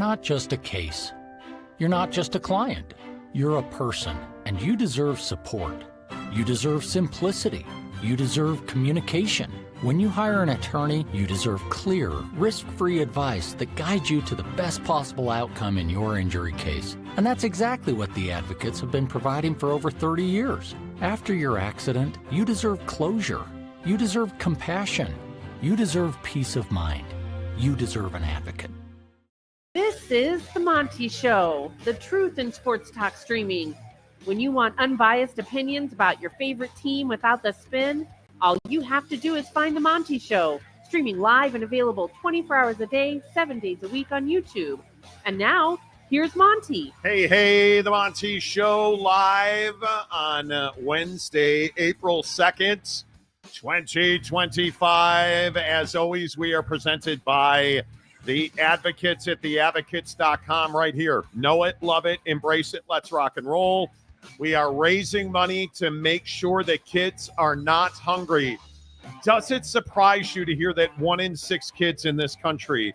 not just a case. You're not just a client. You're a person, and you deserve support. You deserve simplicity. You deserve communication. When you hire an attorney, you deserve clear, risk-free advice that guides you to the best possible outcome in your injury case. And that's exactly what the advocates have been providing for over 30 years. After your accident, you deserve closure. You deserve compassion. You deserve peace of mind. You deserve an advocate. This is the Monty Show, the truth in sports talk streaming. When you want unbiased opinions about your favorite team without the spin, all you have to do is find the Monty Show, streaming live and available 24 hours a day, 7 days a week on YouTube. And now, here's Monty. Hey, the Monty Show live on Wednesday, April 2nd, 2025. As always, we are presented by the Advocates at theadvocates.com right here. Know it, love it, embrace it. Let's rock and roll. We are raising money to make sure that kids are not hungry. Does it surprise you to hear that 1 in 6 kids in this country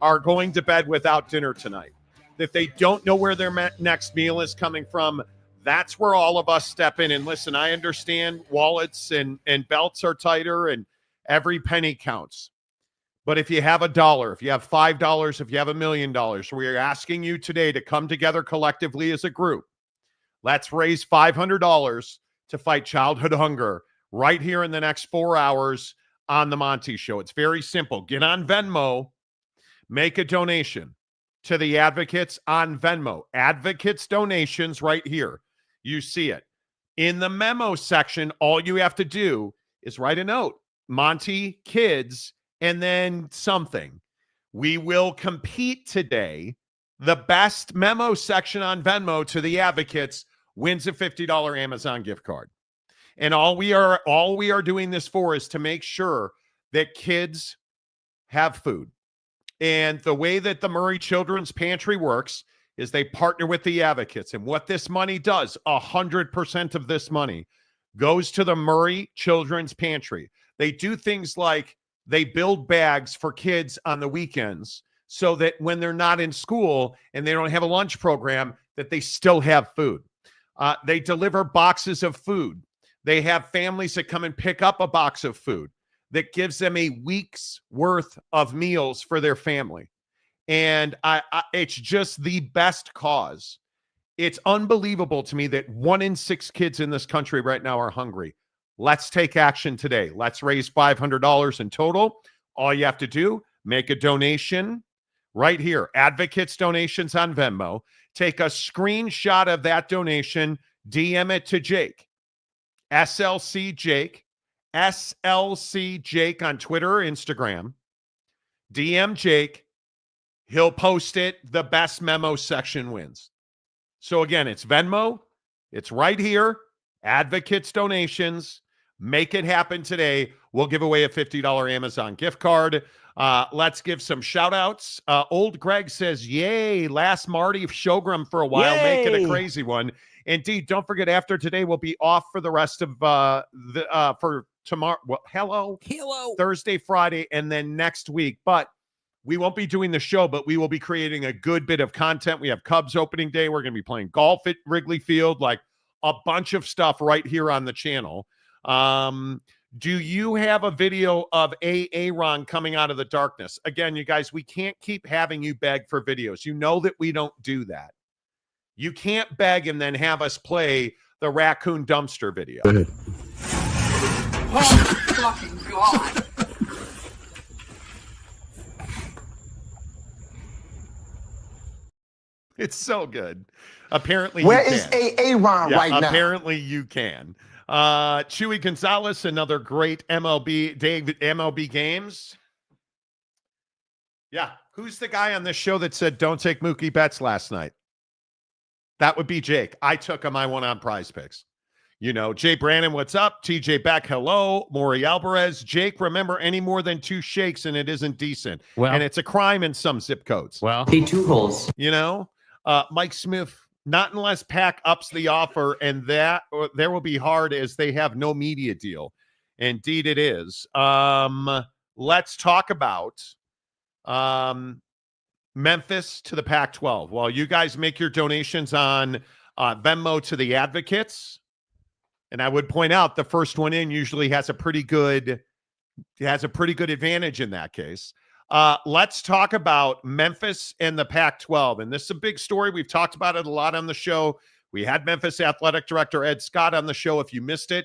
are going to bed without dinner tonight? That they don't know where their next meal is coming from? That's where all of us step in. And listen, I understand wallets and belts are tighter and every penny counts. But if you have $1, if you have $5, if you have $1 million, we are asking you today to come together collectively as a group. Let's raise $500 to fight childhood hunger right here in the next 4 hours on the Monty Show. It's very simple. Get on Venmo, make a donation to the Advocates on Venmo. Advocates donations right here. You see it. In the memo section, all you have to do is write a note, Monty Kids, and then something. We will compete today. The best memo section on Venmo to the Advocates wins a $50 Amazon gift card. And all we are doing this for is to make sure that kids have food. And the way that the Murray Children's Pantry works is they partner with the Advocates. And what this money does, 100% of this money goes to the Murray Children's Pantry. They do things like they build bags for kids on the weekends so that when they're not in school and they don't have a lunch program, that they still have food. They deliver boxes of food. They have families that come and pick up a box of food that gives them a week's worth of meals for their family. And it's just the best cause. It's unbelievable to me that 1 in 6 kids in this country right now are hungry. Let's take action today. Let's raise $500 in total. All you have to do, make a donation right here. Advocates donations on Venmo. Take a screenshot of that donation, DM it to Jake. SLC Jake on Twitter or Instagram. DM Jake. He'll post it. The best memo section wins. So again, it's Venmo. It's right here. Advocates donations. Make it happen today. We'll give away a $50 Amazon gift card. Let's give some shout outs. Old Greg says, yay, last Marty Shogrum for a while. Yay. Make it a crazy one. Indeed, don't forget, after today, we'll be off for the rest of for tomorrow. Well, hello. Thursday, Friday, and then next week. But we won't be doing the show, but we will be creating a good bit of content. We have Cubs opening day. We're going to be playing golf at Wrigley Field, like a bunch of stuff right here on the channel. Do you have a video of Aaron coming out of the darkness? Again, you guys, we can't keep having you beg for videos. You know that we don't do that. You can't beg and then have us play the raccoon dumpster video. Oh, fucking God. It's so good. Apparently, Where is Aaron right now? Apparently, you can. Chewy Gonzalez, another great MLB games. Yeah. Who's the guy on this show that said don't take Mookie Betts last night? That would be Jake. I took him. I won on Prize Picks. You know, Jay Brannon, what's up? TJ Beck, hello. Maury Alvarez. Jake, remember, any more than 2 shakes and it isn't decent. Well, and it's a crime in some zip codes. Well, Hey, 2 holes. You know, Mike Smith, not unless Pac ups the offer, and that there will be hard as they have no media deal. Indeed, it is. Let's talk about Memphis to the Pac-12. Well, you guys make your donations on Venmo to the Advocates. And I would point out the first one in usually has a pretty good advantage in that case. Let's talk about Memphis and the Pac-12. And this is a big story. We've talked about it a lot on the show. We had Memphis Athletic Director Ed Scott on the show. If you missed it,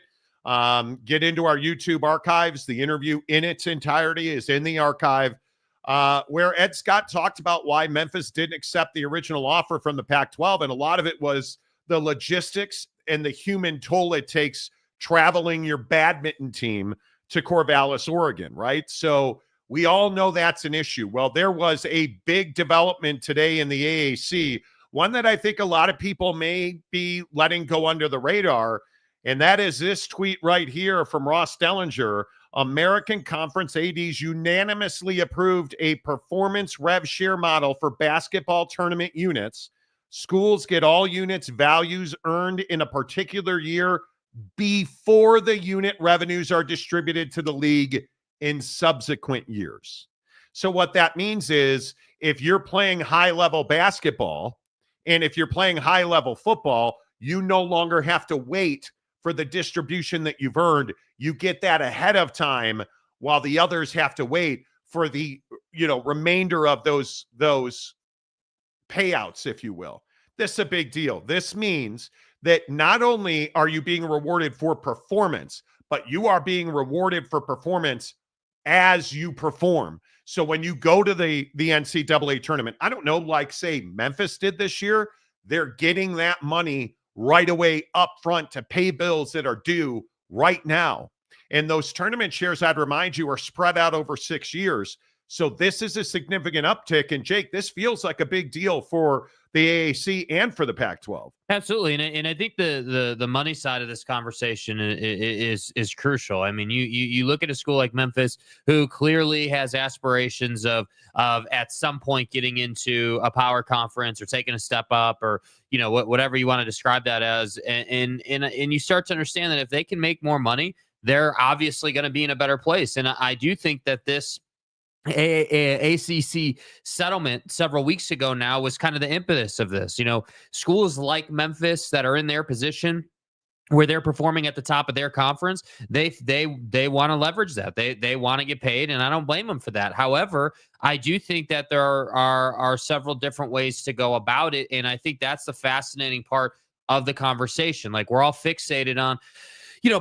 get into our YouTube archives. The interview in its entirety is in the archive, where Ed Scott talked about why Memphis didn't accept the original offer from the Pac-12. And a lot of it was the logistics and the human toll it takes traveling your badminton team to Corvallis, Oregon, right? So we all know that's an issue. Well, there was a big development today in the AAC, one that I think a lot of people may be letting go under the radar, and that is this tweet right here from Ross Dellinger. American Conference ADs unanimously approved a performance rev share model for basketball tournament units. Schools get all units values earned in a particular year before the unit revenues are distributed to the league in subsequent years. So what that means is if you're playing high-level basketball and if you're playing high-level football, you no longer have to wait for the distribution that you've earned. You get that ahead of time while the others have to wait for the, remainder of those payouts, if you will. This is a big deal. This means that not only are you being rewarded for performance, but you are being rewarded for performance as you perform. So when you go to the NCAA tournament, I don't know, like say Memphis did this year, they're getting that money right away up front to pay bills that are due right now. And those tournament shares, I'd remind you, are spread out over 6 years. So this is a significant uptick. And Jake, this feels like a big deal for the AAC and for the Pac-12. Absolutely. And I think the money side of this conversation is crucial. I mean, you look at a school like Memphis, who clearly has aspirations of at some point getting into a power conference or taking a step up, or, whatever you want to describe that as. And you start to understand that if they can make more money, they're obviously going to be in a better place. And I do think that this ACC settlement several weeks ago now was kind of the impetus of this. Schools like Memphis that are in their position where they're performing at the top of their conference, they want to leverage that. They want to get paid, and I don't blame them for that. However, I do think that there are several different ways to go about it, and I think that's the fascinating part of the conversation. Like, we're all fixated on,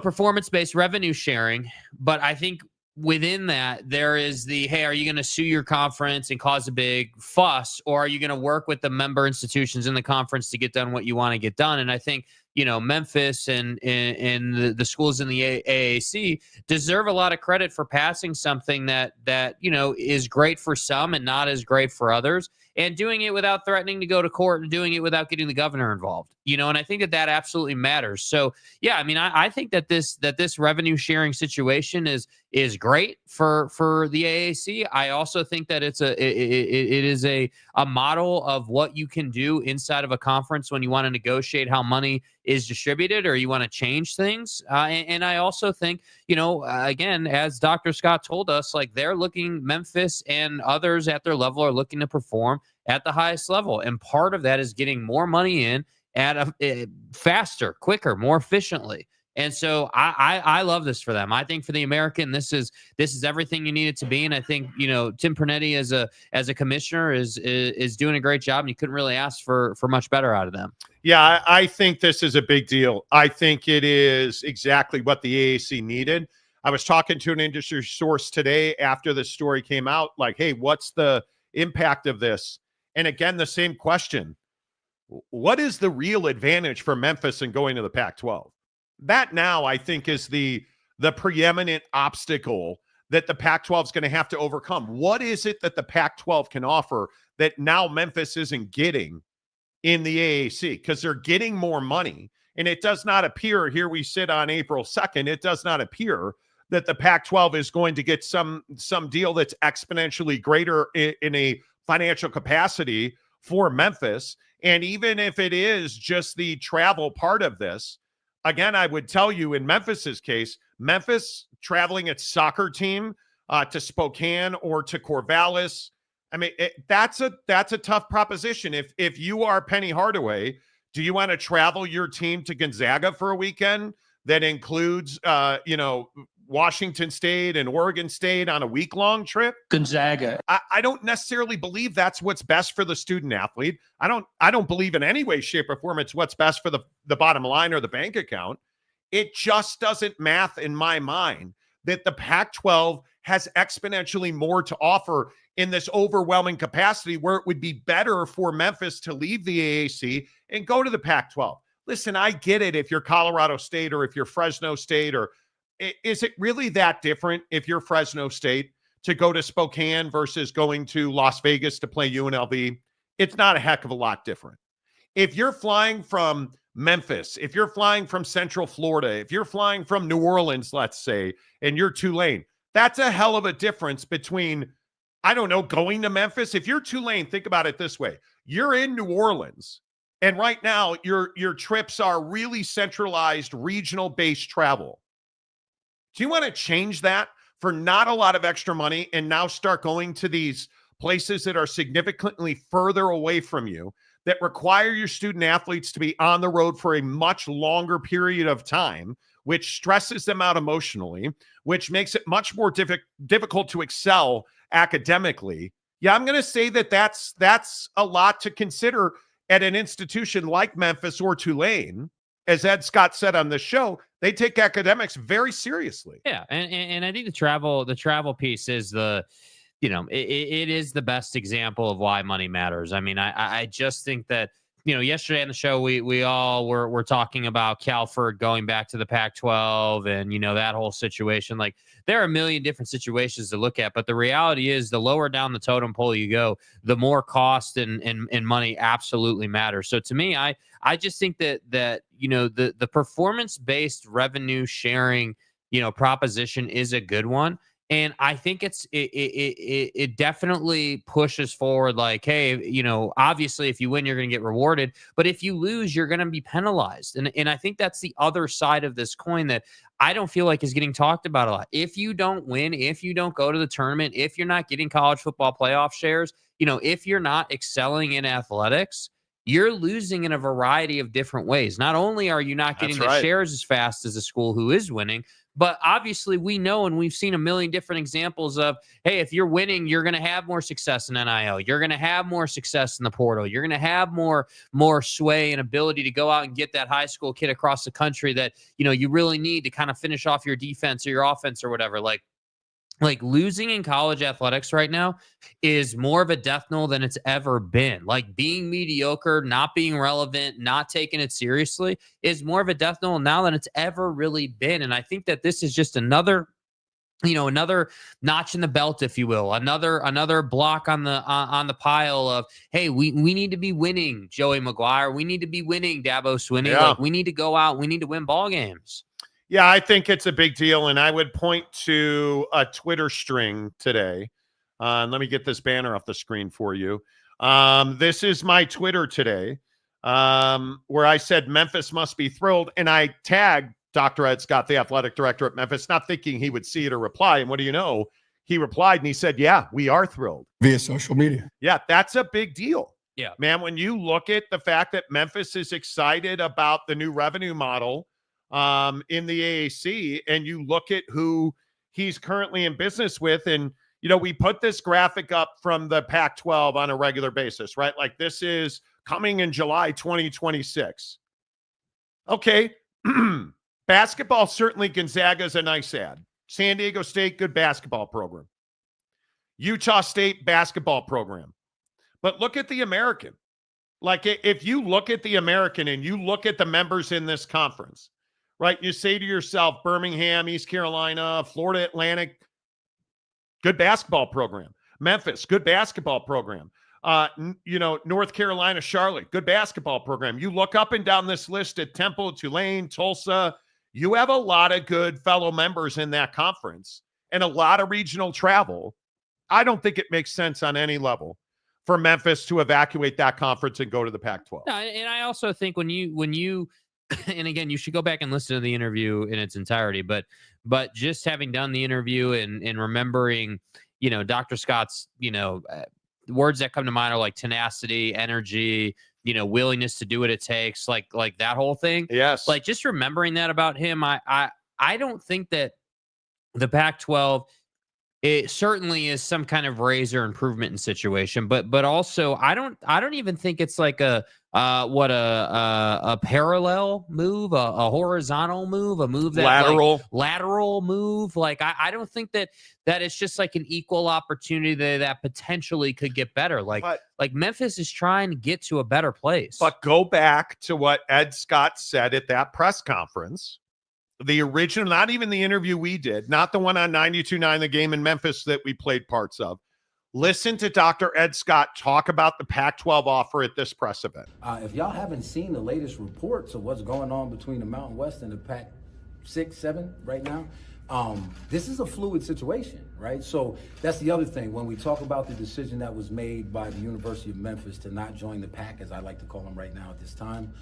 performance-based revenue sharing, but I think within that, there is hey, are you going to sue your conference and cause a big fuss, or are you going to work with the member institutions in the conference to get done what you want to get done? And I think, Memphis and the schools in the AAC deserve a lot of credit for passing something that is great for some and not as great for others, and doing it without threatening to go to court and doing it without getting the governor involved. And I think that absolutely matters. So yeah, I mean, I think that this revenue sharing situation is great for the AAC. I also think that it is a model of what you can do inside of a conference when you want to negotiate how money is distributed or you want to change things. And I also think, again, as Dr. Scott told us, like, Memphis and others at their level are looking to perform at the highest level. And part of that is getting more money in at a faster, quicker, more efficiently. And so I love this for them. I think for the American, this is everything you need it to be. And I think, Tim Pernetti as a commissioner is doing a great job, and you couldn't really ask for much better out of them. Yeah, I think this is a big deal. I think it is exactly what the AAC needed. I was talking to an industry source today after the story came out, like, hey, what's the impact of this? And again, the same question. What is the real advantage for Memphis in going to the Pac-12? That now, I think, is the preeminent obstacle that the Pac-12 is going to have to overcome. What is it that the Pac-12 can offer that now Memphis isn't getting in the AAC? Because they're getting more money, and it does not appear, here we sit on April 2nd, it does not appear that the Pac-12 is going to get some deal that's exponentially greater in a financial capacity for Memphis. And even if it is just the travel part of this, again, I would tell you in Memphis's case, Memphis traveling its soccer team to Spokane or to Corvallis, I mean, that's a tough proposition. If you are Penny Hardaway, do you want to travel your team to Gonzaga for a weekend that includes, Washington State and Oregon State on a week-long trip? Gonzaga. I don't necessarily believe that's what's best for the student athlete. I don't believe in any way, shape, or form it's what's best for the bottom line or the bank account. It just doesn't math in my mind that the Pac-12 has exponentially more to offer in this overwhelming capacity, where it would be better for Memphis to leave the AAC and go to the Pac-12. Listen, I get it if you're Colorado State or if you're Fresno State, or is it really that different if you're Fresno State to go to Spokane versus going to Las Vegas to play UNLV? It's not a heck of a lot different. If you're flying from Memphis, if you're flying from Central Florida, if you're flying from New Orleans, let's say, and you're Tulane, that's a hell of a difference between, I don't know, going to Memphis. If you're Tulane, think about it this way. You're in New Orleans, and right now your trips are really centralized, regional-based travel. Do you want to change that for not a lot of extra money and now start going to these places that are significantly further away from you, that require your student athletes to be on the road for a much longer period of time, which stresses them out emotionally, which makes it much more difficult to excel academically? Yeah, I'm going to say that's a lot to consider at an institution like Memphis or Tulane. As Ed Scott said on the show, they take academics very seriously. Yeah, and I think the travel piece is it is the best example of why money matters. I mean, I just think that, yesterday on the show, we all were talking about Calford going back to the Pac-12 and, that whole situation. Like, there are a million different situations to look at, but the reality is the lower down the totem pole you go, the more cost and money absolutely matters. So to me, I just think that the performance-based revenue sharing, proposition is a good one. And I think it definitely pushes forward, like, hey, obviously if you win, you're going to get rewarded. But if you lose, you're going to be penalized. And I think that's the other side of this coin that I don't feel like is getting talked about a lot. If you don't win, if you don't go to the tournament, if you're not getting college football playoff shares, if you're not excelling in athletics, you're losing in a variety of different ways. Not only are you not getting the shares as fast as a school who is winning, but obviously we know, and we've seen a million different examples of, hey, if you're winning, you're going to have more success in NIL. You're going to have more success in the portal. You're going to have more sway and ability to go out and get that high school kid across the country that, you really need to kind of finish off your defense or your offense or whatever. Like losing in college athletics right now is more of a death knell than it's ever been. Like being mediocre, not being relevant, not taking it seriously is more of a death knell now than it's ever really been. And I think that this is just another notch in the belt, if you will, another block on the pile of, hey, we need to be winning, Joey Maguire. We need to be winning, Dabo Swinney. Yeah. Like, we need to go out. We need to win ball games. Yeah, I think it's a big deal, and I would point to a Twitter string today. Let me get this banner off the screen for you. This is my Twitter today, where I said Memphis must be thrilled, and I tagged Dr. Ed Scott, the athletic director at Memphis, not thinking he would see it or reply. And what do you know? He replied, and he said, yeah, we are thrilled. Via social media. Yeah, that's a big deal. Yeah. Man, when you look at the fact that Memphis is excited about the new revenue model in the AAC, and you look at who he's currently in business with, and we put this graphic up from the Pac-12 on a regular basis, right? Like, this is coming in July 2026. Okay. Basketball, certainly Gonzaga's a nice ad. San Diego State, good basketball program. Utah State, basketball program. But look at the American. Like, if you look at the American and you look at the members in this conference, right? You say to yourself, Birmingham, East Carolina, Florida Atlantic, good basketball program. Memphis, good basketball program. North Carolina, Charlotte, good basketball program. You look up and down this list at Temple, Tulane, Tulsa, you have a lot of good fellow members in that conference and a lot of regional travel. I don't think it makes sense on any level for Memphis to evacuate that conference and go to the Pac-12. No, and I also think when you and again, you should go back and listen to the interview in its entirety, but just having done the interview and remembering, Dr. Scott's, words that come to mind are like tenacity, energy, willingness to do what it takes, like that whole thing. Yes. Like just remembering that about him, I don't think that the Pac-12, it certainly is some kind of razor improvement in situation, but also I don't even think it's like a parallel move, a horizontal move, a move that lateral move. Like I don't think that it's just like an equal opportunity that potentially could get better. Like Memphis is trying to get to a better place. But go back to what Ed Scott said at that press conference. The original, not even the interview we did, not the one on 92.9, the game in Memphis that we played parts of. Listen to Dr. Ed Scott talk about the Pac-12 offer at this press event. If y'all haven't seen the latest reports of what's going on between the Mountain West and the Pac-6, 7 right now, this is a fluid situation, right? So that's the other thing. When we talk about the decision that was made by the University of Memphis to not join the Pac, as I like to call them right now at this time,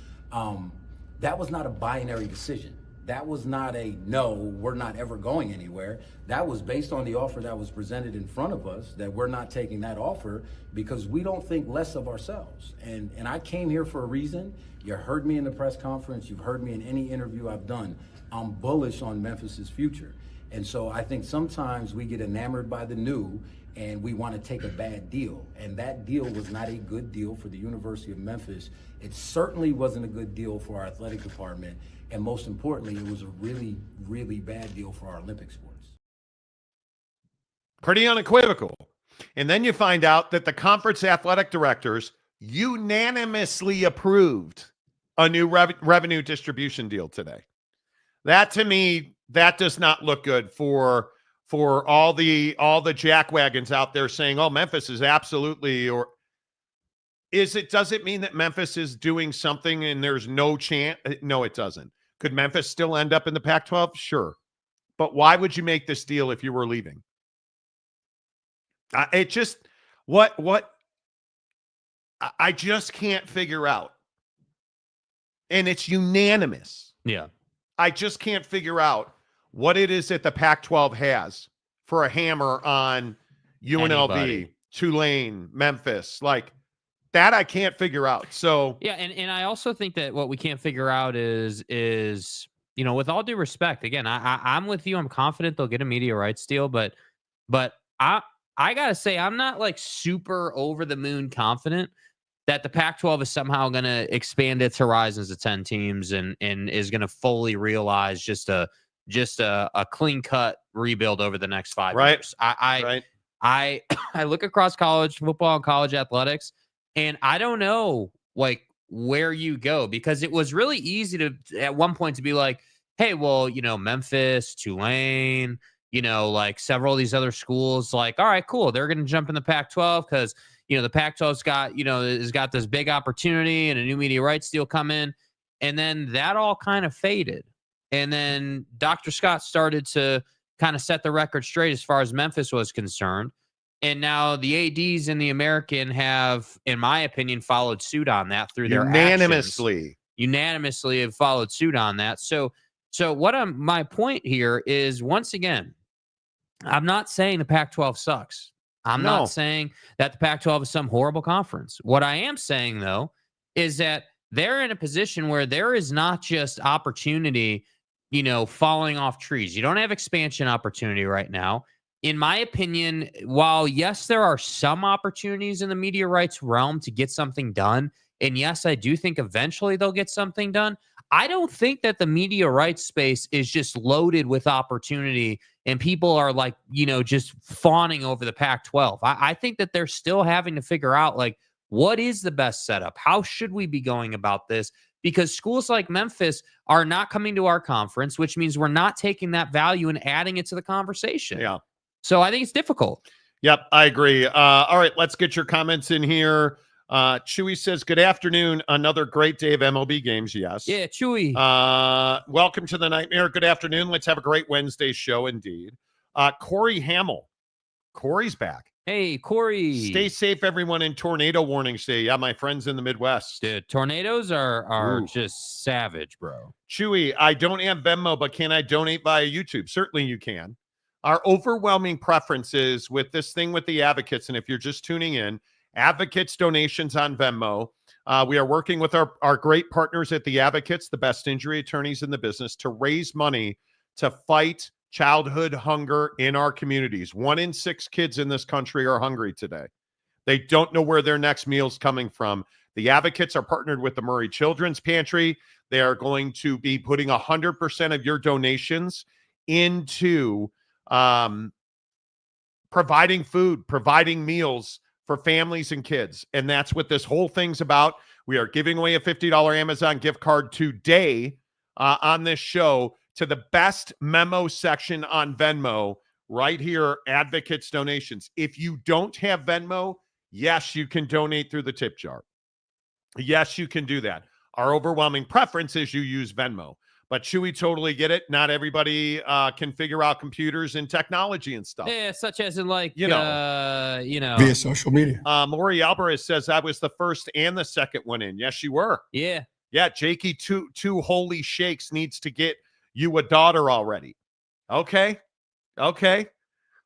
that was not a binary decision. That was not a no, we're not ever going anywhere. That was based on the offer that was presented in front of us, that we're not taking that offer because we don't think less of ourselves. And I came here for a reason. You heard me in the press conference. You've heard me in any interview I've done. I'm bullish on Memphis's future. And so I think sometimes we get enamored by the new and we want to take a bad deal. And that deal was not a good deal for the University of Memphis. It certainly wasn't a good deal for our athletic department. And most importantly, it was a really, really bad deal for our Olympic sports. Pretty unequivocal. And then you find out that the conference athletic directors unanimously approved a new revenue distribution deal today. That, to me, that does not look good for all the jackwagons out there saying, oh, Memphis is absolutely, or does it mean that Memphis is doing something and there's no chance? No, it doesn't. Could Memphis still end up in the Pac-12? Sure. But why would you make this deal if you were leaving? I just can't figure out. And it's unanimous. Yeah. I just can't figure out what it is that the Pac-12 has for a hammer on UNLV, Anybody. Tulane, Memphis, like that I can't figure out. So yeah, and I also think that what we can't figure out is with all due respect, again, I'm with you. I'm confident they'll get a media rights deal, but I gotta say I'm not like super over the moon confident that the Pac-12 is somehow going to expand its horizons to 10 teams and is going to fully realize just a clean cut rebuild over the next 5 years. I look across college football and college athletics, and I don't know like where you go, because it was really easy to at one point to be like, hey, well, Memphis, Tulane, like several of these other schools, like, all right, cool, they're going to jump in the Pac-12 because the Pac-12's got, has got this big opportunity and a new media rights deal come in. And then that all kind of faded. And then Dr. Scott started to kind of set the record straight as far as Memphis was concerned. And now the ADs and the American have, in my opinion, followed suit on that through their actions. Unanimously have followed suit on that. So my point here is, once again, I'm not saying the Pac-12 sucks. I'm not saying that the Pac-12 is some horrible conference. What I am saying, though, is that they're in a position where there is not just opportunity, falling off trees. You don't have expansion opportunity right now. In my opinion, while, yes, there are some opportunities in the media rights realm to get something done, and yes, I do think eventually they'll get something done, I don't think that the media rights space is just loaded with opportunity and people are like, just fawning over the Pac-12. I think that they're still having to figure out, like, what is the best setup? How should we be going about this? Because schools like Memphis are not coming to our conference, which means we're not taking that value and adding it to the conversation. Yeah. So I think it's difficult. Yep, I agree. All right, let's get your comments in here. Chewy says, good afternoon. Another great day of MLB games. Yes. Yeah, Chewy. Welcome to the Nightmare. Good afternoon. Let's have a great Wednesday show indeed. Corey Hamill. Corey's back. Hey, Corey. Stay safe, everyone, in tornado warnings today. Yeah, my friends in the Midwest. Dude, tornadoes are just savage, bro. Chewy, I don't have Venmo, but can I donate via YouTube? Certainly you can. Our overwhelming preference is with this thing with the advocates, and if you're just tuning in, Advocates donations on Venmo. We are working with our great partners at the Advocates, the best injury attorneys in the business, to raise money to fight childhood hunger in our communities. 1 in 6 kids in this country are hungry today. They don't know where their next meal's coming from. The Advocates are partnered with the Murray Children's Pantry. They are going to be putting 100% of your donations into providing food, providing meals for families and kids. And that's what this whole thing's about. We are giving away a $50 Amazon gift card today on this show to the best memo section on Venmo right here, Advocates donations. If you don't have Venmo, yes, you can donate through the tip jar. Yes, you can do that. Our overwhelming preference is you use Venmo. But Chewy, totally get it. Not everybody can figure out computers and technology and stuff. Yeah, such as in like, Via social media. Maury Alvarez says, I was the first and the second one in. Yes, you were. Yeah. Yeah, Jakey, two holy shakes needs to get you a daughter already. Okay. Maury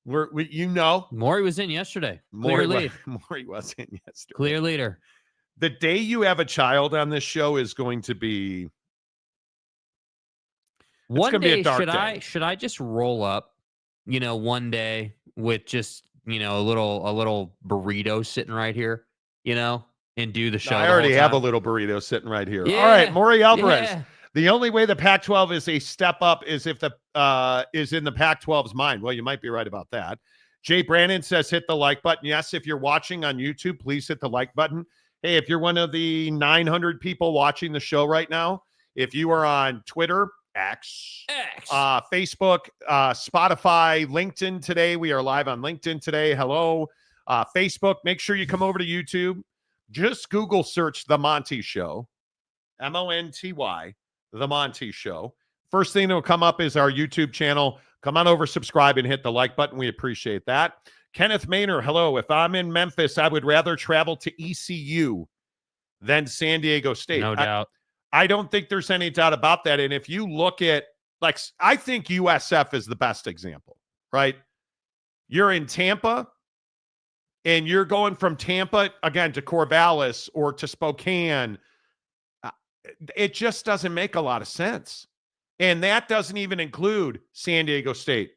was in yesterday. Clear lead. Maury was in yesterday. Clear leader. The day you have a child on this show is going to be... One day, should I just roll up, one day with just, a little burrito sitting right here, and do the show? I already have a little burrito sitting right here. Yeah, all right, Maury Alvarez. Yeah. The only way the Pac-12 is a step up is if the is in the Pac-12's mind. Well, you might be right about that. Jay Brandon says hit the like button. Yes, if you're watching on YouTube, please hit the like button. Hey, if you're one of the 900 people watching the show right now, if you are on Twitter, X. Facebook, Spotify, LinkedIn today. We are live on LinkedIn today. Hello. Facebook, make sure you come over to YouTube. Just Google search The Monty Show. Monty, The Monty Show. First thing that will come up is our YouTube channel. Come on over, subscribe, and hit the like button. We appreciate that. Kenneth Maynor, hello. If I'm in Memphis, I would rather travel to ECU than San Diego State. No doubt. I don't think there's any doubt about that. And if you look at, I think USF is the best example, right? You're in Tampa, and you're going from Tampa, again, to Corvallis or to Spokane. It just doesn't make a lot of sense. And that doesn't even include San Diego State.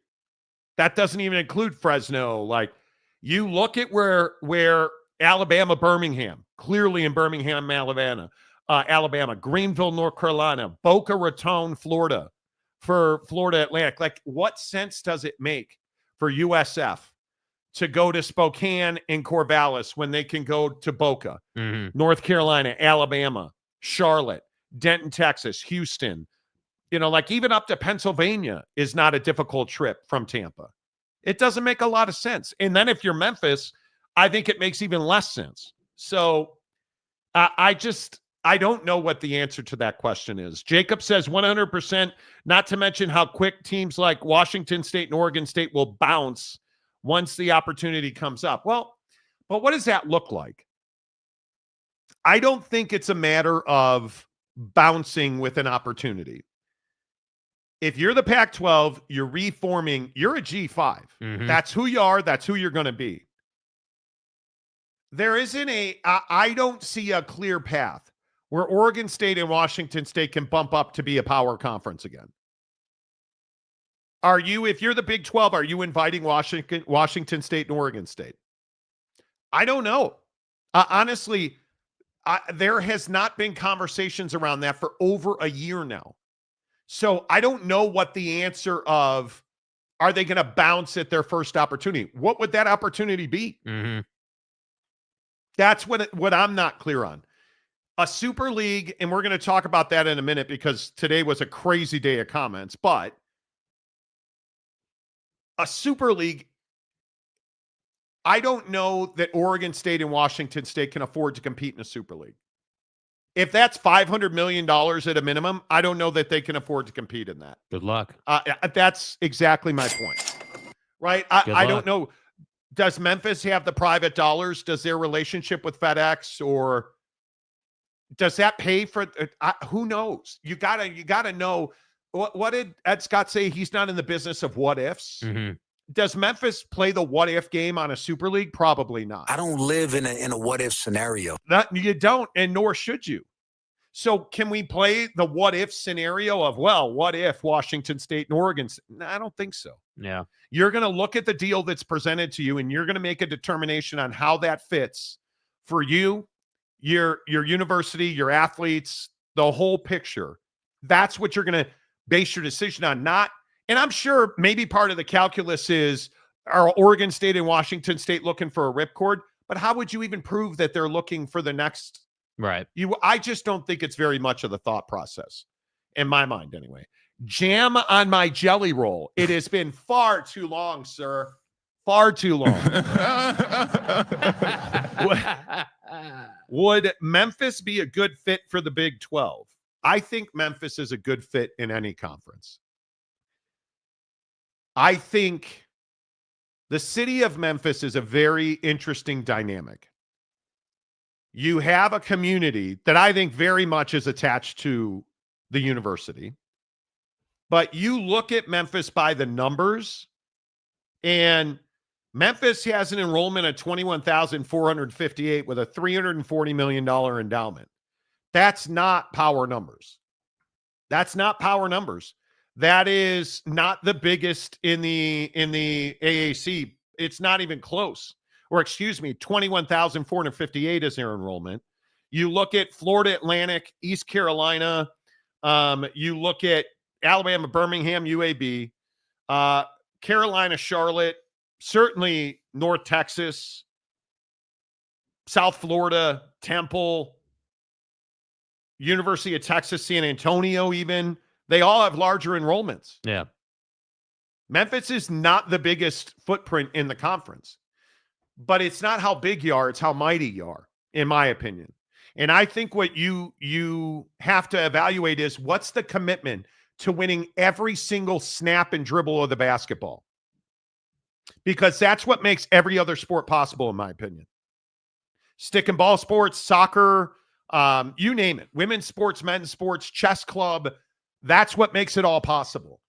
That doesn't even include Fresno. Like, you look at where Alabama, Birmingham, clearly in Birmingham, Alabama, Greenville, North Carolina, Boca Raton, Florida, for Florida Atlantic. Like, what sense does it make for USF to go to Spokane and Corvallis when they can go to Boca, North Carolina, Alabama, Charlotte, Denton, Texas, Houston? Even up to Pennsylvania is not a difficult trip from Tampa. It doesn't make a lot of sense. And then if you're Memphis, I think it makes even less sense. So I don't know what the answer to that question is. Jacob says 100%, not to mention how quick teams like Washington State and Oregon State will bounce once the opportunity comes up. Well, but what does that look like? I don't think it's a matter of bouncing with an opportunity. If you're the Pac-12, you're reforming, you're a G5. That's who you are. That's who you're going to be. There isn't I don't see a clear path where Oregon State and Washington State can bump up to be a power conference again. If you're the Big 12, are you inviting Washington State and Oregon State? I don't know. Honestly, there has not been conversations around that for over a year now. So I don't know what the answer of, are they going to bounce at their first opportunity? What would that opportunity be? That's what I'm not clear on. A Super League, and we're going to talk about that in a minute because today was a crazy day of comments, but a Super League, I don't know that Oregon State and Washington State can afford to compete in a Super League. If that's $500 million at a minimum, I don't know that they can afford to compete in that. Good luck. That's exactly my point, right? I don't know. Does Memphis have the private dollars? Does their relationship with FedEx, or does that pay for? Who knows? You gotta know. What did Ed Scott say? He's not in the business of what ifs. Does Memphis play the what if game on a Super League? Probably not. I don't live in a what if scenario. You don't, and nor should you. So can we play the what if scenario of, well, what if Washington State and Oregon? No, I don't think so. Yeah. You're going to look at the deal that's presented to you, and you're going to make a determination on how that fits for you, your university, your athletes, the whole picture. That's what you're going to base your decision on. Not, and I'm sure maybe part of the calculus is, are Oregon State and Washington State looking for a ripcord? But how would you even prove that they're looking for the next? Right. I just don't think it's very much of the thought process, in my mind anyway. Jam on my jelly roll. It has been far too long, sir. Far too long. Would Memphis be a good fit for the Big 12? I think Memphis is a good fit in any conference. I think the city of Memphis is a very interesting dynamic. You have a community that I think very much is attached to the university. But you look at Memphis by the numbers, and Memphis has an enrollment of 21,458 with a $340 million endowment. That's not power numbers. That's not power numbers. That is not the biggest in the AAC. It's not even close. Or excuse me, 21,458 is their enrollment. You look at Florida Atlantic, East Carolina. You look at Alabama, Birmingham, UAB, Carolina, Charlotte, certainly North Texas, South Florida, Temple, University of Texas, San Antonio even. They all have larger enrollments. Yeah. Memphis is not the biggest footprint in the conference. But it's not how big you are, it's how mighty you are, in my opinion. And I think what you have to evaluate is, what's the commitment to winning every single snap and dribble of the basketball? Because that's what makes every other sport possible, in my opinion. Stick and ball sports, soccer, you name it. Women's sports, men's sports, chess club. That's what makes it all possible.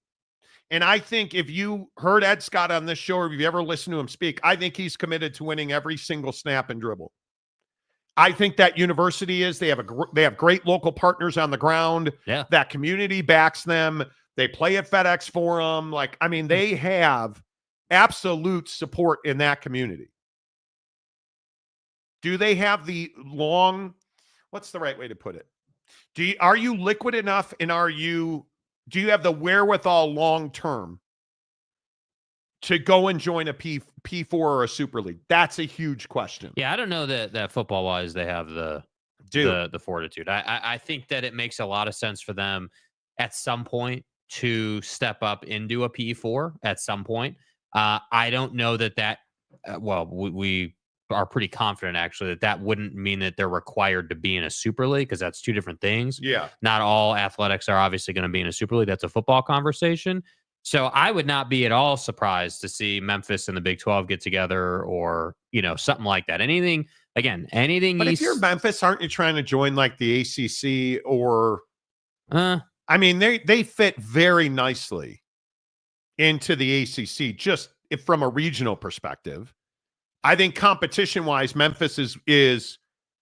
And I think if you heard Ed Scott on this show, or if you ever listened to him speak, I think he's committed to winning every single snap and dribble. I think that university is. They have great local partners on the ground. Yeah. That community backs them. They play at FedEx Forum. They have absolute support in that community. Do they have the what's the right way to put it? Are you liquid enough, and do you have the wherewithal long-term to go and join a P4 or a Super League? That's a huge question. Yeah, I don't know that football-wise they have the fortitude. I think that it makes a lot of sense for them at some point to step up into a P4 at some point. I don't know that we are pretty confident, actually, that wouldn't mean that they're required to be in a Super League, because that's two different things. Yeah. Not all athletics are obviously going to be in a Super League. That's a football conversation. So I would not be at all surprised to see Memphis and the Big 12 get together, or, something like that. Anything But East. if you're Memphis, aren't you trying to join like the ACC or? They fit very nicely into the ACC, just from a regional perspective. I think competition-wise, Memphis is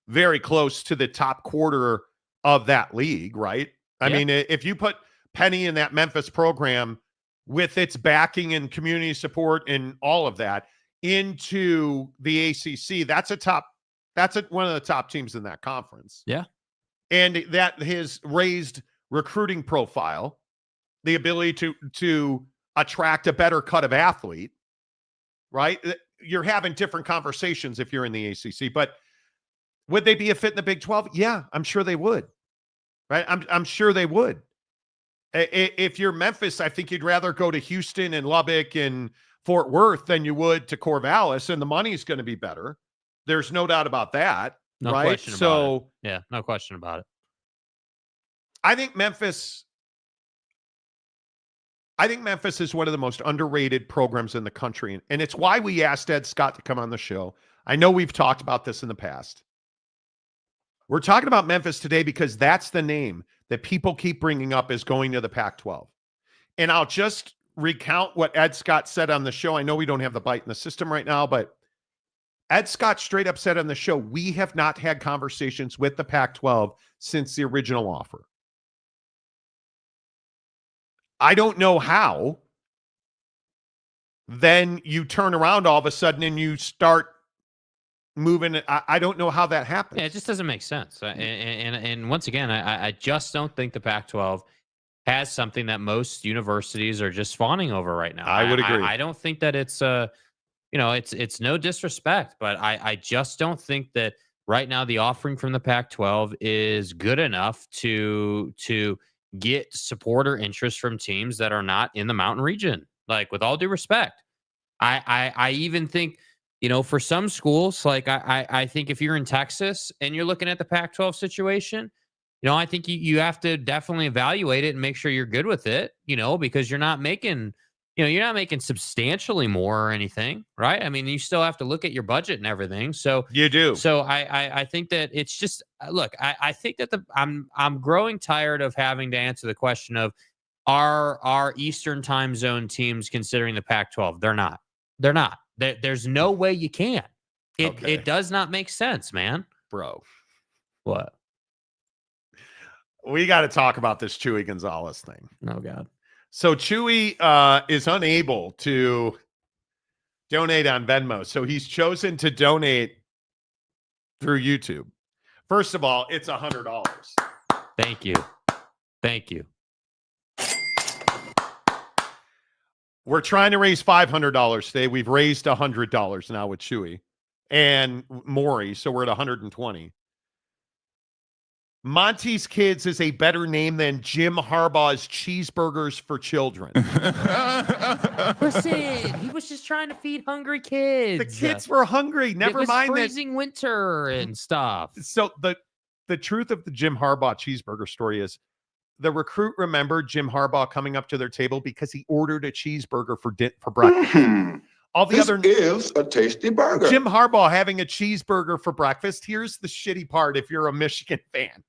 very close to the top quarter of that league, right? I mean, if you put Penny in that Memphis program with its backing and community support and all of that into the ACC, that's one of the top teams in that conference. Yeah. And that has raised recruiting profile, the ability to attract a better cut of athlete, right? You're having different conversations if you're in the ACC, but would they be a fit in the Big 12? Yeah, I'm sure they would, right? I'm sure they would. If you're Memphis, I think you'd rather go to Houston and Lubbock and Fort Worth than you would to Corvallis, and the money's going to be better. There's no doubt about that, No right? question about it. Yeah, no question about it. I think Memphis is one of the most underrated programs in the country. And it's why we asked Ed Scott to come on the show. I know we've talked about this in the past. We're talking about Memphis today because that's the name that people keep bringing up as going to the Pac-12. And I'll just recount what Ed Scott said on the show. I know we don't have the bite in the system right now, but Ed Scott straight up said on the show, we have not had conversations with the Pac-12 since the original offer. I don't know how. Then you turn around all of a sudden and you start moving. I don't know how that happens. Yeah, it just doesn't make sense. And once again, I just don't think the Pac-12 has something that most universities are just fawning over right now. I would agree. I don't think that it's it's no disrespect, but I just don't think that right now the offering from the Pac-12 is good enough to get support or interest from teams that are not in the Mountain region. Like, with all due respect, I even think, for some schools, like I think if you're in Texas and you're looking at the Pac-12 situation, I think you have to definitely evaluate it and make sure you're good with it, because you're not making substantially more or anything, right? I mean, you still have to look at your budget and everything. So you do. So I think that it's just, look, I think that I'm growing tired of having to answer the question of, are Eastern time zone teams considering the Pac-12? They're not. There's no way you can. It does not make sense, man. Bro. What? We got to talk about this Chewy Gonzalez thing. Oh, God. So Chewy is unable to donate on Venmo. So he's chosen to donate through YouTube. First of all, it's $100. Thank you. Thank you. We're trying to raise $500 today. We've raised $100 now with Chewy and Maury, so we're at $120. Monty's Kids is a better name than Jim Harbaugh's Cheeseburgers for Children. Listen, he was just trying to feed hungry kids. The kids were hungry. Never mind freezing winter and stuff. So the truth of the Jim Harbaugh cheeseburger story is, the recruit remembered Jim Harbaugh coming up to their table because he ordered a cheeseburger for breakfast. All the other is a tasty burger. Jim Harbaugh having a cheeseburger for breakfast. Here's the shitty part if you're a Michigan fan.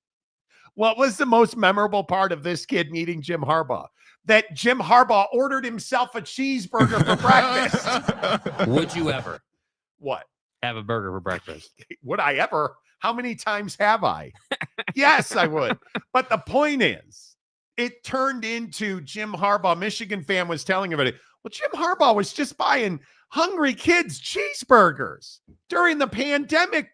What was the most memorable part of this kid meeting Jim Harbaugh? That Jim Harbaugh ordered himself a cheeseburger for breakfast. Would you ever? What? Have a burger for breakfast? Would I ever? How many times have I? Yes, I would. But the point is, it turned into Jim Harbaugh, Michigan fan, was telling everybody, well, Jim Harbaugh was just buying hungry kids cheeseburgers during the pandemic,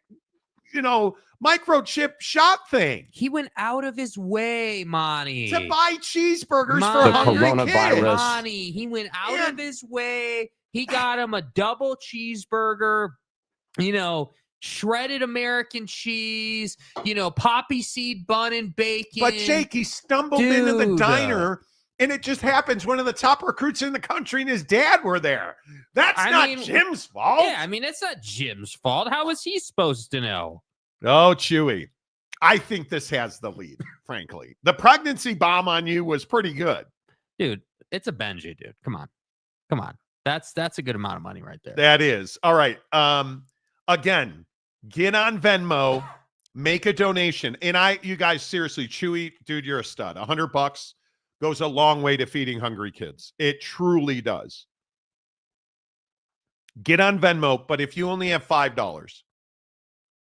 microchip shot thing. He went out of his way, Monty, to buy cheeseburgers for hungry kids. Monty, he went out of his way. He got him a double cheeseburger, shredded American cheese, poppy seed bun and bacon. But Jake, he stumbled into the diner, and it just happens one of the top recruits in the country and his dad were there. That's not Jim's fault. Yeah, it's not Jim's fault. How was he supposed to know? Oh, Chewy. I think this has the lead, frankly. The pregnancy bomb on you was pretty good. Dude, it's a Benji, dude. Come on. That's a good amount of money right there. That is. All right. Again, get on Venmo, make a donation. And you guys, seriously, Chewy, dude, you're a stud. $100 goes a long way to feeding hungry kids. It truly does. Get on Venmo, but if you only have $5,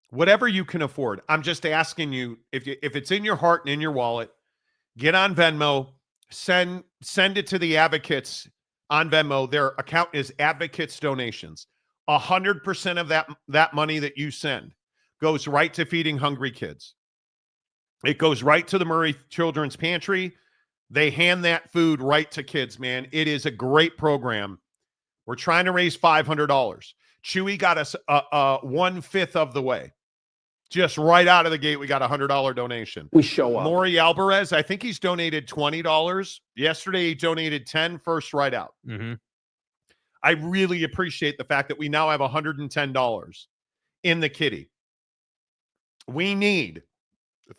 whatever you can afford, I'm just asking you, if it's in your heart and in your wallet, get on Venmo, send it to the Advocates on Venmo. Their account is Advocates Donations. 100% of that money that you send goes right to feeding hungry kids. It goes right to the Murray Children's Pantry. They hand that food right to kids, man. It is a great program. We're trying to raise $500. Chewy got us 1/5 of the way. Just right out of the gate, we got a $100 donation. We show up. Maury Alvarez, I think he's donated $20. Yesterday, he donated $10 first right out. Mm-hmm. I really appreciate the fact that we now have $110 in the kitty. We need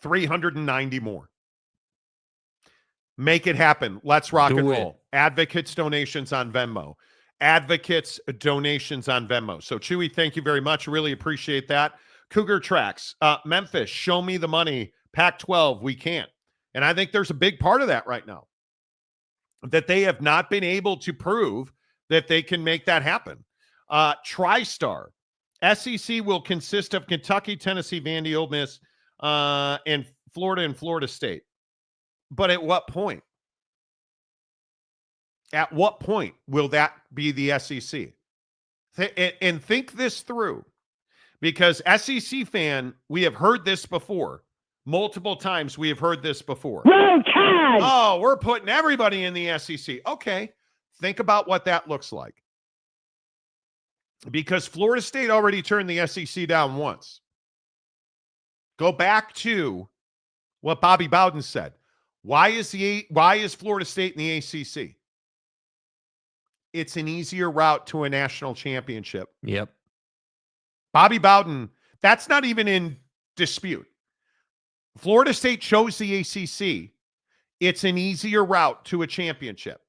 390 more. Make it happen. Let's rock and roll. Advocates donations on Venmo. Advocates donations on Venmo. So, Chewy, thank you very much. Really appreciate that. Cougar Tracks. Memphis, show me the money. Pac-12, we can't. And I think there's a big part of that right now. that they have not been able to prove that they can make that happen. TriStar. SEC will consist of Kentucky, Tennessee, Vandy, Ole Miss, and Florida State. But at what point? At what point will that be the SEC? And think this through, because SEC fan, we have heard this before. Multiple times we have heard this before. Oh, we're putting everybody in the SEC. Okay, think about what that looks like. Because Florida State already turned the SEC down once. Go back to what Bobby Bowden said. Why is Florida State in the ACC? It's an easier route to a national championship. Yep. Bobby Bowden, that's not even in dispute. Florida State chose the ACC. It's an easier route to a championship.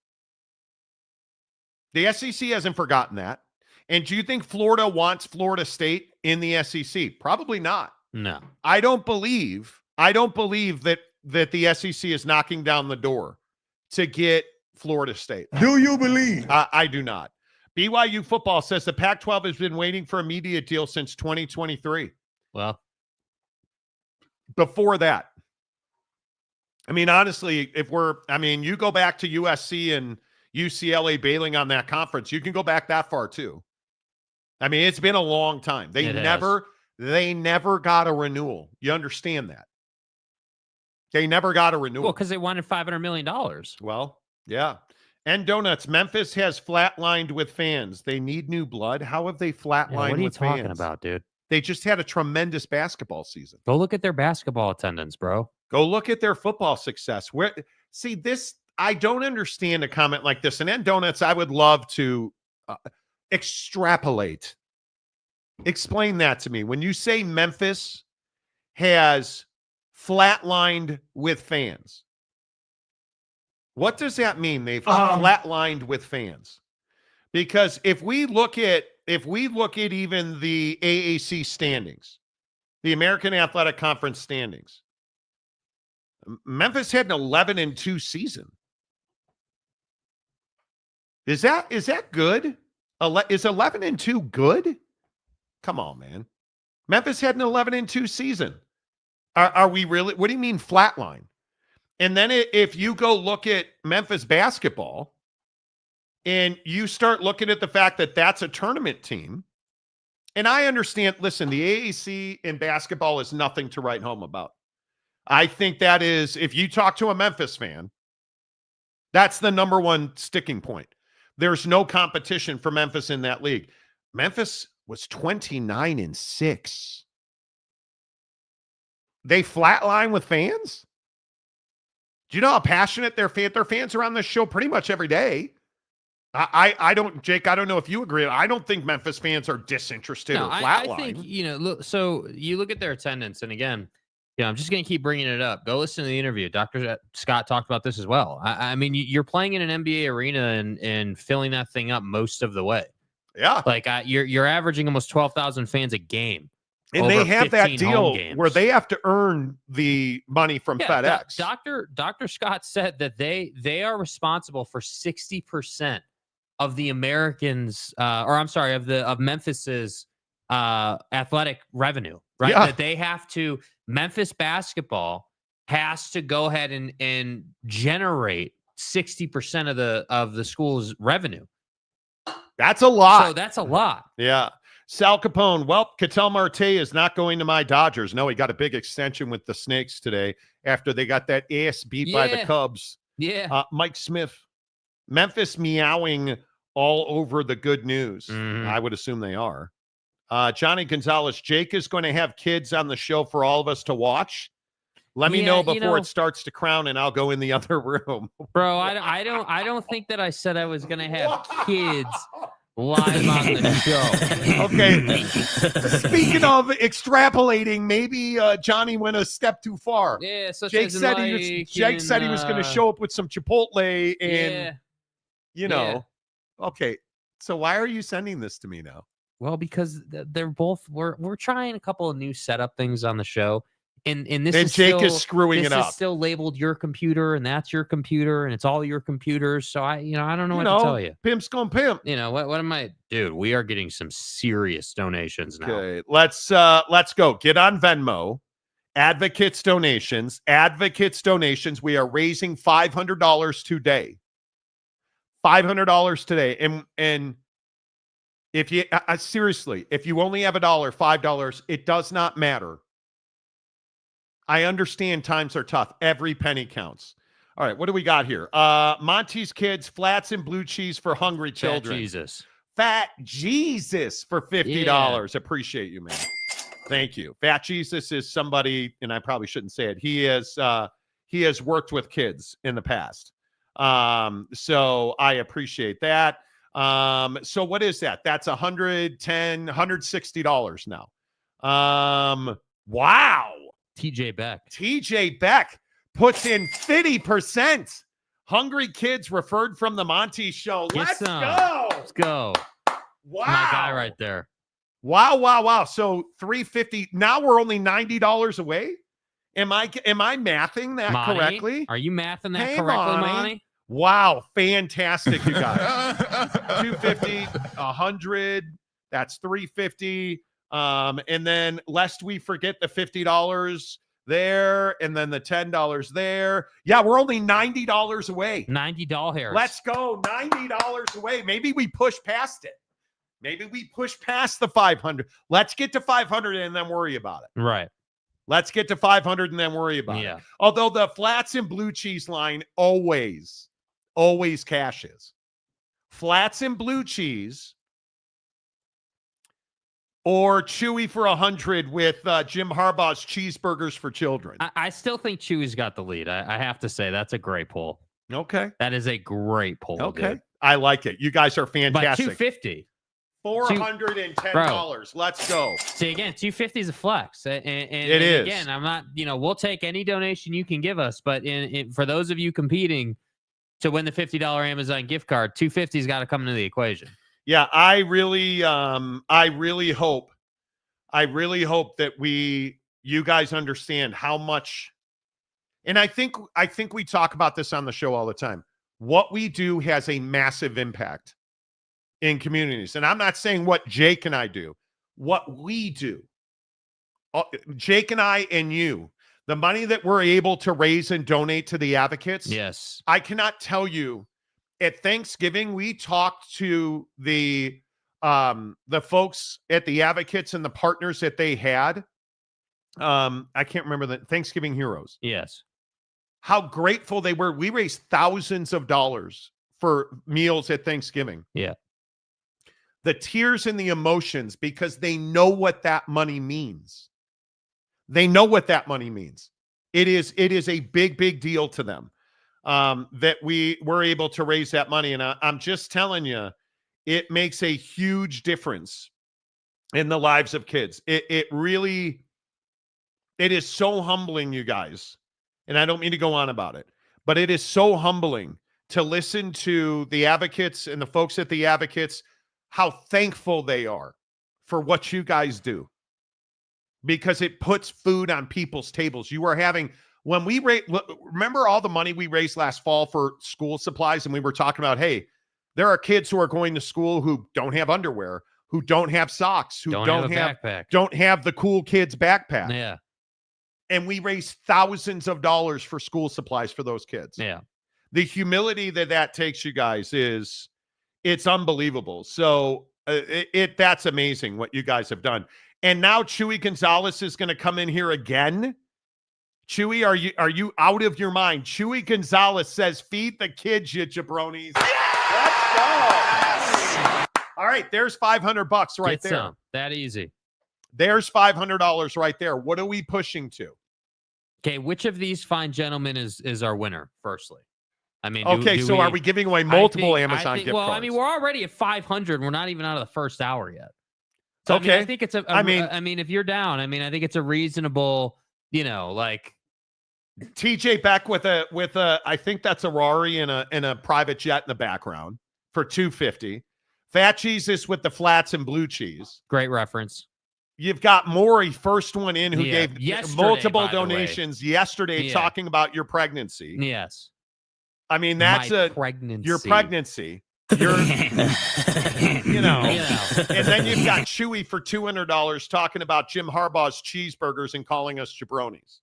The SEC hasn't forgotten that. And do you think Florida wants Florida State in the SEC? Probably not. No. I don't believe that the SEC is knocking down the door to get Florida State. Do you believe? I do not. BYU football says the Pac-12 has been waiting for a media deal since 2023. Well, before that, I mean, honestly, you go back to USC and UCLA bailing on that conference, you can go back that far too. I mean, it's been a long time. They never got a renewal. You understand that? They never got a renewal. Well, because they wanted $500 million. Well, yeah. And Donuts, Memphis has flatlined with fans. They need new blood. How have they flatlined with fans? What are you talking about, dude? They just had a tremendous basketball season. Go look at their basketball attendance, bro. Go look at their football success. I don't understand a comment like this. And then Donuts, I would love to extrapolate. Explain that to me. When you say Memphis has flatlined with fans, what does that mean? They've flatlined with fans. Because if we look at even the AAC standings, the American Athletic Conference standings, Memphis had an 11-2 season. Is that good? Is 11-2 good? Come on, man. Memphis had an 11-2 season. Are we really? What do you mean flatline? And then if you go look at Memphis basketball and you start looking at the fact that that's a tournament team, and I understand, listen, the AAC in basketball is nothing to write home about. I think that is, if you talk to a Memphis fan, that's the number one sticking point. There's no competition for Memphis in that league. Memphis was 29-6. They flatline with fans? Do you know how passionate their fans are on this show pretty much every day? I don't know if you agree. I don't think Memphis fans are disinterested or flatline. I think, look, so you look at their attendance, and again, I'm just going to keep bringing it up. Go listen to the interview. Dr. Scott talked about this as well. I mean, you're playing in an NBA arena and filling that thing up most of the way. Yeah. Like you're averaging almost 12,000 fans a game. And they have that deal where they have to earn the money from FedEx. Dr. Scott said that they are responsible for 60% of the Americans, of Memphis's athletic revenue, right? Yeah. That they have to, Memphis basketball has to go ahead and generate 60% of the school's revenue. That's a lot. So that's a lot. Yeah. Sal Capone, Cattell Marte is not going to my Dodgers. No, he got a big extension with the Snakes today after they got that ass beat by the Cubs. Yeah. Mike Smith, Memphis meowing all over the good news. I would assume they are. Johnny Gonzalez, Jake is going to have kids on the show for all of us to watch. Let me know before it starts to crown, and I'll go in the other room. Bro, I don't think that I said I was going to have kids live on the show. Okay. Speaking of extrapolating, maybe Johnny went a step too far. Yeah. So Jake said he was going to show up with some Chipotle and, Okay. So why are you sending this to me now? Well, because they're both, we're trying a couple of new setup things on the show. And this and is Jake still, is screwing this it is up. still labeled your computer, and that's your computer, and it's all your computers. So I don't know what to tell you. Pimp's gonna pimp. What am I, dude? We are getting some serious donations now. Okay, let's go. Get on Venmo. Advocates donations. We are raising $500 today. $500 today. And if you seriously, if you only have $1, $5, it does not matter. I understand times are tough. Every penny counts. All right, what do we got here? Monty's Kids, flats and blue cheese for hungry children. Fat Jesus for $50. Yeah. Appreciate you, man. Thank you. Fat Jesus is somebody, and I probably shouldn't say it. He has worked with kids in the past. So I appreciate that. So what is that? That's $110, $160 now. Wow. TJ Beck puts in 50%. Hungry kids referred from the Monty Show. Let's go. Wow. My guy right there. Wow. So $350. Now we're only $90 away. Am I mathing that Monty, correctly? Are you mathing that correctly, Monty? Wow, fantastic, you guys. 250, 100. That's 350. And then lest we forget the $50 there, and then the $10 there. Yeah, we're only $90 away. $90. Let's go. $90 away. Maybe we push past it. Maybe we push past the 500. Let's get to 500 and then worry about it. Right. Let's get to 500 and then worry about it. Although the flats and blue cheese line always cashes. Flats and blue cheese or Chewy for 100 with Jim Harbaugh's cheeseburgers for children. I still think Chewy's got the lead. I have to say that's a great poll. Okay. That is a great poll. Okay. Dude. I like it. You guys are fantastic. But $250. $410. Let's go. See, again, $250 is a flex. And it is. Again, I'm not, we'll take any donation you can give us. But for those of you competing to win the $50 Amazon gift card, $250's got to come into the equation. Yeah, I really hope that you guys understand how much, and I think we talk about this on the show all the time. What we do has a massive impact in communities. And I'm not saying what Jake and I do, what we do. Jake and I and you, the money that we're able to raise and donate to the advocates. Yes. I cannot tell you. At Thanksgiving, we talked to the folks at the advocates and the partners that they had. I can't remember the Thanksgiving Heroes. Yes. How grateful they were. We raised thousands of dollars for meals at Thanksgiving. Yeah. The tears and the emotions, because they know what that money means. They know what that money means. It is a big, big deal to them. That we were able to raise that money. And I'm just telling you, it makes a huge difference in the lives of kids. It is so humbling, you guys. And I don't mean to go on about it, but it is so humbling to listen to the advocates and the folks at the advocates, how thankful they are for what you guys do, because it puts food on people's tables. You are having, when we remember all the money we raised last fall for school supplies, and we were talking about, hey, there are kids who are going to school who don't have underwear, who don't have socks, who don't have the cool kids backpack. Yeah. And we raised thousands of dollars for school supplies for those kids. Yeah. The humility that takes, you guys, it's unbelievable. So that's amazing what you guys have done. And now Chewy Gonzalez is going to come in here again. Chewy, are you out of your mind? Chewy Gonzalez says, "Feed the kids, you jabronis." Yeah! Let's go. All right, there's $500 right there. Some. That easy. There's $500 right there. What are we pushing to? Okay, which of these fine gentlemen is our winner? Firstly, I mean, so are we giving away multiple Amazon gift cards? Well, I mean, we're already at 500. We're not even out of the first hour yet. So, okay, I think it's I mean, if you're down, I think it's a reasonable, like TJ Beck with a I think that's a Rari and a private jet in the background for $250. Fat Jesus with the flats and blue cheese. Great reference. You've got Maury, first one in, who gave multiple by donations yesterday talking about your pregnancy. Yes. I mean, that's pregnancy. Your pregnancy. You're, you know. And then you've got Chewy for $200 talking about Jim Harbaugh's cheeseburgers and calling us jabronis.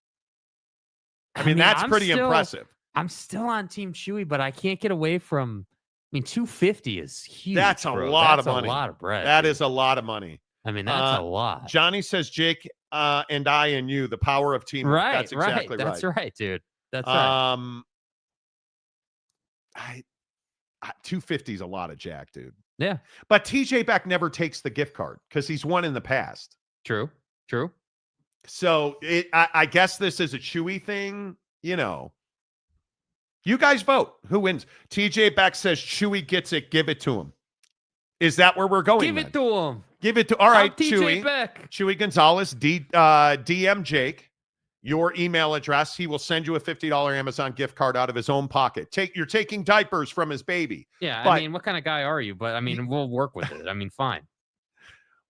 I mean, that's pretty impressive. I'm still on Team Chewy, but I can't get away from. I mean, $250 is huge. That's a lot of money. That's a lot of bread. That is a lot of money. I mean, that's a lot. Johnny says, Jake and I and you, the power of teamwork. Right. That's exactly right. That's right, dude. That's right. 250 is a lot of jack, dude. Yeah. But TJ Beck never takes the gift card because he's won in the past. True. So I guess this is a Chewy thing, you know. You guys vote. Who wins? TJ Beck says Chewy gets it. Give it to him. Is that where we're going? Give it to him. Give it to. All right, TJ Beck. Chewy Gonzalez, DM Jake, your email address. He will send you a $50 Amazon gift card out of his own pocket. You're taking diapers from his baby. Yeah, I mean, what kind of guy are you? But I mean, we'll work with it. I mean, fine.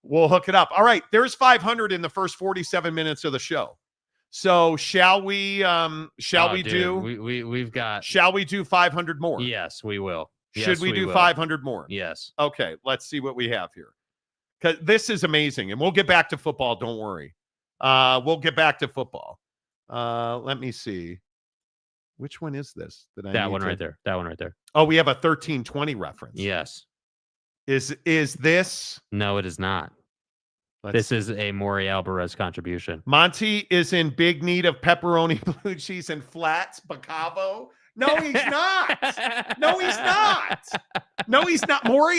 We'll hook it up. All right, there's 500 in the first 47 minutes of the show. So shall we do? We've got. Shall we do 500 more? Yes, we will. Should we do 500 more? Yes. Okay, let's see what we have here. Because this is amazing. And we'll get back to football. Don't worry. We'll get back to football. Let me see. Which one is this? That one right there. That one right there. Oh, we have a 1320 reference. Yes. Is this? No, it is not. This is a Maury Alvarez contribution. Monty is in big need of pepperoni, blue cheese, and flats. Bacavo. No, he's not. No, he's not. No, he's not. Maury,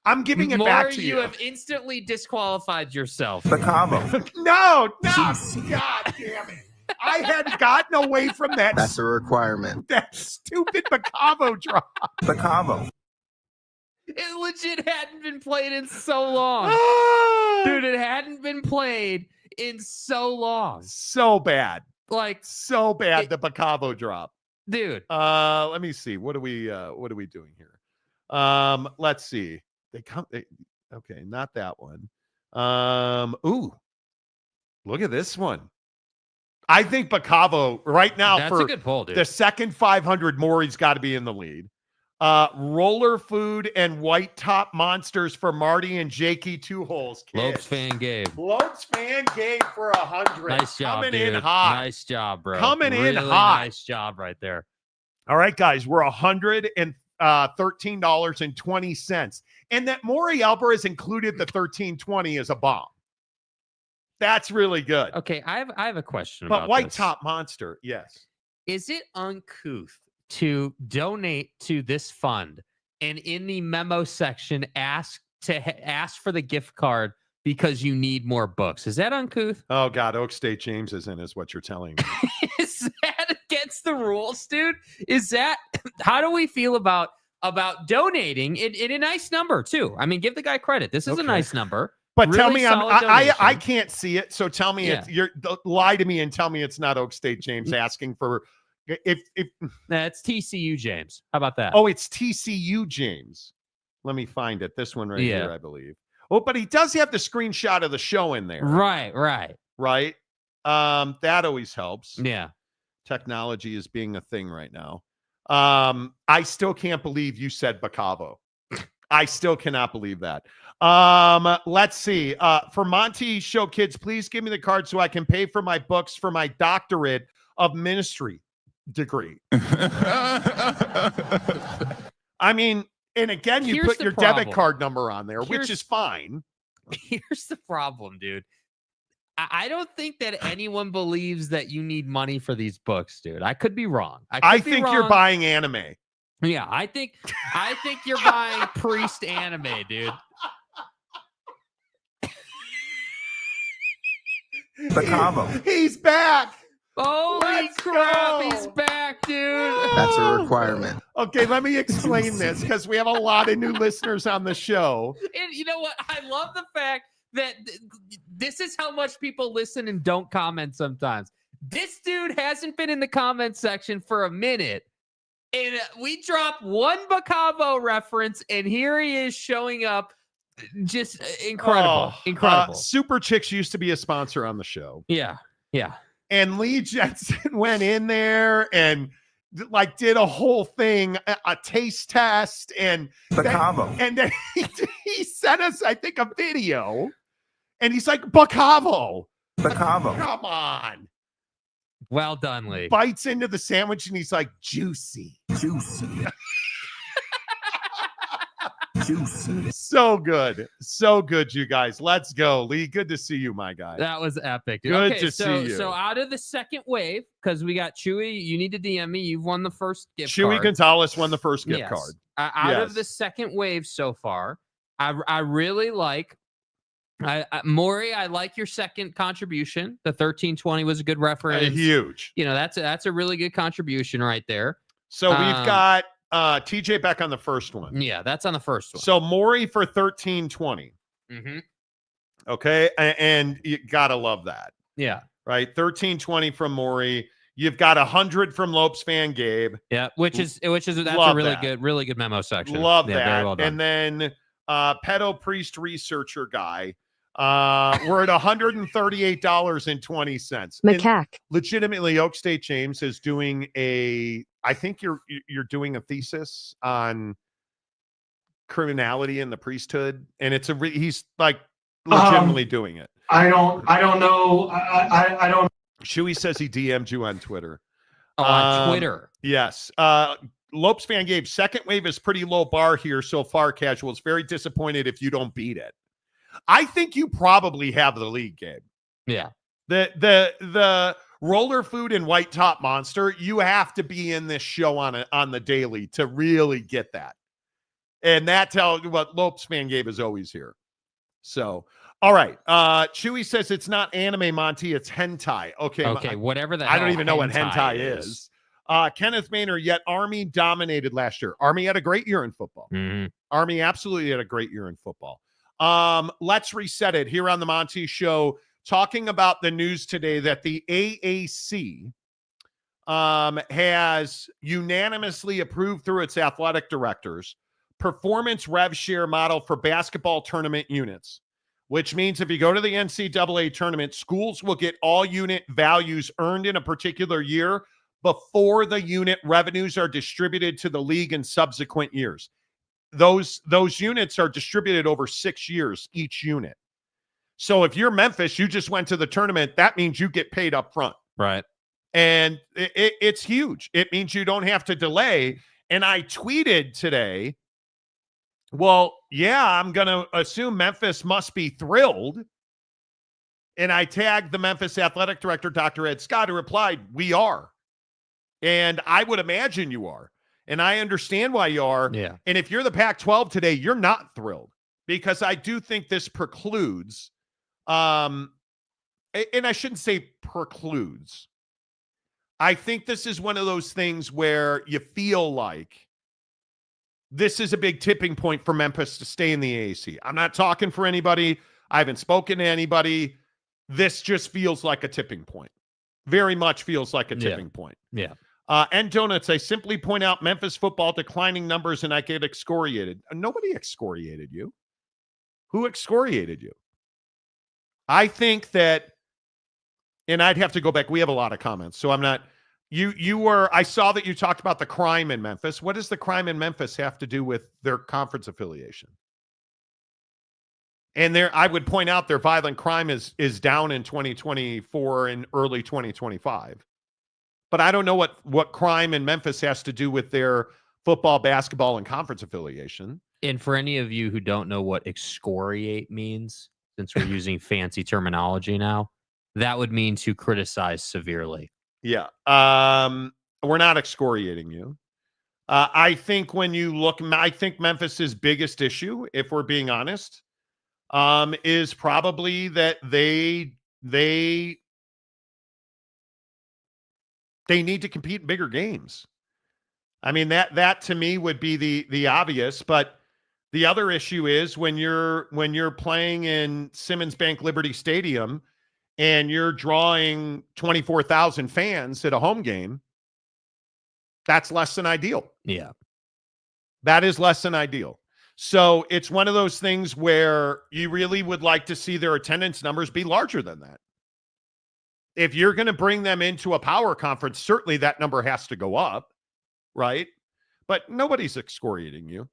I'm giving it back to you. You have instantly disqualified yourself. Bacavo. No. God damn it. I had gotten away from that. That's a requirement. That stupid Bacavo drop. Bacavo. It legit hadn't been played in so long. Dude, it hadn't been played in so long. So bad. Like, so bad, the Bacavo drop. Dude. Let me see. What are we doing here? Let's see. Okay, not that one. Ooh. Look at this one. I think Bacavo right now, that's for a good poll, dude. The second 500, Maury's got to be in the lead. Roller food and white top monsters for Marty and Jakey 2 holes. Lopes fan Gabe. Lopes fan Gabe for 100. Nice job, Coming dude. in hot. Nice job, bro. Coming really in hot. Nice job right there. All right, guys, we're $113.20, and that Maury Alvarez included the 1320 as a bomb. That's really good. Okay, I have a question but about white this. top monster, yes. Is it uncouth to donate to this fund and in the memo section ask for the gift card because you need more books? Is that uncouth? Oh God, Oak State James is in, is what you're telling me. Is that against the rules, dude? Is that, how do we feel about donating in a nice number too? I mean, give the guy credit. This is a nice number. But really tell me, I donation. can't see it. So tell me, lie to me and tell me it's not Oak State James asking for. If that's TCU James. How about that? Oh, it's TCU James. Let me find it. This one right here, I believe. Oh, but he does have the screenshot of the show in there. Right. That always helps. Yeah. Technology is being a thing right now. I still can't believe you said Bacavo. I still cannot believe that. Let's see. For Monty Show kids, please give me the card so I can pay for my books for my doctorate of ministry degree. I mean, and again, you put your debit card number on there, which is fine. Here's the problem, dude. I don't think that anyone believes that you need money for these books, dude. I could be wrong. I think you're buying anime. Yeah, I think you're buying priest anime, dude. Bacavo. He's back. Holy crap, he's back, dude. That's a requirement. Okay, let me explain this because we have a lot of new listeners on the show. And you know what? I love the fact that this is how much people listen and don't comment sometimes. This dude hasn't been in the comment section for a minute. And we drop one Bacavo reference, and here he is showing up Just incredible. Incredible. Super Chicks used to be a sponsor on the show. Yeah. Yeah. And Lee Jensen went in there and like did a whole thing, a taste test, and then he sent us, I think, a video, and he's like, Bacavo. Come on. Well done, Lee. Bites into the sandwich and he's like, juicy. So good, you guys. Let's go, Lee. Good to see you, my guy. That was epic. Good to see you. So out of the second wave, because we got Chewy, you need to DM me. You've won the first gift Chewy card. Gonzalez won the first gift card. Out of the second wave so far, I really like. Maury, I like your second contribution. The 1320 was a good reference. Huge. You know, that's a really good contribution right there. So we've got TJ back on the first one. Yeah, that's on the first one. So Maury for 1320. Mm-hmm. Okay, and you gotta love that. Yeah. Right, 1320 from Maury. You've got 100 from Lopes fan Gabe. Yeah, which is that's a really good memo section. Love that. Very well done. And then pedo priest researcher guy. We're at $138.20. Macaque. Legitimately, Oak State James is doing I think you're doing a thesis on criminality in the priesthood, and he's like legitimately doing it. I don't know. I don't. Shuey says he DM'd you on Twitter. Oh, on Twitter. Yes. Lopes fan Gabe, second wave is pretty low bar here so far, Casuals. Very disappointed if you don't beat it. I think you probably have the league, Gabe. Yeah. The roller food and white top monster, you have to be in this show on the daily to really get that. And that tells you what Lopes fan Gabe is always here. So, all right. Chewy says it's not anime, Monty, it's hentai. Okay, whatever that. I don't even know what hentai is. Kenneth Maynard, yet Army dominated last year. Army had a great year in football. Mm-hmm. Army absolutely had a great year in football. Let's reset it here on the Monty Show, talking about the news today that the AAC has unanimously approved through its athletic directors performance rev share model for basketball tournament units, which means if you go to the NCAA tournament, schools will get all unit values earned in a particular year before the unit revenues are distributed to the league in subsequent years. Those units are distributed over 6 years, each unit. So if you're Memphis, you just went to the tournament, that means you get paid up front. Right. And it's huge. It means you don't have to delay. And I tweeted today, well, yeah, I'm going to assume Memphis must be thrilled. And I tagged the Memphis athletic director, Dr. Ed Scott, who replied, we are. And I would imagine you are. And I understand why you are. Yeah. And if you're the Pac-12 today, you're not thrilled, because I do think this precludes, and I shouldn't say precludes. I think this is one of those things where you feel like this is a big tipping point for Memphis to stay in the AAC. I'm not talking for anybody. I haven't spoken to anybody. This just feels like a tipping point. Very much feels like a tipping point. Yeah. And Donuts, I simply point out Memphis football declining numbers and I get excoriated. Nobody excoriated you. Who excoriated you? I think that, and I'd have to go back. We have a lot of comments, so I'm not. I saw that you talked about the crime in Memphis. What does the crime in Memphis have to do with their conference affiliation? And I would point out their violent crime is down in 2024 and early 2025. But I don't know what crime in Memphis has to do with their football, basketball, and conference affiliation. And for any of you who don't know what excoriate means, since we're using fancy terminology now, that would mean to criticize severely. Yeah. We're not excoriating you. I think when you look, I think Memphis's biggest issue, if we're being honest, is probably that they need to compete in bigger games. I mean, that to me would be the obvious, but the other issue is when you're playing in Simmons Bank Liberty Stadium and you're drawing 24,000 fans at a home game, that's less than ideal. Yeah. That is less than ideal. So it's one of those things where you really would like to see their attendance numbers be larger than that. If you're going to bring them into a power conference, certainly that number has to go up, right? But nobody's excoriating you.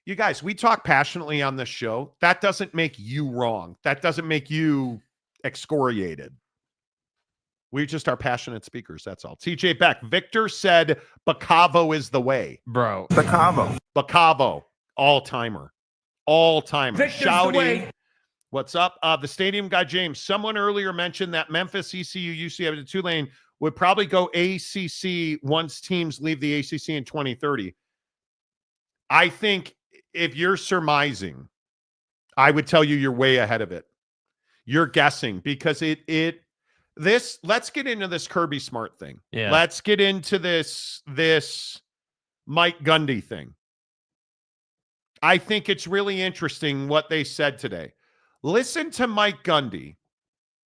You guys, we talk passionately on this show. That doesn't make you wrong. That doesn't make you excoriated. We just are passionate speakers. That's all. TJ Beck. Victor said Bacavo is the way. Bro. Bacavo. All-timer. Victor's Shouting. the way. What's up? The stadium guy, James. Someone earlier mentioned that Memphis, ECU, UCF, and Tulane would probably go ACC once teams leave the ACC in 2030. I think if you're surmising, I would tell you you're way ahead of it. You're guessing because let's get into this Kirby Smart thing. Yeah. Let's get into this Mike Gundy thing. I think it's really interesting what they said today. Listen to Mike Gundy,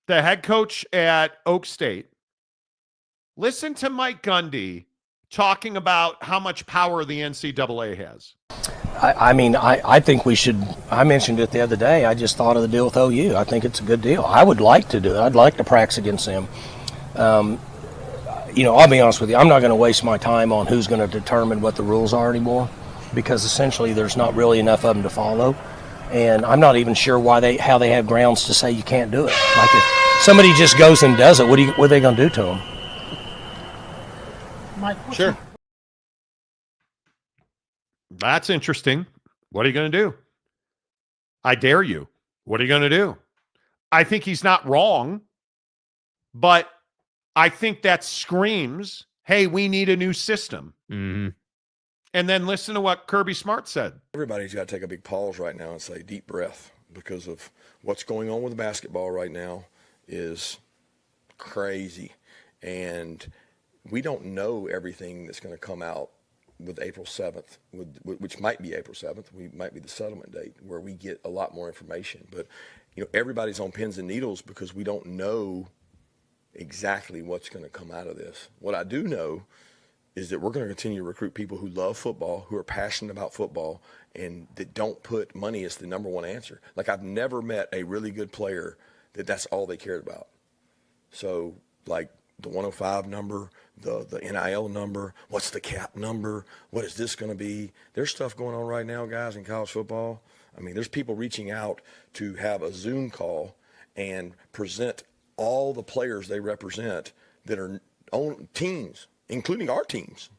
the head coach at Oak State. Listen to Mike Gundy talking about how much power the NCAA has. I think we should. I mentioned it the other day. I just thought of the deal with OU. I think it's a good deal. I would like to do it. I'd like to practice against them. I'll be honest with you. I'm not going to waste my time on who's going to determine what the rules are anymore, because essentially there's not really enough of them to follow. And I'm not even sure how they have grounds to say you can't do it. Like if somebody just goes and does it, what are they going to do to them? Sure. That's interesting. What are you going to do? I dare you. What are you going to do? I think he's not wrong, but I think that screams, hey, we need a new system. Mm-hmm. And then listen to what Kirby Smart said. Everybody's got to take a big pause right now and say deep breath, because of what's going on with basketball right now is crazy. And we don't know everything that's going to come out with April 7th, which might be April 7th. We might be the settlement date where we get a lot more information. But, everybody's on pins and needles because we don't know exactly what's going to come out of this. What I do know is that we're going to continue to recruit people who love football, who are passionate about football, and that don't put money as the number one answer. Like, I've never met a really good player that's all they cared about. So, like, the 105 number, the NIL number, what's the cap number, what is this going to be? There's stuff going on right now, guys, in college football. I mean, there's people reaching out to have a Zoom call and present all the players they represent that are on teams, including our teams.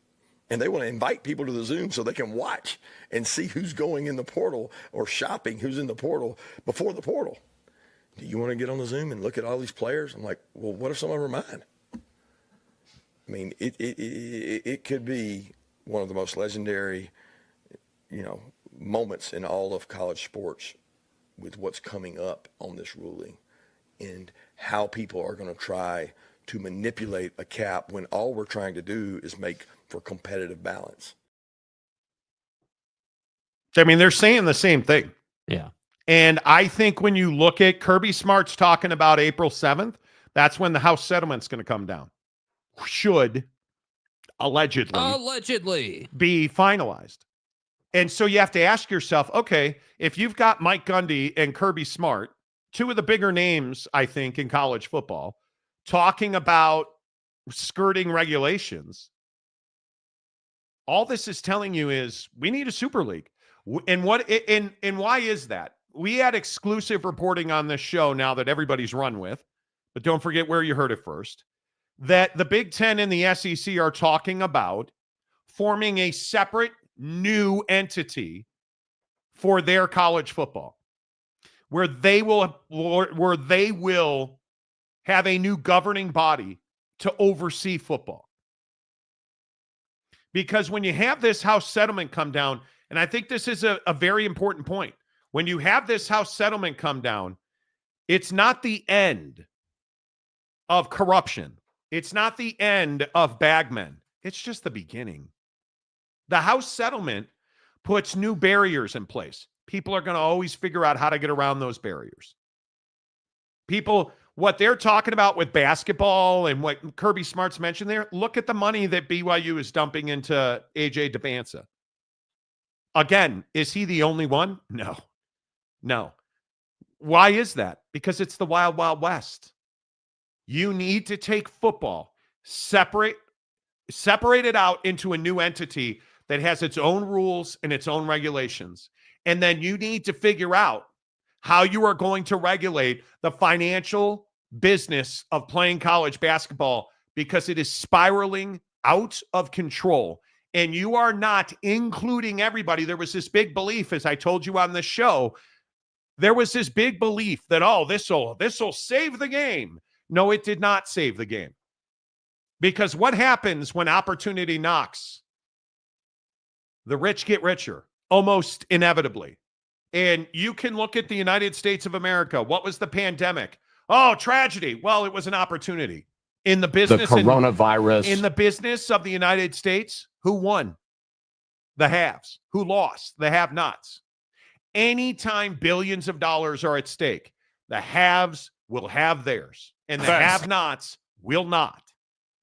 And they want to invite people to the Zoom so they can watch and see who's going in the portal or shopping who's in the portal before the portal. Do you want to get on the Zoom and look at all these players? I'm like, well, what if some of them are mine? I mean, it could be one of the most legendary, moments in all of college sports with what's coming up on this ruling and how people are going to try to manipulate a cap when all we're trying to do is make for competitive balance. I mean, they're saying the same thing. Yeah. And I think when you look at Kirby Smart's talking about April 7th, that's when the House settlement's going to come down. Should allegedly be finalized. And so you have to ask yourself, okay, if you've got Mike Gundy and Kirby Smart, two of the bigger names, I think, in college football, talking about skirting regulations, all this is telling you is we need a super league. And why is that? We had exclusive reporting on this show now that everybody's run with, but don't forget where you heard it first, that the Big Ten and the SEC are talking about forming a separate new entity for their college football, where they will have a new governing body to oversee football. Because when you have this House settlement come down, and I think this is a very important point, when you have this House settlement come down, it's not the end of corruption. It's not the end of bagmen. It's just the beginning. The House settlement puts new barriers in place. People are going to always figure out how to get around those barriers. What they're talking about with basketball and what Kirby Smart's mentioned there, look at the money that BYU is dumping into AJ DeBanza. Again, is he the only one? No. Why is that? Because it's the Wild Wild West. You need to take football, separate it out into a new entity that has its own rules and its own regulations. And then you need to figure out how you are going to regulate the financial business of playing college basketball, because it is spiraling out of control. And you are not including everybody. There was this big belief, as I told you on this show, there was this big belief that, oh, this will save the game. No, it did not save the game. Because what happens when opportunity knocks? The rich get richer, almost inevitably. And you can look at the United States of America. What was the pandemic? Oh, tragedy. Well, it was an opportunity. In the business, the coronavirus. In the business of the United States, who won? The haves. Who lost? The have-nots. Anytime billions of dollars are at stake, the haves will have theirs, and the have-nots will not.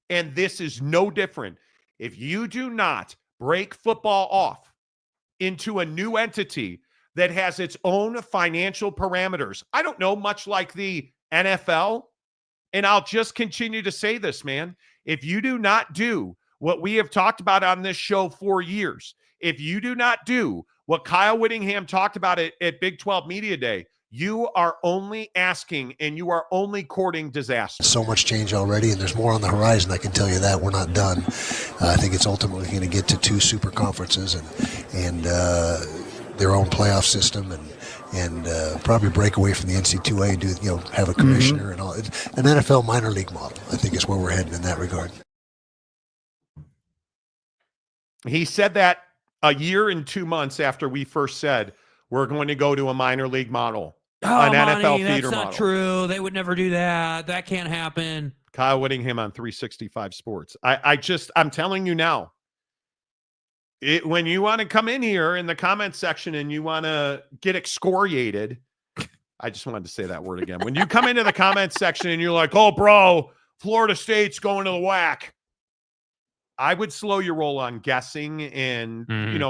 And this is no different. If you do not break football off into a new entity that has its own financial parameters, I don't know, much like the NFL, and I'll just continue to say this, man. If you do not do what we have talked about on this show for years, if you do not do what Kyle Whittingham talked about at Big 12 Media Day, you are only asking and you are only courting disaster. So much change already, and there's more on the horizon, I can tell you that. We're not done. I think it's ultimately going to get to 2 super conferences and their own playoff system and probably break away from the NCAA and have a commissioner and all. An NFL minor league model, I think, is where we're heading in that regard. He said that a year and 2 months after we first said we're going to go to a minor league model, an NFL feeder model. That's not true. They would never do that. That can't happen. Kyle Whittingham on 365 Sports. I'm telling you now, when you want to come in here in the comment section and you want to get excoriated, I just wanted to say that word again. When you come into the comment section and you're like, oh, bro, Florida State's going to the WAC, I would slow your roll on guessing and,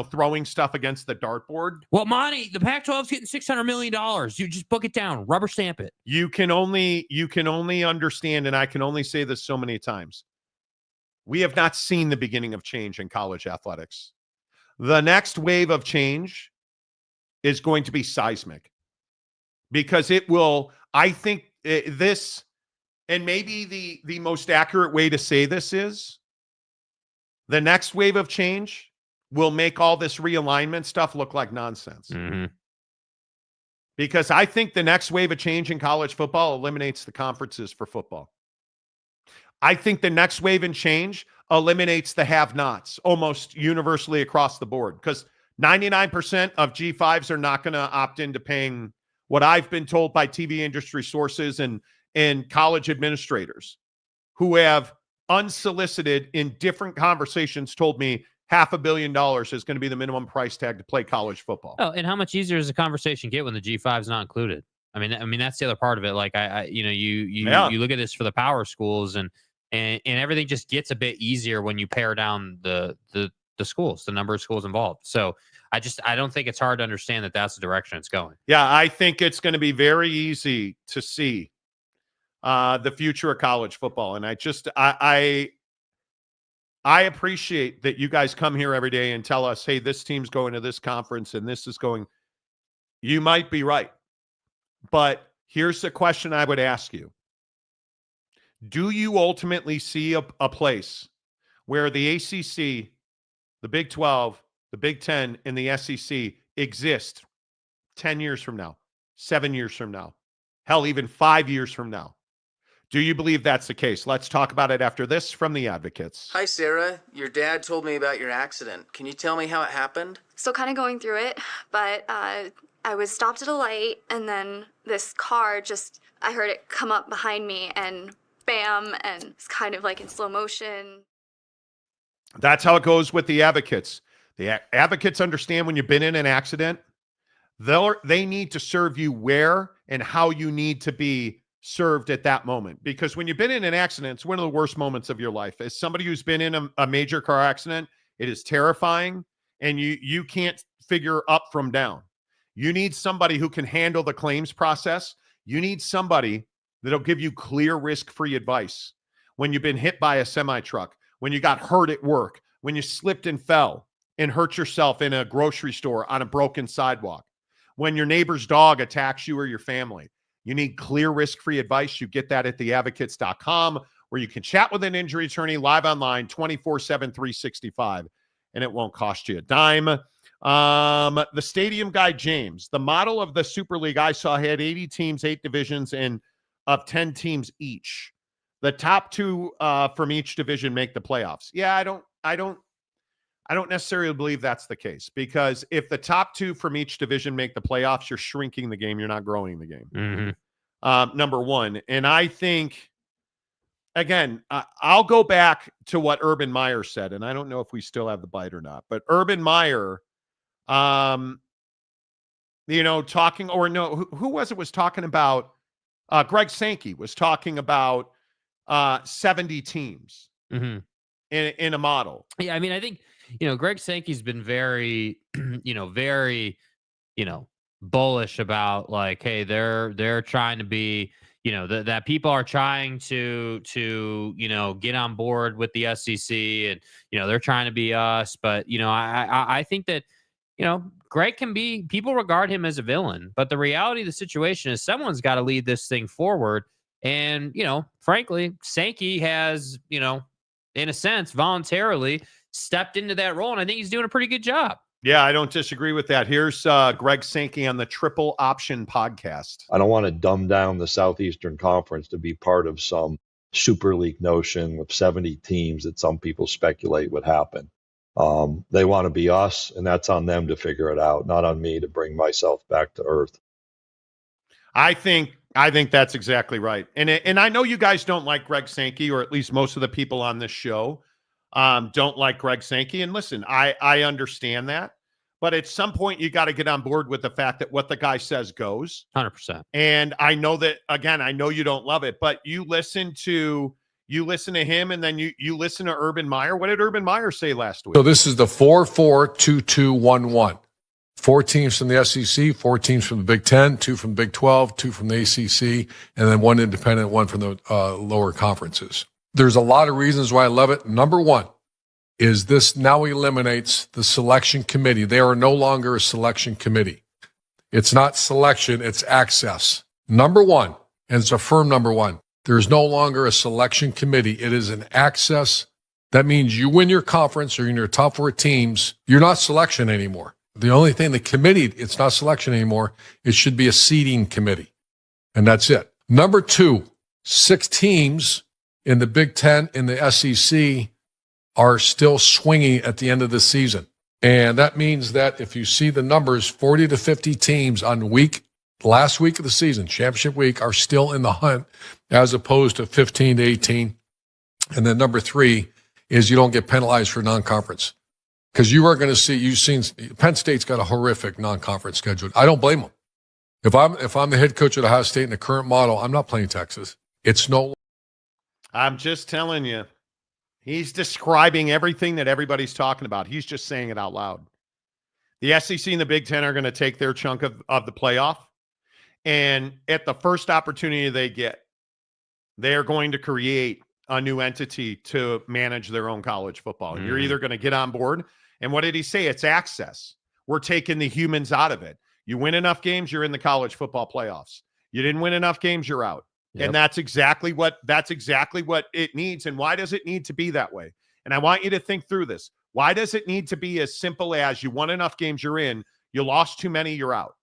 throwing stuff against the dartboard. Well, Monty, the Pac-12's getting $600 million. You just book it down, rubber stamp it. You can only understand, and I can only say this so many times, we have not seen the beginning of change in college athletics. The next wave of change is going to be seismic, because it will, I think this, and maybe the most accurate way to say this is, the next wave of change will make all this realignment stuff look like nonsense. Mm-hmm. Because I think the next wave of change in college football eliminates the conferences for football. I think the next wave in change eliminates the have-nots almost universally across the board, because 99% of G5s are not going to opt into paying what I've been told by TV industry sources and college administrators who have unsolicited in different conversations told me $500 million is going to be the minimum price tag to play college football. Oh, and how much easier does the conversation get when the G5 is not included? I mean that's the other part of it. Like you look at this for the power schools and everything just gets a bit easier when you pare down the schools, the number of schools involved. So I don't think it's hard to understand that that's the direction it's going. Yeah, I think it's going to be very easy to see the future of college football. And I appreciate that you guys come here every day and tell us, hey, this team's going to this conference and this is going. You might be right. But here's the question I would ask you. Do you ultimately see a place where the ACC, the Big 12, the Big 10, and the SEC exist 10 years from now, 7 years from now, hell, even 5 years from now? Do you believe that's the case? Let's talk about it after this from the Advocates. Hi, Sarah. Your dad told me about your accident. Can you tell me how it happened? Still kind of going through it, but I was stopped at a light, and then this car I heard it come up behind me, and bam, and it's kind of like in slow motion. That's how it goes with the Advocates. The Advocates understand when you've been in an accident, they need to serve you where and how you need to be served at that moment. Because when you've been in an accident, it's one of the worst moments of your life. As somebody who's been in a major car accident, it is terrifying, and you can't figure up from down. You need somebody who can handle the claims process. You need somebody that'll give you clear, risk-free advice when you've been hit by a semi-truck, when you got hurt at work, when you slipped and fell and hurt yourself in a grocery store on a broken sidewalk, when your neighbor's dog attacks you or your family. You need clear, risk-free advice. You get that at theadvocates.com, where you can chat with an injury attorney live online 24/7, 365, and it won't cost you a dime. The stadium guy, James, the model of the Super League I saw had 80 teams, 8 divisions, and of 10 teams each. The top 2 from each division make the playoffs. Yeah, I don't necessarily believe that's the case, because if the top 2 from each division make the playoffs, you're shrinking the game. You're not growing the game. Number one. And I think, again, I'll go back to what Urban Meyer said, and I don't know if we still have the bite or not, but Urban Meyer, talking, or no, who was it was talking about? Greg Sankey was talking about 70 teams in a model. Yeah, I mean, I think, Greg Sankey's been very, very, bullish about, like, hey, they're trying to be, that people are trying to get on board with the SEC, and, they're trying to be us. But, I think that, Greg can be, people regard him as a villain, but the reality of the situation is someone's got to lead this thing forward. And, frankly, Sankey has, in a sense, voluntarily stepped into that role, and I think he's doing a pretty good job. Yeah, I don't disagree with that. Here's Greg Sankey on the Triple Option podcast. I don't want to dumb down the Southeastern Conference to be part of some Super League notion with 70 teams that some people speculate would happen. They want to be us, and that's on them to figure it out, not on me to bring myself back to earth. I think that's exactly right. And I know you guys don't like Greg Sankey, or at least most of the people on this show don't like Greg Sankey. And listen, I understand that. But at some point, you got to get on board with the fact that what the guy says goes. 100%. And I know that, again, I know you don't love it, but you listen to him, and then you listen to Urban Meyer. What did Urban Meyer say last week? So this is the 4-4-2-2-1-1. 4 teams from the SEC, 4 teams from the Big Ten, 2 from the Big 12, 2 from the ACC, and then 1 independent, 1 from the lower conferences. There's a lot of reasons why I love it. Number 1 is this now eliminates the selection committee. They are no longer a selection committee. It's not selection, it's access. Number 1, and it's a firm number 1, there's no longer a selection committee. It is an access. That means you win your conference or in your top 4 teams, you're not selection anymore. The only thing, the committee, it's not selection anymore. It should be a seeding committee. And that's it. Number 2, 6 teams in the Big Ten, in the SEC, are still swinging at the end of the season. And that means that if you see the numbers, 40 to 50 teams on last week of the season, championship week, are still in the hunt, as opposed to 15 to 18. And then number 3 is you don't get penalized for non-conference. Because you are going to see, you've seen Penn State's got a horrific non-conference schedule. I don't blame them. If I'm the head coach at Ohio State in the current model, I'm not playing Texas. It's no. I'm just telling you, he's describing everything that everybody's talking about. He's just saying it out loud. The SEC and the Big Ten are going to take their chunk of the playoff, and at the first opportunity they get, they are going to create a new entity to manage their own college football. You're either going to get on board. And what did he say? It's access. We're taking the humans out of it. You win enough games, you're in the college football playoffs. You didn't win enough games, you're out. Yep. And that's exactly what it needs. And why does it need to be that way? And I want you to think through this. Why does it need to be as simple as you won enough games, you're in, you lost too many, you're out?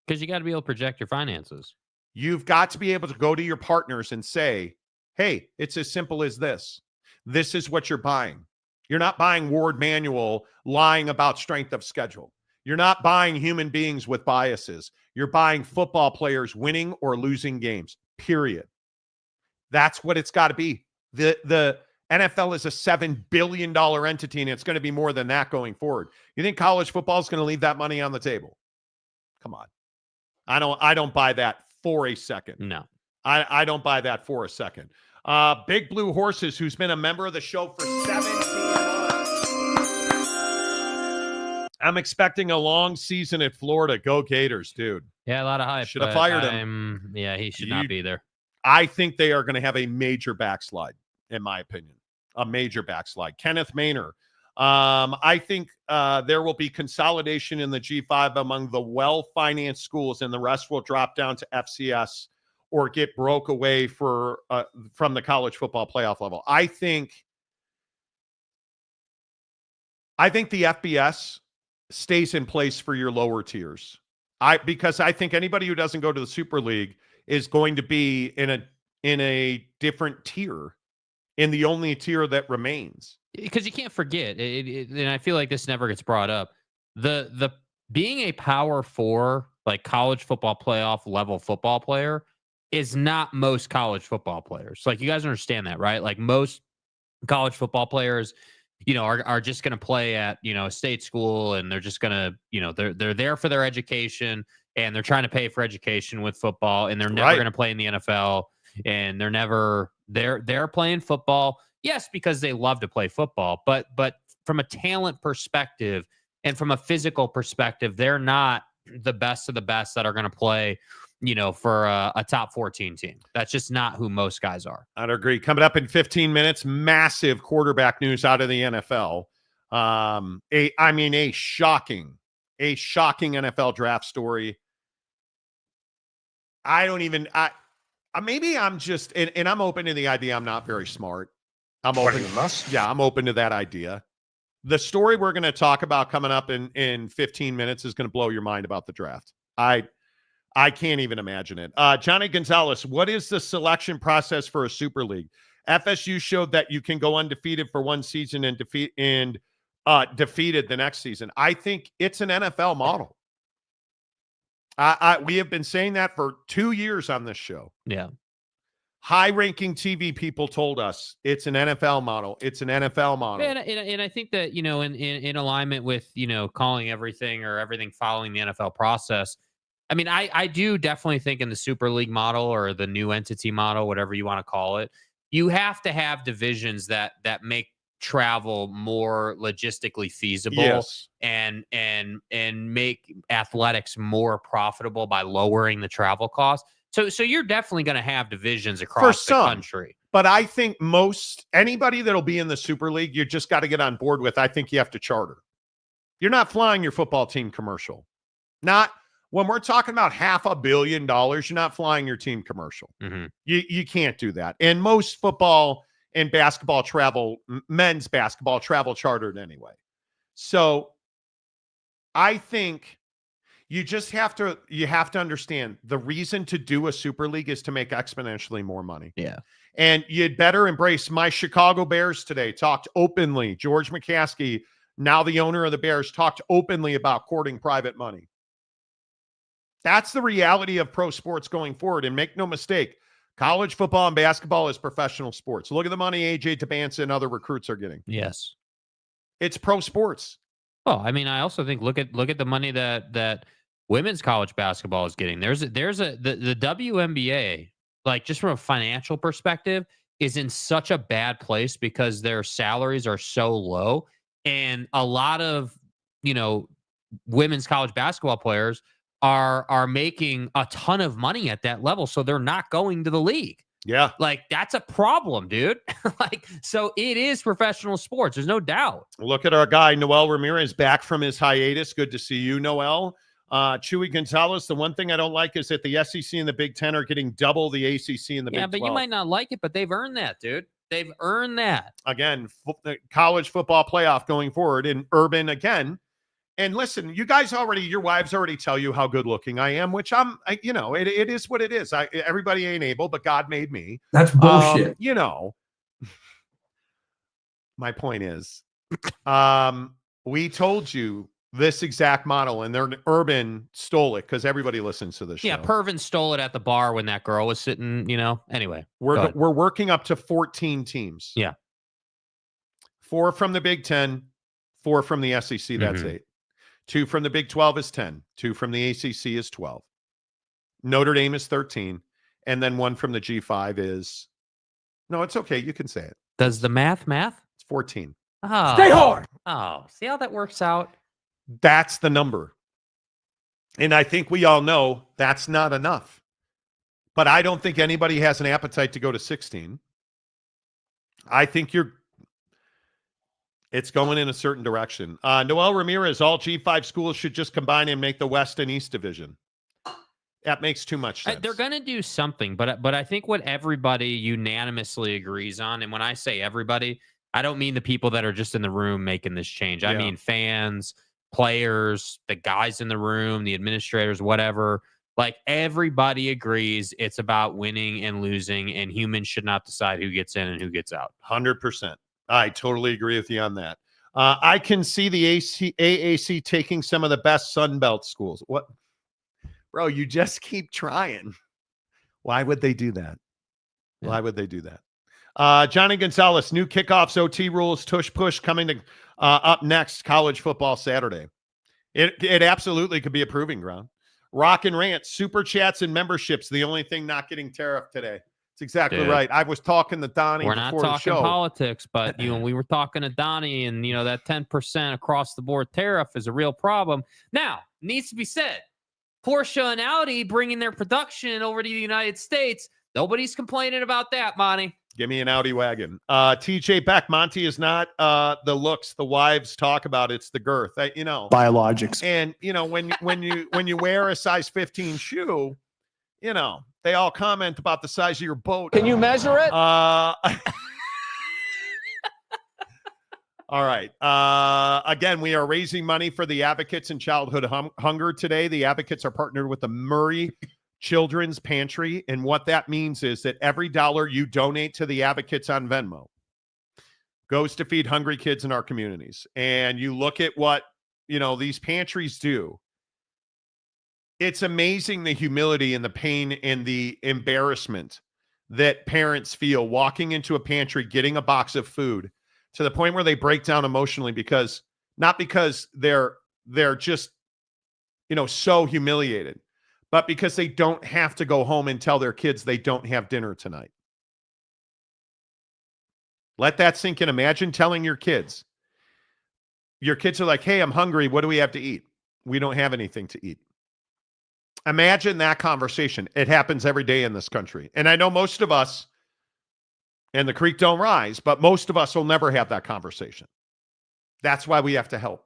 Because you got to be able to project your finances. You've got to be able to go to your partners and say, hey, it's as simple as this. This is what you're buying. You're not buying Ward Manual lying about strength of schedule. You're not buying human beings with biases. You're buying football players winning or losing games, period. That's what it's got to be. The NFL is a $7 billion entity, and it's going to be more than that going forward. You think college football is going to leave that money on the table? Come on. I don't buy that for a second. No. I don't buy that for a second. Big Blue Horses, who's been a member of the show for 17 months. I'm expecting a long season at Florida. Go Gators, dude. Yeah, a lot of hype. Should have fired him. Yeah, he should not be there. I think they are going to have a major backslide, in my opinion. A major backslide. Kenneth Maynor. I think there will be consolidation in the G5 among the well-financed schools, and the rest will drop down to FCS or get broke away from the college football playoff level. I think the FBS stays in place for your lower tiers. Because I think anybody who doesn't go to the Super League is going to be in a different tier, in the only tier that remains. Because you can't forget, and I feel like this never gets brought up, the being a Power 4, like college football playoff level football player, is not most college football players. Like, you guys understand that, right? Like, most college football players, are just going to play at, a state school, and they're just going to, they're there for their education, and they're trying to pay for education with football, and they're never going to play in the NFL, and they're playing football. Yes, because they love to play football, but from a talent perspective and from a physical perspective, they're not the best of the best that are going to play, for a top 14 team. That's just not who most guys are. I'd agree. Coming up in 15 minutes, massive quarterback news out of the NFL. A shocking NFL draft story. Maybe I'm just, and I'm open to the idea I'm not very smart. I'm open to that idea. The story we're going to talk about coming up in 15 minutes is going to blow your mind about the draft. I can't even imagine it. Johnny Gonzalez, what is the selection process for a Super League? FSU showed that you can go undefeated for one season and defeated the next season. I think it's an NFL model. We have been saying that for 2 years on this show. Yeah. High-ranking TV people told us it's an NFL model. It's an NFL model. And I think that, in alignment with, calling everything following the NFL process, I mean, I do definitely think in the Super League model, or the new entity model, whatever you want to call it, you have to have divisions that make travel more logistically feasible. Yes. and make athletics more profitable by lowering the travel costs. So you're definitely going to have divisions across the country. But I think anybody that'll be in the Super League, you just got to get on board with, I think you have to charter. You're not flying your football team commercial. Not when we're talking about $500 million, you're not flying your team commercial. Mm-hmm. You can't do that. And most football and basketball travel, men's basketball travel chartered anyway. So I think you have to understand the reason to do a Super League is to make exponentially more money. Yeah. And you'd better embrace. My Chicago Bears today talked openly. George McCaskey, now the owner of the Bears, talked openly about courting private money. That's the reality of pro sports going forward. And make no mistake, college football and basketball is professional sports. Look at the money A.J. Tabansa and other recruits are getting. Yes. It's pro sports. Well, I mean, I also think look at the money that women's college basketball is getting. The WNBA, like, just from a financial perspective, is in such a bad place because their salaries are so low, and a lot of women's college basketball players are making a ton of money at that level, so they're not going to the league. Yeah. Like, that's a problem, dude. So it is professional sports. There's no doubt. Look at our guy, Noel Ramirez, back from his hiatus. Good to see you, Noel. Chewy Gonzalez, the one thing I don't like is that the SEC and the Big Ten are getting double the ACC and the Big 12. Yeah, but you might not like it, but they've earned that, dude. They've earned that. Again, the college football playoff going forward in Urban again. And listen, you guys your wives already tell you how good looking I am, which it is what it is. Everybody ain't able, but God made me. That's bullshit. My point is, we told you this exact model, and Urban stole it because everybody listens to this show. Yeah, Pervin stole it at the bar when that girl was sitting, Anyway, we're working up to 14 teams. Yeah. 4 from the Big Ten, 4 from the SEC. That's 8. 2 from the Big 12 is 10. 2 from the ACC is 12. Notre Dame is 13. And then 1 from the G5 is... No, it's okay. You can say it. Does the math? It's 14. Oh. Stay hard. Oh, see how that works out? That's the number. And I think we all know that's not enough. But I don't think anybody has an appetite to go to 16. I think it's going in a certain direction. Noel Ramirez, all G5 schools should just combine and make the West and East Division. That makes too much sense. They're going to do something, but I think what everybody unanimously agrees on, and when I say everybody, I don't mean the people that are just in the room making this change. I mean fans, players, the guys in the room, the administrators, whatever. Like, everybody agrees it's about winning and losing, and humans should not decide who gets in and who gets out. 100%. I totally agree with you on that. I can see the AAC taking some of the best Sun Belt schools. What? Bro, you just keep trying. Why would they do that? Yeah. Why would they do that? Johnny Gonzalez, new kickoffs, OT rules, tush push coming to up next, college football Saturday. It absolutely could be a proving ground. Rock and Rant, super chats and memberships, the only thing not getting tariffed today. It's exactly right. I was talking to Donnie We're not before the talking show. Politics, but we were talking to Donnie, and that 10% across the board tariff is a real problem. Now, needs to be said, Porsche and Audi bringing their production over to the United States. Nobody's complaining about that, Monty. Give me an Audi wagon. TJ Beck, Monty is not the looks the wives talk about. It's the girth. Biologics. And when you wear a size 15 shoe, they all comment about the size of your boat. Can you measure it? All right. Again, we are raising money for the Advocates and Childhood Hunger today. The Advocates are partnered with the Murray Children's Pantry. And what that means is that every dollar you donate to the Advocates on Venmo goes to feed hungry kids in our communities. And you look at what, these pantries do. It's amazing the humility and the pain and the embarrassment that parents feel walking into a pantry, getting a box of food, to the point where they break down emotionally not because they're just, so humiliated, but because they don't have to go home and tell their kids they don't have dinner tonight. Let that sink in. Imagine telling your kids are like, hey, I'm hungry. What do we have to eat? We don't have anything to eat. Imagine that conversation. It happens every day in this country. And I know most of us, and the creek don't rise, but most of us will never have that conversation. That's why we have to help.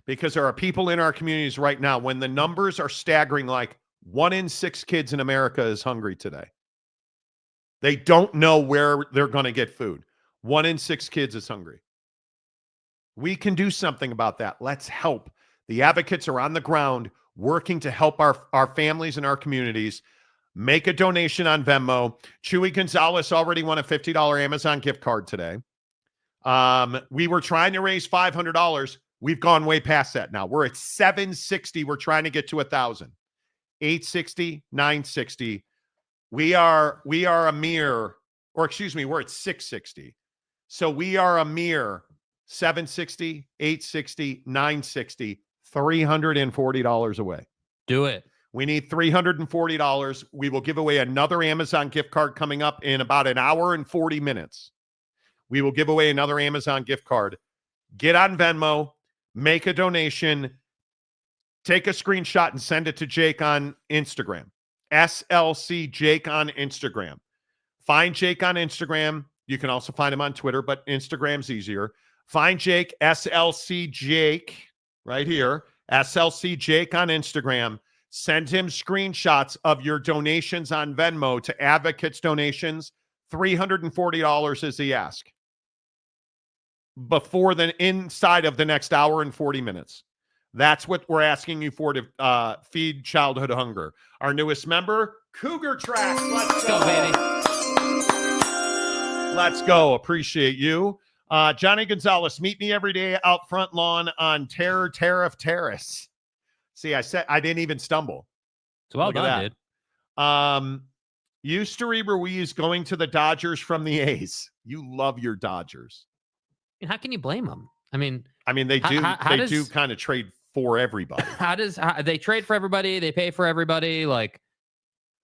Because there are people in our communities right now, when the numbers are staggering, like 1 in 6 kids in America is hungry today. They don't know where they're going to get food. 1 in 6 kids is hungry. We can do something about that. Let's help. The Advocates are on the ground working to help our families and our communities. Make a donation on Venmo. Chewy Gonzalez already won a $50 Amazon gift card today. We were trying to raise $500. We've gone way past that now. We're at $760. We're trying to get to 1,000. $860, $960. We are a mere, or excuse me, we're at $660. So we are a mere $760, $860, $960, $340 away. Do it. We need $340. We will give away another Amazon gift card coming up in about an hour and 40 minutes. We will give away another Amazon gift card. Get on Venmo, make a donation, take a screenshot and send it to Jake on Instagram. SLC Jake on Instagram. Find Jake on Instagram. You can also find him on Twitter, but Instagram's easier. Find Jake, SLC Jake, right here. SLC Jake on Instagram. Send him screenshots of your donations on Venmo to Advocates donations. $340 is the ask. Before the inside of the next hour and 40 minutes. That's what we're asking you for to feed childhood hunger. Our newest member, Cougar Track. Let's go, baby. Let's go. Appreciate you. Johnny Gonzalez, meet me every day out front lawn on Tariff Terrace. See, I said I didn't even stumble. So well done, dude. Yustari Ruiz going to the Dodgers from the A's. You love your Dodgers. How can you blame them? I mean, they do. They do kind of trade for everybody. How they trade for everybody? They pay for everybody. Like,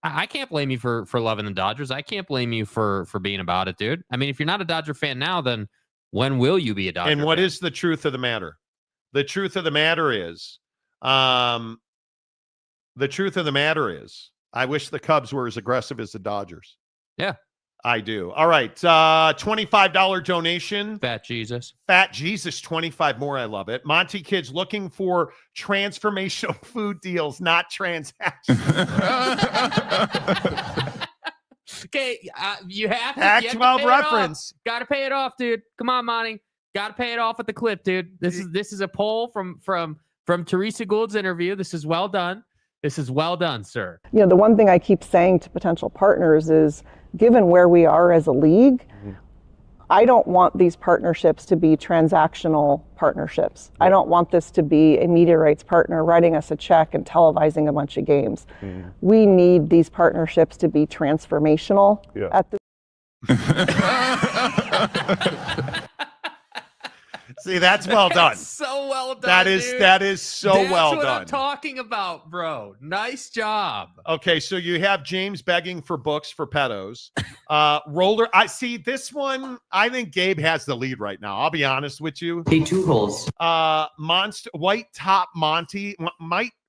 I can't blame you for loving the Dodgers. I can't blame you for being about it, dude. I mean, if you're not a Dodger fan now, then when will you be a Dodger fan? And what is the truth of the matter? The truth of the matter is, I wish the Cubs were as aggressive as the Dodgers. Yeah. I do. All right. $25 donation. Fat Jesus. Fat Jesus, 25 more. I love it. Monty Kids looking for transformational food deals, not transactions. Okay, you have to. Pac-12 reference. Got to pay it off, dude. Come on, Monty. Got to pay it off at the clip, dude. This is a poll from Teresa Gould's interview. This is well done. This is well done, sir. You know, the one thing I keep saying to potential partners is, given where we are as a league, I don't want these partnerships to be transactional partnerships. I don't want this to be a media rights partner writing us a check and televising a bunch of games. We need these partnerships to be transformational at the See, that's well done. That's so well done. That is dude. that is so That's well what done. I'm talking about, bro. Nice job. Okay, so you have James begging for books for pedos. Roller, I see this one. I think Gabe has the lead right now. I'll be honest with you. Hey, two holes. Monster White Top Monty.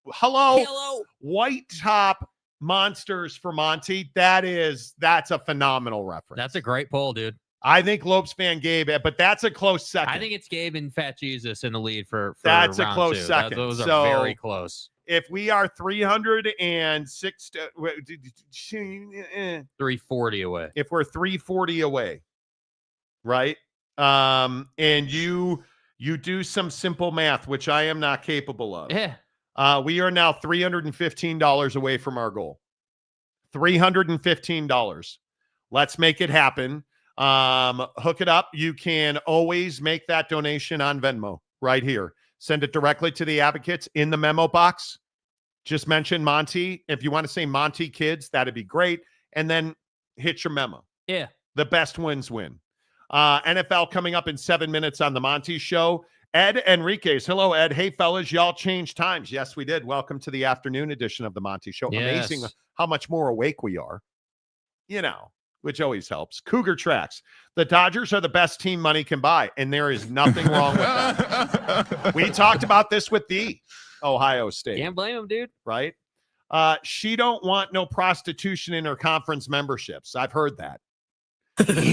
Hello. White Top Monsters for Monty. That's a phenomenal reference. That's a great poll, dude. I think Lopes fan Gabe, but that's a close second. I think it's Gabe and Fat Jesus in the lead for that's round a close two. second. Those are So, very close. If we are 306, 340 away. If we're 340 away, right? And you do some simple math, which I am not capable of. Yeah. We are now $315 away from our goal. $315. Let's make it happen. Hook it up. You can always make that donation on Venmo right here. Send it directly to the Advocates in the memo box. Just mention Monty. If you want to say Monty Kids, that'd be great. And then hit your memo. Yeah. The best wins win. NFL coming up in 7 minutes on the Monty Show. Ed Enriquez. Hello, Ed. Hey, fellas, y'all changed times. Yes, we did. Welcome to the afternoon edition of the Monty Show. Yes. Amazing how much more awake we are. You know, which always helps. Cougar Tracks. The Dodgers are the best team money can buy, and there is nothing wrong with that. We talked about this with the Ohio State. Can't blame him, dude. Right? She don't want no prostitution in her conference memberships. I've heard that. Let me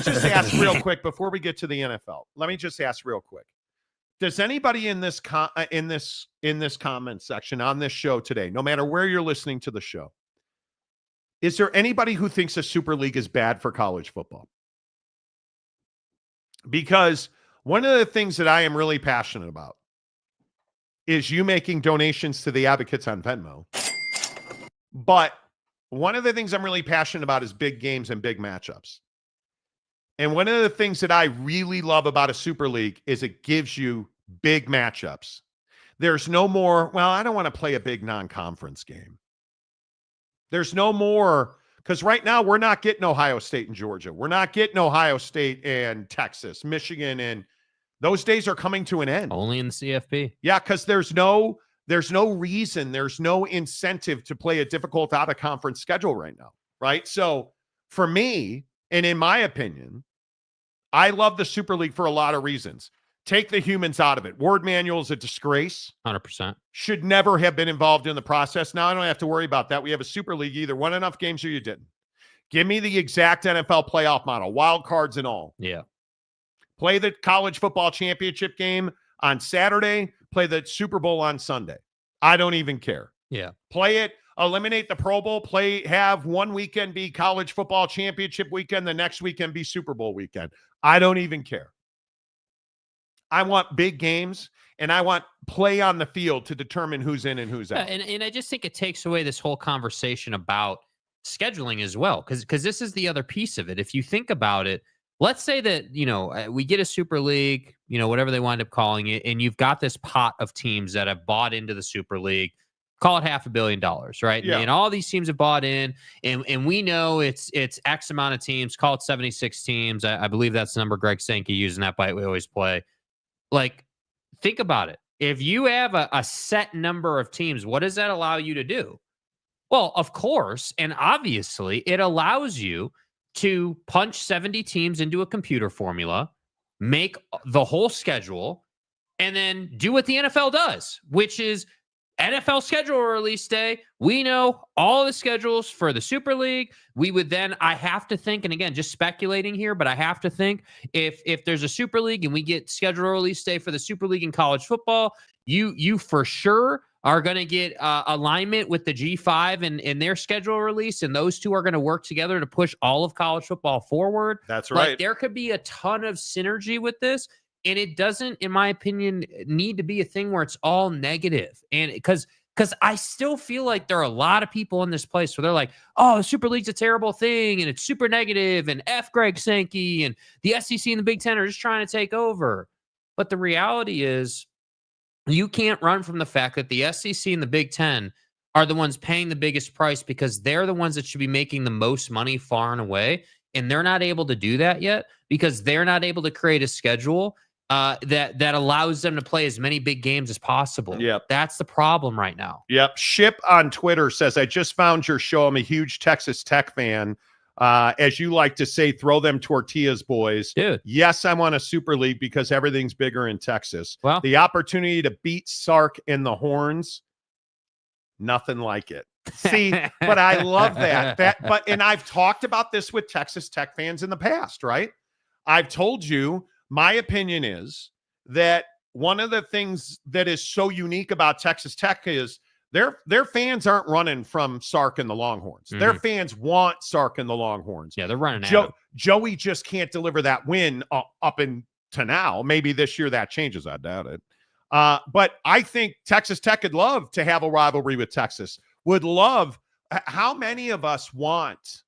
just ask real quick before we get to the NFL. Let me just ask real quick. Does anybody in this comment section on this show today, no matter where you're listening to the show, is there anybody who thinks a Super League is bad for college football? Because one of the things that I am really passionate about is you making donations to the Advocates on Venmo. But one of the things I'm really passionate about is big games and big matchups. And one of the things that I really love about a Super League is it gives you big matchups. There's no more, well, I don't want to play a big non-conference game. There's no more, because right now we're not getting Ohio State and Georgia. We're not getting Ohio State and Texas, Michigan, and those days are coming to an end. Only in the CFP. Yeah, because there's no reason, there's no incentive to play a difficult out-of-conference schedule right now, right? So for me, and in my opinion, I love the Super League for a lot of reasons. Take the humans out of it. Ward Manuel is a disgrace. 100%. Should never have been involved in the process. Now I don't have to worry about that. We have a Super League. You either won enough games or you didn't. Give me the exact NFL playoff model, wild cards and all. Yeah. Play the college football championship game on Saturday. Play the Super Bowl on Sunday. I don't even care. Yeah. Play it. Eliminate the Pro Bowl. Have one weekend be college football championship weekend. The next weekend be Super Bowl weekend. I don't even care. I want big games, and I want play on the field to determine who's in and who's out. And I just think it takes away this whole conversation about scheduling as well, because this is the other piece of it. If you think about it, let's say that, we get a Super League, whatever they wind up calling it, and you've got this pot of teams that have bought into the Super League. Call it $500 million, right? Yeah. And all these teams have bought in, and we know it's X amount of teams. Call it 76 teams. I believe that's the number Greg Sankey used in that bite we always play. Like, think about it. If you have a set number of teams, what does that allow you to do? Well, of course, and obviously, it allows you to punch 70 teams into a computer formula, make the whole schedule, and then do what the NFL does, which is NFL schedule release day. We know all the schedules for the Super League. We would then, I have to think, and again, just speculating here, but I have to think if there's a Super League and we get schedule release day for the Super League in college football, you for sure are going to get alignment with the G5 and their schedule release, and those two are going to work together to push all of college football forward. That's right. Like, there could be a ton of synergy with this. And it doesn't, in my opinion, need to be a thing where it's all negative. And because I still feel like there are a lot of people in this place where they're like, oh, the Super League's a terrible thing and it's super negative and F Greg Sankey and the SEC and the Big Ten are just trying to take over. But the reality is you can't run from the fact that the SEC and the Big Ten are the ones paying the biggest price because they're the ones that should be making the most money far and away. And they're not able to do that yet because they're not able to create a schedule that allows them to play as many big games as possible. Yep. That's the problem right now. Yep. Ship on Twitter says, I just found your show. I'm a huge Texas Tech fan. As you like to say, throw them tortillas, boys. Dude. Yes, I want a Super League because everything's bigger in Texas. Well, the opportunity to beat Sark and the Horns, nothing like it. See, but I love that. And I've talked about this with Texas Tech fans in the past, right? I've told you, my opinion is that one of the things that is so unique about Texas Tech is their fans aren't running from Sark and the Longhorns. Mm-hmm. Their fans want Sark and the Longhorns. Yeah, they're running Joey just can't deliver that win up to now. Maybe this year that changes. I doubt it. But I think Texas Tech would love to have a rivalry with Texas. Would love. How many of us want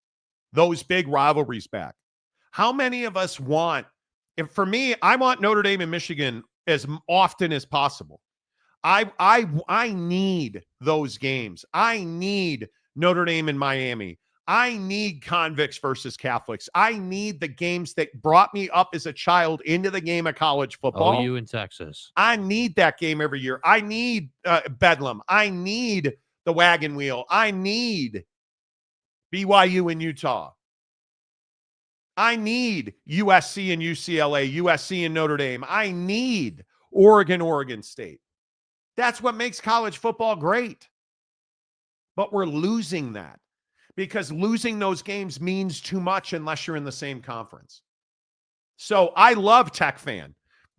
those big rivalries back? How many of us want? And for me, I want Notre Dame and Michigan as often as possible. I need those games. I need Notre Dame and Miami. I need convicts versus Catholics. I need the games that brought me up as a child into the game of college football. OU in Texas. I need that game every year. I need Bedlam. I need the wagon wheel. I need BYU in Utah. I need USC and UCLA, USC and Notre Dame. I need Oregon State. That's what makes college football great. But we're losing that because losing those games means too much unless you're in the same conference. So I love Tech Fan.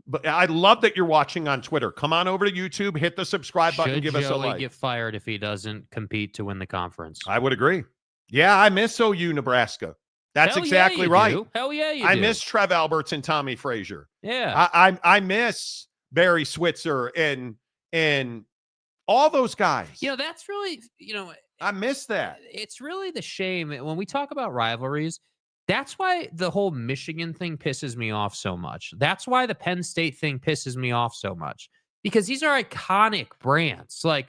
But I love that you're watching on Twitter. Come on over to YouTube, hit the subscribe button, give us a like. Should Joey get fired if he doesn't compete to win the conference? I would agree. Yeah, I miss OU Nebraska. That's exactly right. Do. Hell yeah, you I do. miss Trev Alberts and Tommy Frazier. Yeah. I miss Barry Switzer and all those guys. That's really, I miss that. It's really the shame when we talk about rivalries. That's why the whole Michigan thing pisses me off so much. That's why the Penn State thing pisses me off so much because these are iconic brands. Like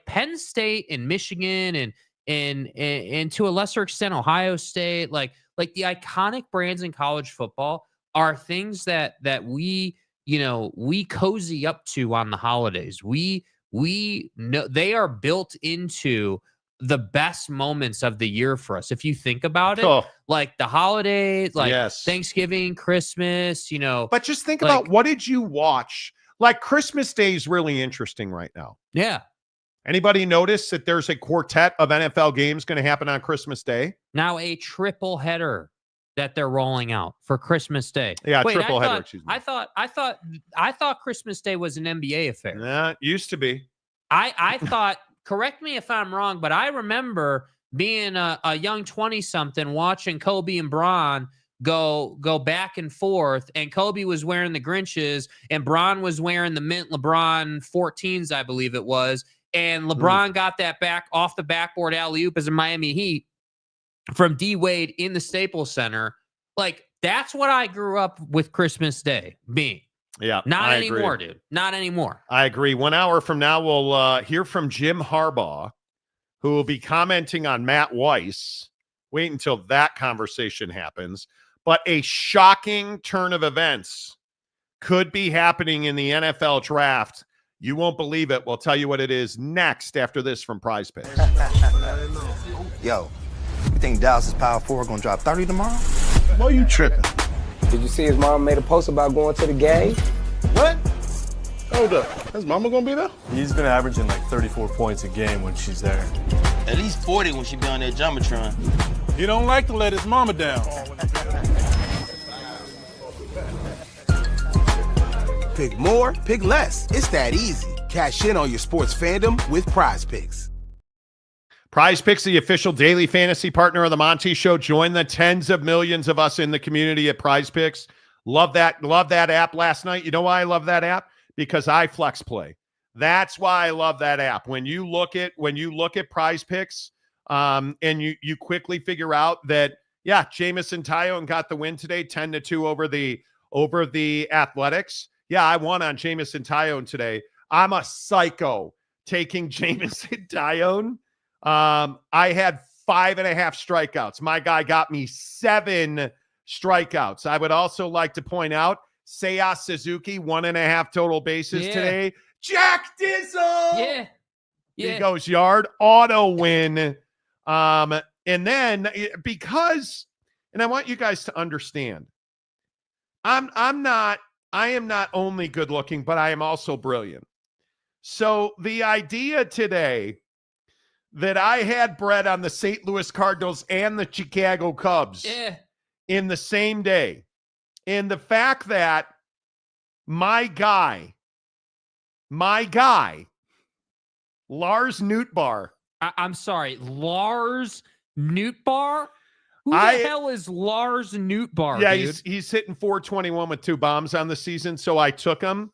Penn State and Michigan and to a lesser extent Ohio State, like the iconic brands in college football are things that we cozy up to on the holidays. We know they are built into the best moments of the year for us. If you think about it, like the holidays, Thanksgiving, Christmas, But just think about, what did you watch? Like Christmas Day is really interesting right now. Yeah. Anybody notice that there's a quartet of NFL games going to happen on Christmas Day? Now a triple header that they're rolling out for Christmas Day. Yeah, triple header. Excuse me. I thought Christmas Day was an NBA affair. Yeah, it used to be. I thought. Correct me if I'm wrong, but I remember being a young 20-something watching Kobe and Bron go back and forth, and Kobe was wearing the Grinches, and Bron was wearing the mint LeBron 14s, I believe it was, and LeBron got that back off the backboard alley-oop as a Miami Heat from D. Wade in the Staples Center. Like, that's what I grew up with Christmas Day being. Yeah, not anymore, dude. Not anymore. I agree. 1 hour from now, we'll hear from Jim Harbaugh, who will be commenting on Matt Weiss. Wait until that conversation happens. But a shocking turn of events could be happening in the NFL draft. You won't believe it. We'll tell you what it is next after this from Prize Picks. Yo, you think Dallas' Power 4 going to drop 30 tomorrow? Boy, you tripping. Did you see his mom made a post about going to the game? What? Hold up. His mama gonna be there? He's been averaging like 34 points a game when she's there. At least 40 when she be on that Jumbotron. He don't like to let his mama down. Pick more, pick less. It's that easy. Cash in on your sports fandom with Prize Picks. Prize Picks, the official daily fantasy partner of the Monty Show. Join the tens of millions of us in the community at Prize Picks. Love that app last night. You know why I love that app? Because I flex play. That's why I love that app. When you look at Prize Picks, and you quickly figure out that, yeah, Jamison Tyone got the win today, 10-2 over the Athletics. Yeah, I won on Jamison Tyone today. I'm a psycho taking Jamison Tyone. I had 5.5 strikeouts. My guy got me 7 strikeouts. I would also like to point out Seiya Suzuki, 1.5 total bases today. Jack Dizzle! Yeah. He goes yard, auto win. And then because, and I want you guys to understand, I am not only good looking, but I am also brilliant. So the idea today that I had Brett on the St. Louis Cardinals and the Chicago Cubs in the same day, and the fact that my guy, Lars Nootbaar. I'm sorry, Lars Nootbaar? Who the hell is Lars Nootbaar, Yeah, dude? he's hitting 421 with 2 bombs on the season, so I took him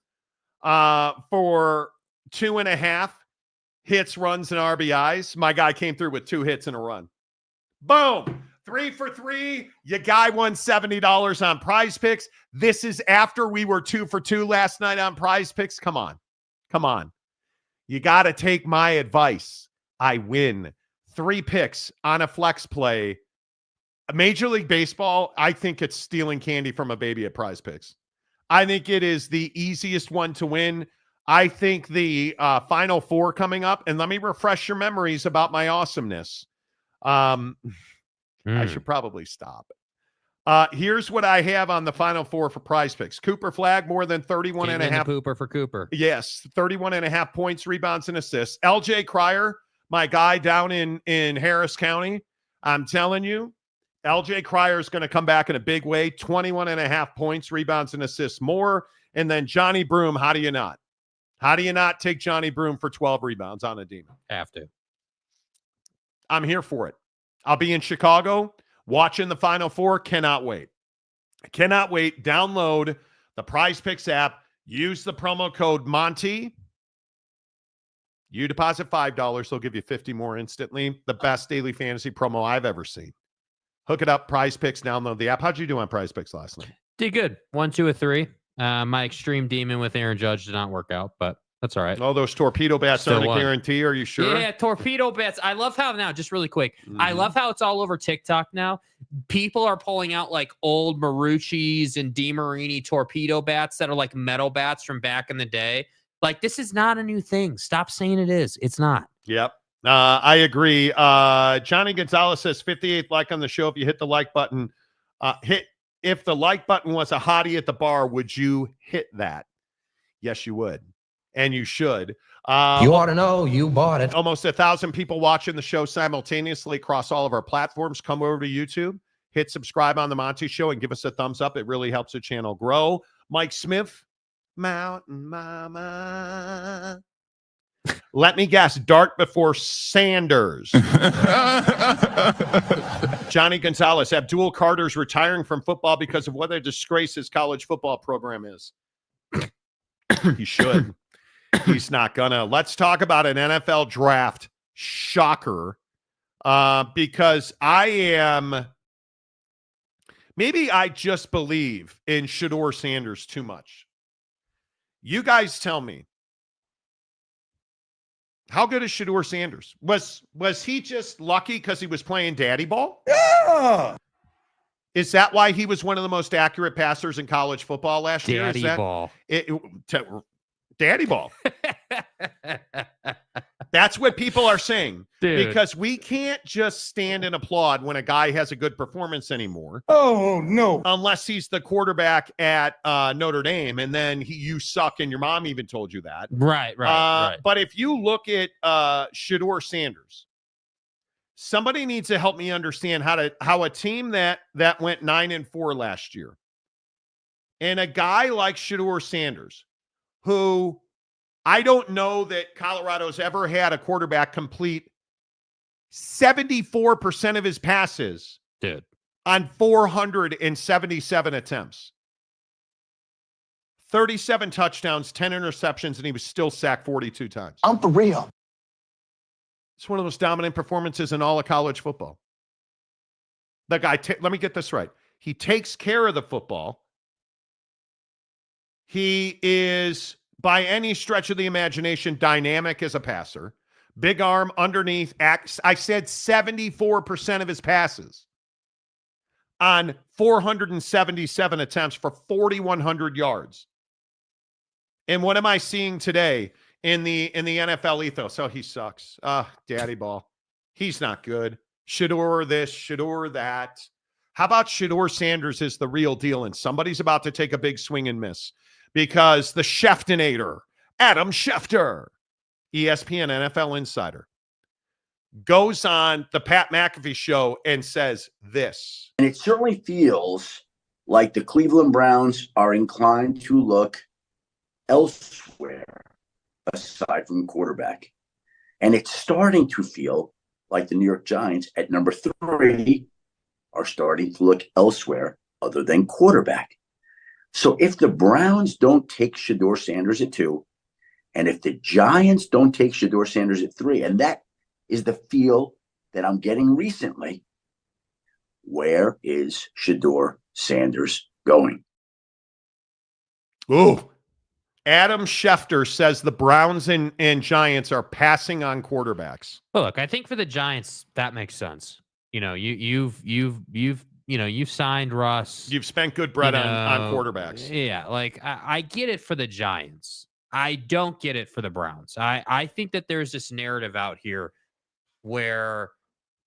for 2.5 hits, runs, and RBIs. My guy came through with 2 hits and a run. Boom! 3 for 3. Your guy won $70 on Prize Picks. This is after we were 2 for 2 last night on Prize Picks. Come on. You got to take my advice. I win 3 picks on a flex play. Major League Baseball, I think it's stealing candy from a baby at Prize Picks. I think it is the easiest one to win. I think the Final Four coming up, and let me refresh your memories about my awesomeness. I should probably stop. Here's what I have on the Final Four for Prize Picks. Cooper Flag, more than 31.5. Pooper for Cooper. Yes, 31.5 points, rebounds, and assists. LJ Cryer, my guy down in Harris County. I'm telling you, LJ Cryer is going to come back in a big way. 21.5 points, rebounds, and assists more. And then Johnny Broom, how do you not? How do you not take Johnny Broom for 12 rebounds on a demon? Have to. I'm here for it. I'll be in Chicago watching the Final Four. Cannot wait. Download the Prize Picks app. Use the promo code Monty. You deposit $5. They'll give you 50 more instantly. The best daily fantasy promo I've ever seen. Hook it up. Prize Picks. Download the app. How'd you do on Prize Picks last night? Did good. 1, 2, or 3. My extreme demon with Aaron Judge did not work out, but that's all right. Oh, those torpedo bats Still aren't a won. guarantee. Are you sure? Yeah, torpedo bats. I love how now, just really quick, I love how it's all over TikTok now. People are pulling out like old Marucci's and DeMarini torpedo bats that are like metal bats from back in the day. Like, this is not a new thing. Stop saying it is. It's not. Yep. I agree. Johnny Gonzalez says 58th like on the show. If you hit the like button, if the like button was a hottie at the bar, would you hit that? Yes, you would. And you should. You ought to know you bought it. Almost 1,000 people watching the show simultaneously across all of our platforms. Come over to YouTube, hit subscribe on the Monty Show, and give us a thumbs up. It really helps the channel grow. Mike Smith, Mountain Mama. Let me guess, Dart before Sanders. Johnny Gonzalez, Abdul Carter's retiring from football because of what a disgrace his college football program is. He should. He's not gonna. Let's talk about an NFL draft shocker, because maybe I just believe in Shedeur Sanders too much. You guys tell me, how good is Shedeur Sanders? Was he just lucky because he was playing daddy ball? Yeah. Is that why he was one of the most accurate passers in college football last year? Daddy ball. Daddy ball. That's what people are saying. Dude. Because we can't just stand and applaud when a guy has a good performance anymore. Oh, no. Unless he's the quarterback at Notre Dame, and then you suck, and your mom even told you that. Right. But if you look at Shedeur Sanders, somebody needs to help me understand how a team that went 9-4 last year, and a guy like Shedeur Sanders, who I don't know that Colorado's ever had a quarterback complete 74% of his passes, dude, on 477 attempts. 37 touchdowns, 10 interceptions, and he was still sacked 42 times. I'm for real. It's one of those dominant performances in all of college football. The guy, let me get this right. He takes care of the football. He is, by any stretch of the imagination, dynamic as a passer. Big arm, underneath. I said 74% of his passes on 477 attempts for 4,100 yards. And what am I seeing today in the NFL ethos? Oh, he sucks. Daddy ball. He's not good. Shedeur this, Shedeur that. How about Shedeur Sanders is the real deal, and somebody's about to take a big swing and miss because the Scheftinator, Adam Schefter, ESPN NFL insider, goes on the Pat McAfee show and says this. And it certainly feels like the Cleveland Browns are inclined to look elsewhere aside from quarterback. And it's starting to feel like the New York Giants at number 3 are starting to look elsewhere other than quarterback. So if the Browns don't take Shedeur Sanders at 2, and if the Giants don't take Shedeur Sanders at 3, and that is the feel that I'm getting recently, where is Shedeur Sanders going? Ooh. Adam Schefter says the Browns and Giants are passing on quarterbacks. Well, look, I think for the Giants, that makes sense. You know, you've signed Russ. You've spent good bread on quarterbacks. Yeah, like I get it for the Giants. I don't get it for the Browns. I think that there's this narrative out here where,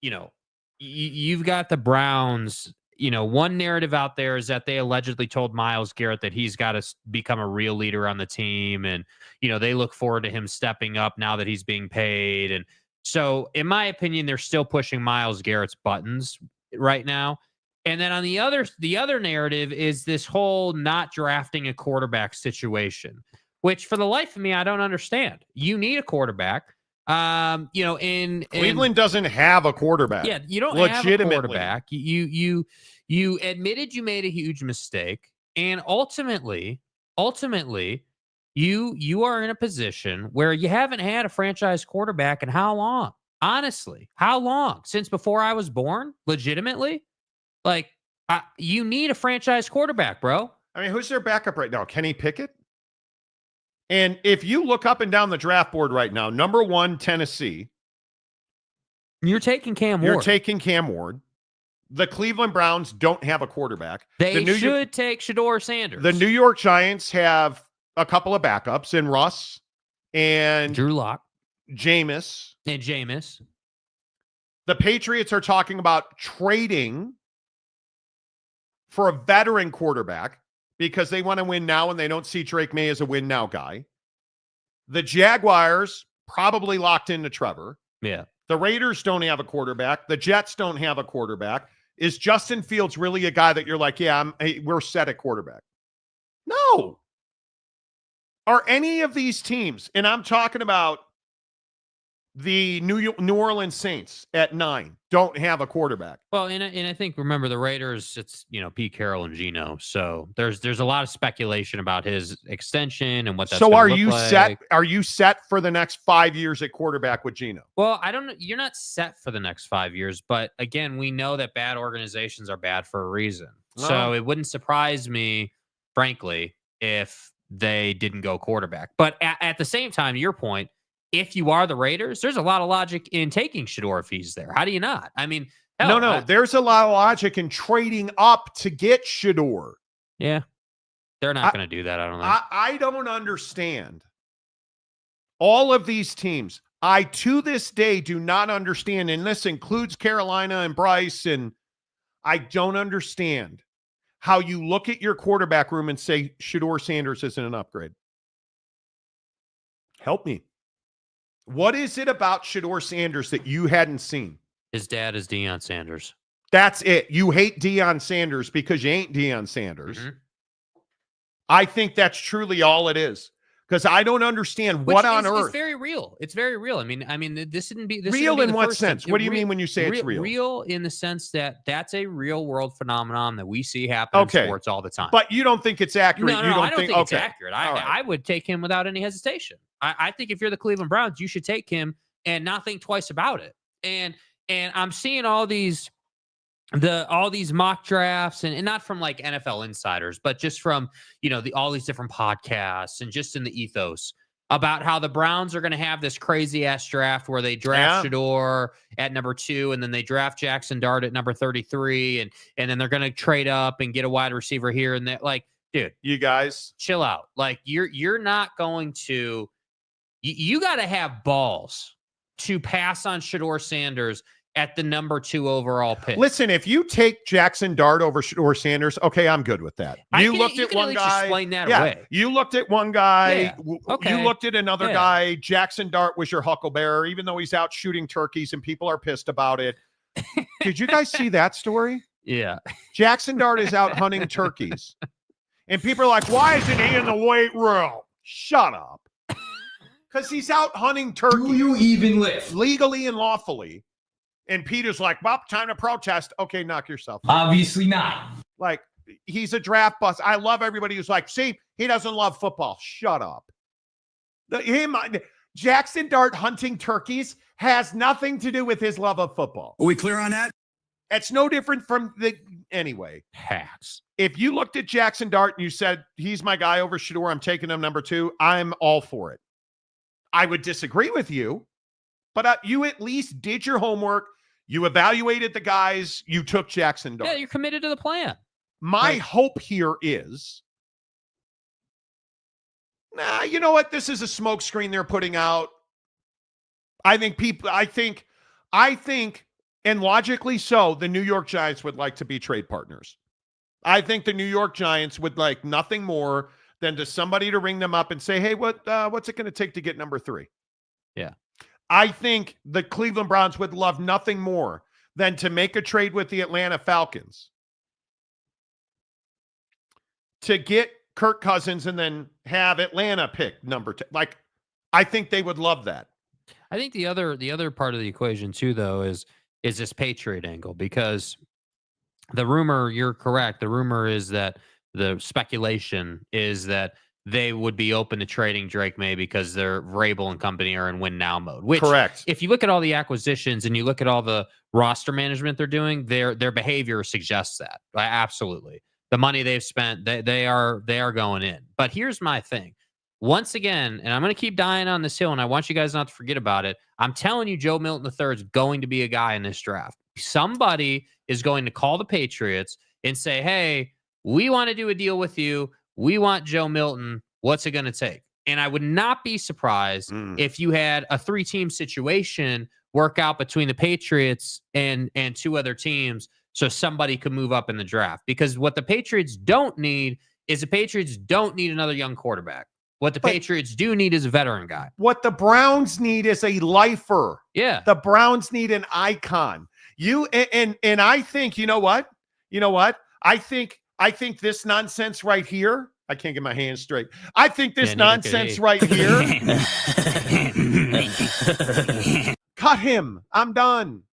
you know, you've got the Browns. You know, one narrative out there is that they allegedly told Myles Garrett that he's got to become a real leader on the team. And, you know, they look forward to him stepping up now that he's being paid. And so, in my opinion, they're still pushing Myles Garrett's buttons right now. And then on the other narrative is this whole not drafting a quarterback situation, which for the life of me, I don't understand. You need a quarterback. You know, in Cleveland doesn't have a quarterback. Yeah, you don't have a quarterback. You admitted you made a huge mistake, and ultimately, you are in a position where you haven't had a franchise quarterback in how long? Honestly, how long? Since before I was born? Legitimately, like you need a franchise quarterback, bro. I mean, who's their backup right now? Kenny Pickett. And if you look up and down the draft board right now, number 1, Tennessee. You're taking Cam Ward. You're taking Cam Ward. The Cleveland Browns don't have a quarterback. They should take Shedeur Sanders. The New York Giants have a couple of backups in Russ and Drew Lock, Jameis. And Jameis. The Patriots are talking about trading for a veteran quarterback because they want to win now and they don't see Drake May as a win now guy. The Jaguars probably locked into Trevor. Yeah. The Raiders don't have a quarterback. The Jets don't have a quarterback. Is Justin Fields really a guy that you're like, yeah, we're set at quarterback? No. Are any of these teams, and I'm talking about the New Orleans Saints at 9, don't have a quarterback. Well, and I think, remember, the Raiders, it's, you know, Pete Carroll and Geno. So there's a lot of speculation about his extension and what that's So are look you like. set? Are you set for the next 5 years at quarterback with Geno? Well, I don't know. You're not set for the next 5 years, but again, we know that bad organizations are bad for a reason. Oh. So it wouldn't surprise me, frankly, if they didn't go quarterback. But at the same time, your point, if you are the Raiders, there's a lot of logic in taking Shedeur if he's there. How do you not? I mean, hell, there's a lot of logic in trading up to get Shedeur. Yeah. They're not going to do that, I don't think. I don't understand. All of these teams, I, to this day, do not understand, and this includes Carolina and Bryce, and I don't understand how you look at your quarterback room and say Shedeur Sanders isn't an upgrade. Help me. What is it about Shedeur Sanders that you hadn't seen? His dad is Deion Sanders. That's it. You hate Deion Sanders because you ain't Deion Sanders. Mm-hmm. I think that's truly all it is. Because I don't understand what on earth. It's very real. It's very real. I mean, this shouldn't be real in what sense? What do you mean when you say it's real? Real in the sense that that's a real world phenomenon that we see happen in sports all the time. But you don't think it's accurate? No, you don't I don't think it's okay. accurate. I would take him without any hesitation. I think if you're the Cleveland Browns, you should take him and not think twice about it. And I'm seeing all these mock drafts and not from like NFL insiders, but just from, all these different podcasts and just in the ethos about how the Browns are going to have this crazy ass draft where they draft Shedeur at number 2 and then they draft Jackson Dart at number 33 and then they're going to trade up and get a wide receiver here and there. Like, dude, you guys chill out. Like you're not going to, you got to have balls to pass on Shedeur Sanders at the number 2 overall pick. Listen, if you take Jackson Dart over Shedeur Sanders, okay, I'm good with that. You looked at one guy. Explain that away. You looked at one guy. Yeah. Okay. You looked at another guy. Jackson Dart was your hucklebearer, even though he's out shooting turkeys and people are pissed about it. Did you guys see that story? Yeah. Jackson Dart is out hunting turkeys. And people are like, why isn't he in the weight room? Shut up. Because he's out hunting turkeys. Do you even live? Legally and lawfully. And Peter's like, well, time to protest. Okay, knock yourself out. Obviously not. Like, he's a draft bust. I love everybody who's like, see, he doesn't love football. Shut up. Jackson Dart hunting turkeys has nothing to do with his love of football. Are we clear on that? It's no different from anyway. Hacks. If you looked at Jackson Dart and you said, he's my guy over Shedeur, I'm taking him number 2, I'm all for it. I would disagree with you, but you at least did your homework. You evaluated the guys. You took Jackson Dart. Yeah, you're committed to the plan. My hope here is, you know what? This is a smokescreen they're putting out. I think, and logically so, the New York Giants would like to be trade partners. I think the New York Giants would like nothing more than to somebody to ring them up and say, hey, what's it going to take to get number 3? Yeah. I think the Cleveland Browns would love nothing more than to make a trade with the Atlanta Falcons to get Kirk Cousins and then have Atlanta pick number 2. Like, I think they would love that. I think the other part of the equation too, though, is this Patriot angle, because the rumor, you're correct. The rumor is that the speculation is that they would be open to trading Drake May because their Vrabel and company are in win now mode. Which, correct. If you look at all the acquisitions and you look at all the roster management they're doing, their behavior suggests that. Absolutely. The money they've spent, they are going in. But here's my thing. Once again, and I'm going to keep dying on this hill, and I want you guys not to forget about it. I'm telling you, Joe Milton III is going to be a guy in this draft. Somebody is going to call the Patriots and say, hey, we want to do a deal with you. We want Joe Milton. What's it going to take? And I would not be surprised if you had a 3-team situation work out between the Patriots and 2 other teams so somebody could move up in the draft. Because what the Patriots don't need is another young quarterback. What the Patriots do need is a veteran guy. What the Browns need is a lifer. Yeah. The Browns need an icon. And I think, you know what? I think this nonsense right here, I can't get my hands straight. I think this nonsense right here. Cut him. I'm done.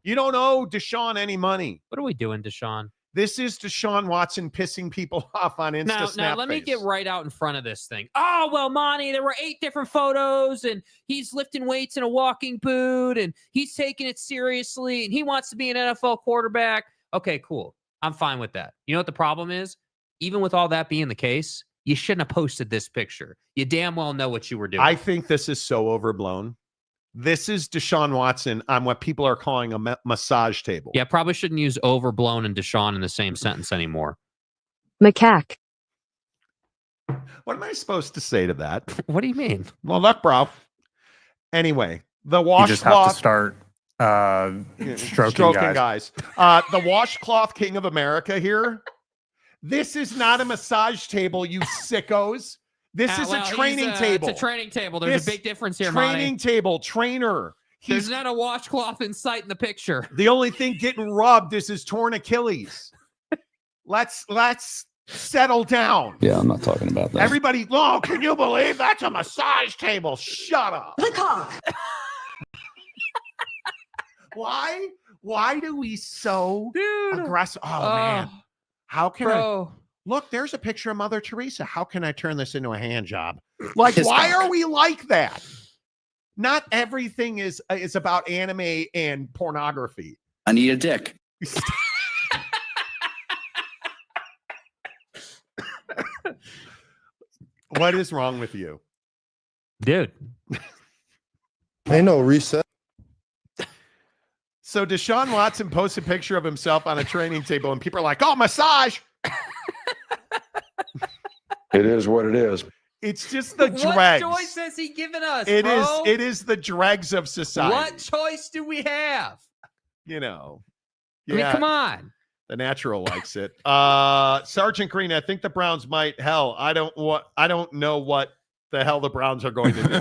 You don't owe Deshaun any money. What are we doing, Deshaun? This is Deshaun Watson pissing people off on Insta Now let me get right out in front of this thing. Oh, well, Monty, there were 8 different photos, and he's lifting weights in a walking boot, and he's taking it seriously, and he wants to be an NFL quarterback. Okay, cool. I'm fine with that. You know what the problem is? Even with all that being the case, you shouldn't have posted this picture. You damn well know what you were doing. I think this is so overblown. This is Deshaun Watson on what people are calling a massage table. Yeah, probably shouldn't use overblown and Deshaun in the same sentence anymore. Macaque. What am I supposed to say to that? What do you mean? Well, look, bro. Anyway, The You just have washcloth to start stroking guys. The washcloth king of America here. This is not a massage table, you sickos. This is a training table. It's a training table. There's a big difference here, Training Monty. table, trainer. There's not a washcloth in sight in the picture. The only thing getting rubbed is his torn Achilles. Let's settle down. Yeah, I'm not talking about that. Everybody, oh, can you believe that's a massage table? Shut up. The cock. Why do we so aggressive? Oh, man. How can I? Look, there's a picture of Mother Teresa. How can I turn this into a hand job? Like, why are we like that? Not everything is about anime and pornography. I need a dick. What is wrong with you? Dude. Ain't no reset. So Deshaun Watson posts a picture of himself on a training table, and people are like, oh, massage. It is what it is. It's just the dregs. What choice has he given us, It bro? is the dregs of society. What choice do we have? You know. I mean, come on. The natural likes it. Sergeant Green, I think the Browns might. Hell, I don't know what the hell the Browns are going to do.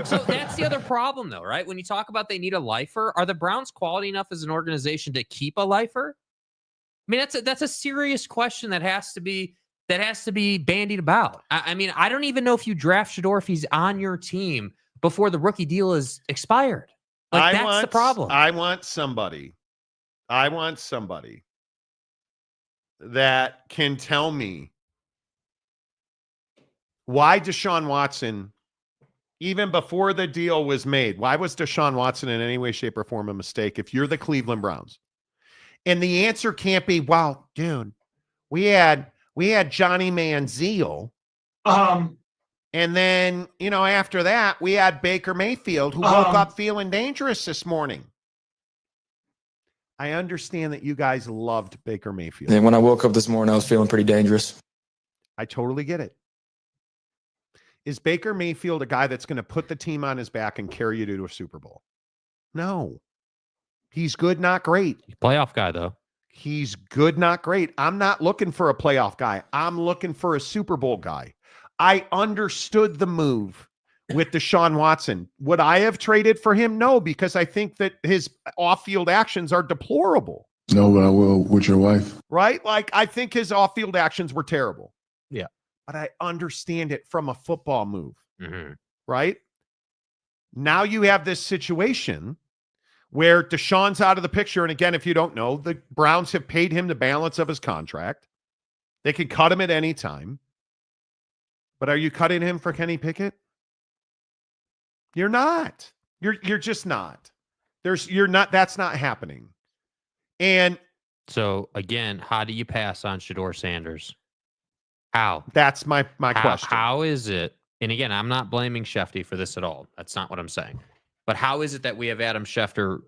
So that's the other problem, though, right? When you talk about they need a lifer, are the Browns quality enough as an organization to keep a lifer? I mean, that's a serious question that has to be bandied about. I mean, I don't even know if you draft Shedeur if he's on your team before the rookie deal is expired. Like, that's the problem. I want somebody that can tell me why Deshaun Watson, even before the deal was made, why was Deshaun Watson in any way, shape, or form a mistake if you're the Cleveland Browns? And the answer can't be, well, dude, we had Johnny Manziel. And then, after that, we had Baker Mayfield, who woke up feeling dangerous this morning. I understand that you guys loved Baker Mayfield. And when I woke up this morning, I was feeling pretty dangerous. I totally get it. Is Baker Mayfield a guy that's going to put the team on his back and carry you to a Super Bowl? No. He's good, not great. Playoff guy, though. He's good, not great. I'm not looking for a playoff guy. I'm looking for a Super Bowl guy. I understood the move with Deshaun Watson. Would I have traded for him? No, because I think that his off-field actions are deplorable. No, but I will with your wife. Right? Like, I think his off-field actions were terrible. Yeah. But I understand it from a football move. Mm-hmm. Right? Now you have this situation where Deshaun's out of the picture. And again, if you don't know, the Browns have paid him the balance of his contract. They can cut him at any time. But are you cutting him for Kenny Pickett? You're not. You're just not. That's not happening. And so again, how do you pass on Shedeur Sanders? How? That's my question. How is it? And again, I'm not blaming Shefty for this at all. That's not what I'm saying. But how is it that we have Adam Schefter,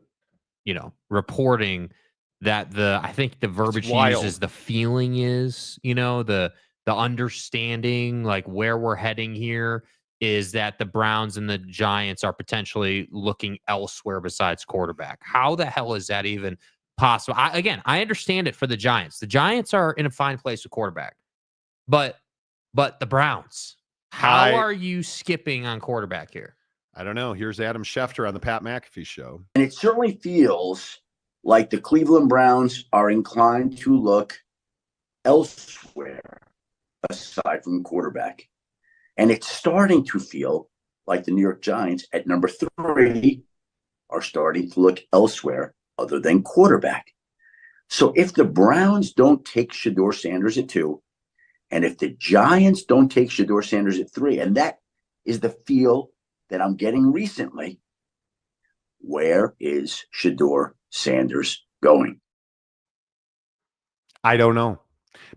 reporting that I think the verbiage he uses, the feeling is, the understanding, like where we're heading here is that the Browns and the Giants are potentially looking elsewhere besides quarterback. How the hell is that even possible? I understand it for the Giants. The Giants are in a fine place with quarterback, but the Browns, how are you skipping on quarterback here? I don't know. Here's Adam Schefter on the Pat McAfee Show. And it certainly feels like the Cleveland Browns are inclined to look elsewhere aside from quarterback. And it's starting to feel like the New York Giants at number 3 are starting to look elsewhere other than quarterback. So if the Browns don't take Shedeur Sanders at 2, and if the Giants don't take Shedeur Sanders at 3, and that is the feel that I'm getting recently, where is Shedeur Sanders going? I don't know.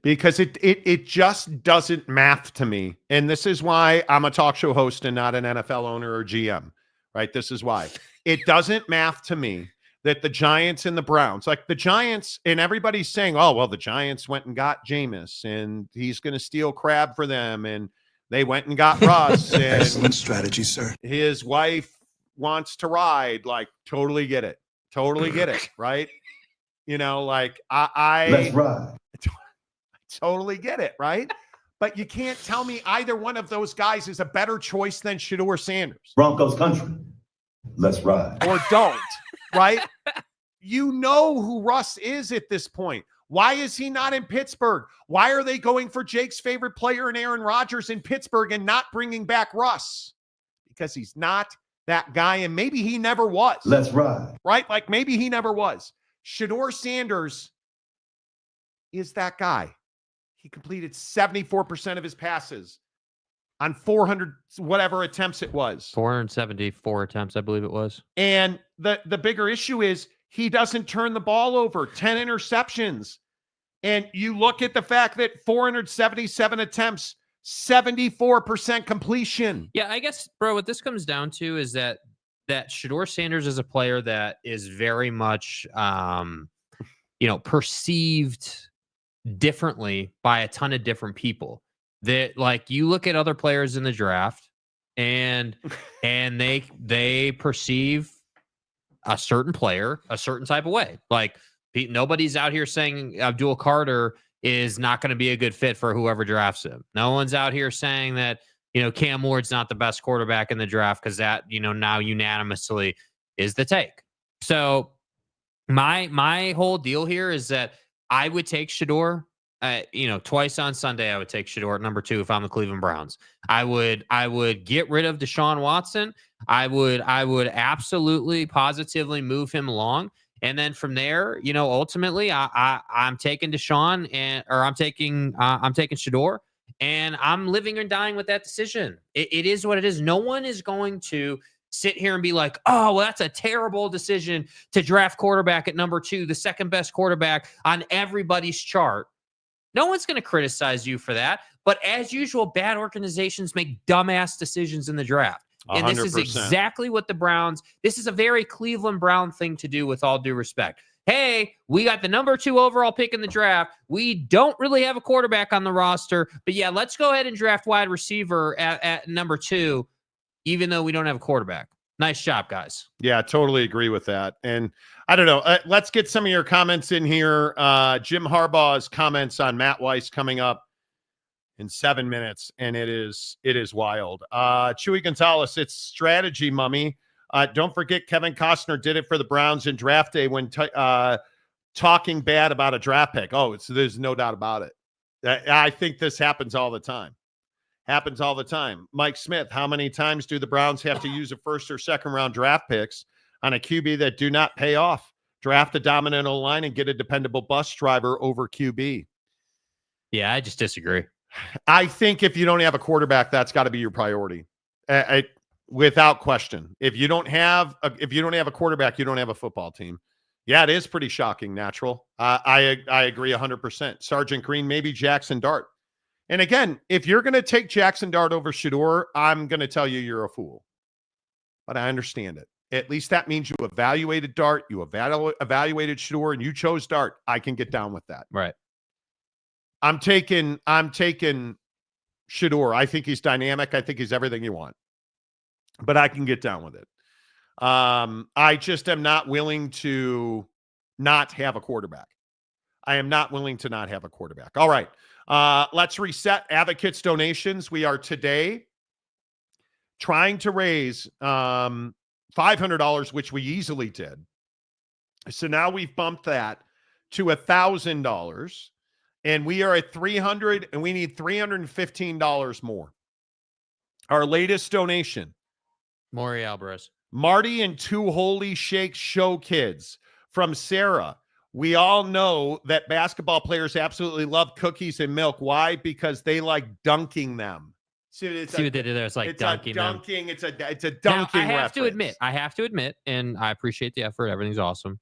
Because it just doesn't math to me. And this is why I'm a talk show host and not an NFL owner or GM, right? This is why. It doesn't math to me that the Giants and the Browns, like the Giants, and everybody's saying, oh, well, the Giants went and got Jameis and he's going to steal Crab for them. And they went and got Russ. And excellent strategy, sir. His wife wants to ride, like, totally get it. Totally get it, right? You know, like, Let's ride. Totally get it, right? But you can't tell me either one of those guys is a better choice than Shedeur Sanders. Broncos country. Let's ride. Or don't, right? You know who Russ is at this point. Why is he not in Pittsburgh? Why are they going for Jake's favorite player and Aaron Rodgers in Pittsburgh and not bringing back Russ? Because he's not that guy, and maybe he never was. Let's ride. Right? Like, maybe he never was. Shedeur Sanders is that guy. He completed 74% of his passes on 400 whatever attempts it was. 474 attempts, I believe it was. And the bigger issue is he doesn't turn the ball over. 10 interceptions. And you look at the fact that 477 attempts, 74% completion. Yeah, I guess, bro, what this comes down to is that Shedeur Sanders is a player that is very much, perceived differently by a ton of different people. That, like, you look at other players in the draft and they perceive a certain player a certain type of way. Like, nobody's out here saying Abdul Carter is not going to be a good fit for whoever drafts him. No one's out here saying that, Cam Ward's not the best quarterback in the draft, because that, now unanimously is the take. So my whole deal here is that I would take Shedeur. Twice on Sunday, I would take Shedeur at number 2 if I'm the Cleveland Browns. I would get rid of Deshaun Watson. I would absolutely, positively move him along. And then from there, ultimately, I'm taking Deshaun I'm taking Shedeur, and I'm living or dying with that decision. It is what it is. No one is going to sit here and be like, oh, well, that's a terrible decision to draft quarterback at number 2, the second best quarterback on everybody's chart. No one's going to criticize you for that. But as usual, bad organizations make dumbass decisions in the draft. And 100%. This is exactly what the Browns, this is a very Cleveland Brown thing to do, with all due respect. Hey, we got the number 2 overall pick in the draft. We don't really have a quarterback on the roster, but yeah, let's go ahead and draft wide receiver at number 2, even though we don't have a quarterback. Nice job, guys. Yeah, totally agree with that. And I don't know. Let's get some of your comments in here. Jim Harbaugh's comments on Matt Weiss coming up in 7 minutes, and it is wild. Chewy Gonzalez, it's strategy, mummy. Don't forget Kevin Costner did it for the Browns in draft day when talking bad about a draft pick. Oh, there's no doubt about it. I think this happens all the time. Mike Smith, how many times do the Browns have to use a first or second round draft picks on a QB that do not pay off? Draft a dominant O-line and get a dependable bus driver over QB. Yeah, I just disagree. I think if you don't have a quarterback, that's got to be your priority, without question. If you don't have a quarterback, you don't have a football team. Yeah, it is pretty shocking. Natural. I agree 100%. Sergeant Green, maybe Jackson Dart. And again, if you're going to take Jackson Dart over Shedeur, I'm going to tell you you're a fool. But I understand it. At least that means you evaluated Dart, you evaluated Shedeur, and you chose Dart. I can get down with that. Right. I'm taking Shedeur. I think he's dynamic. I think he's everything you want. But I can get down with it. I just am not willing to not have a quarterback. I am not willing to not have a quarterback. All right. Let's reset Advocates donations. We are today trying to raise $500, which we easily did. So now we've bumped that to $1,000, and we are at $300, and we need $315 more. Our latest donation, Maury Alvarez. Marty and Two Holy Shakes Show Kids from Sarah. We all know that basketball players absolutely love cookies and milk. Why? Because they like dunking them. See what they did there? It's like dunking them. It's a dunking. Now, I have to admit, and I appreciate the effort. Everything's awesome.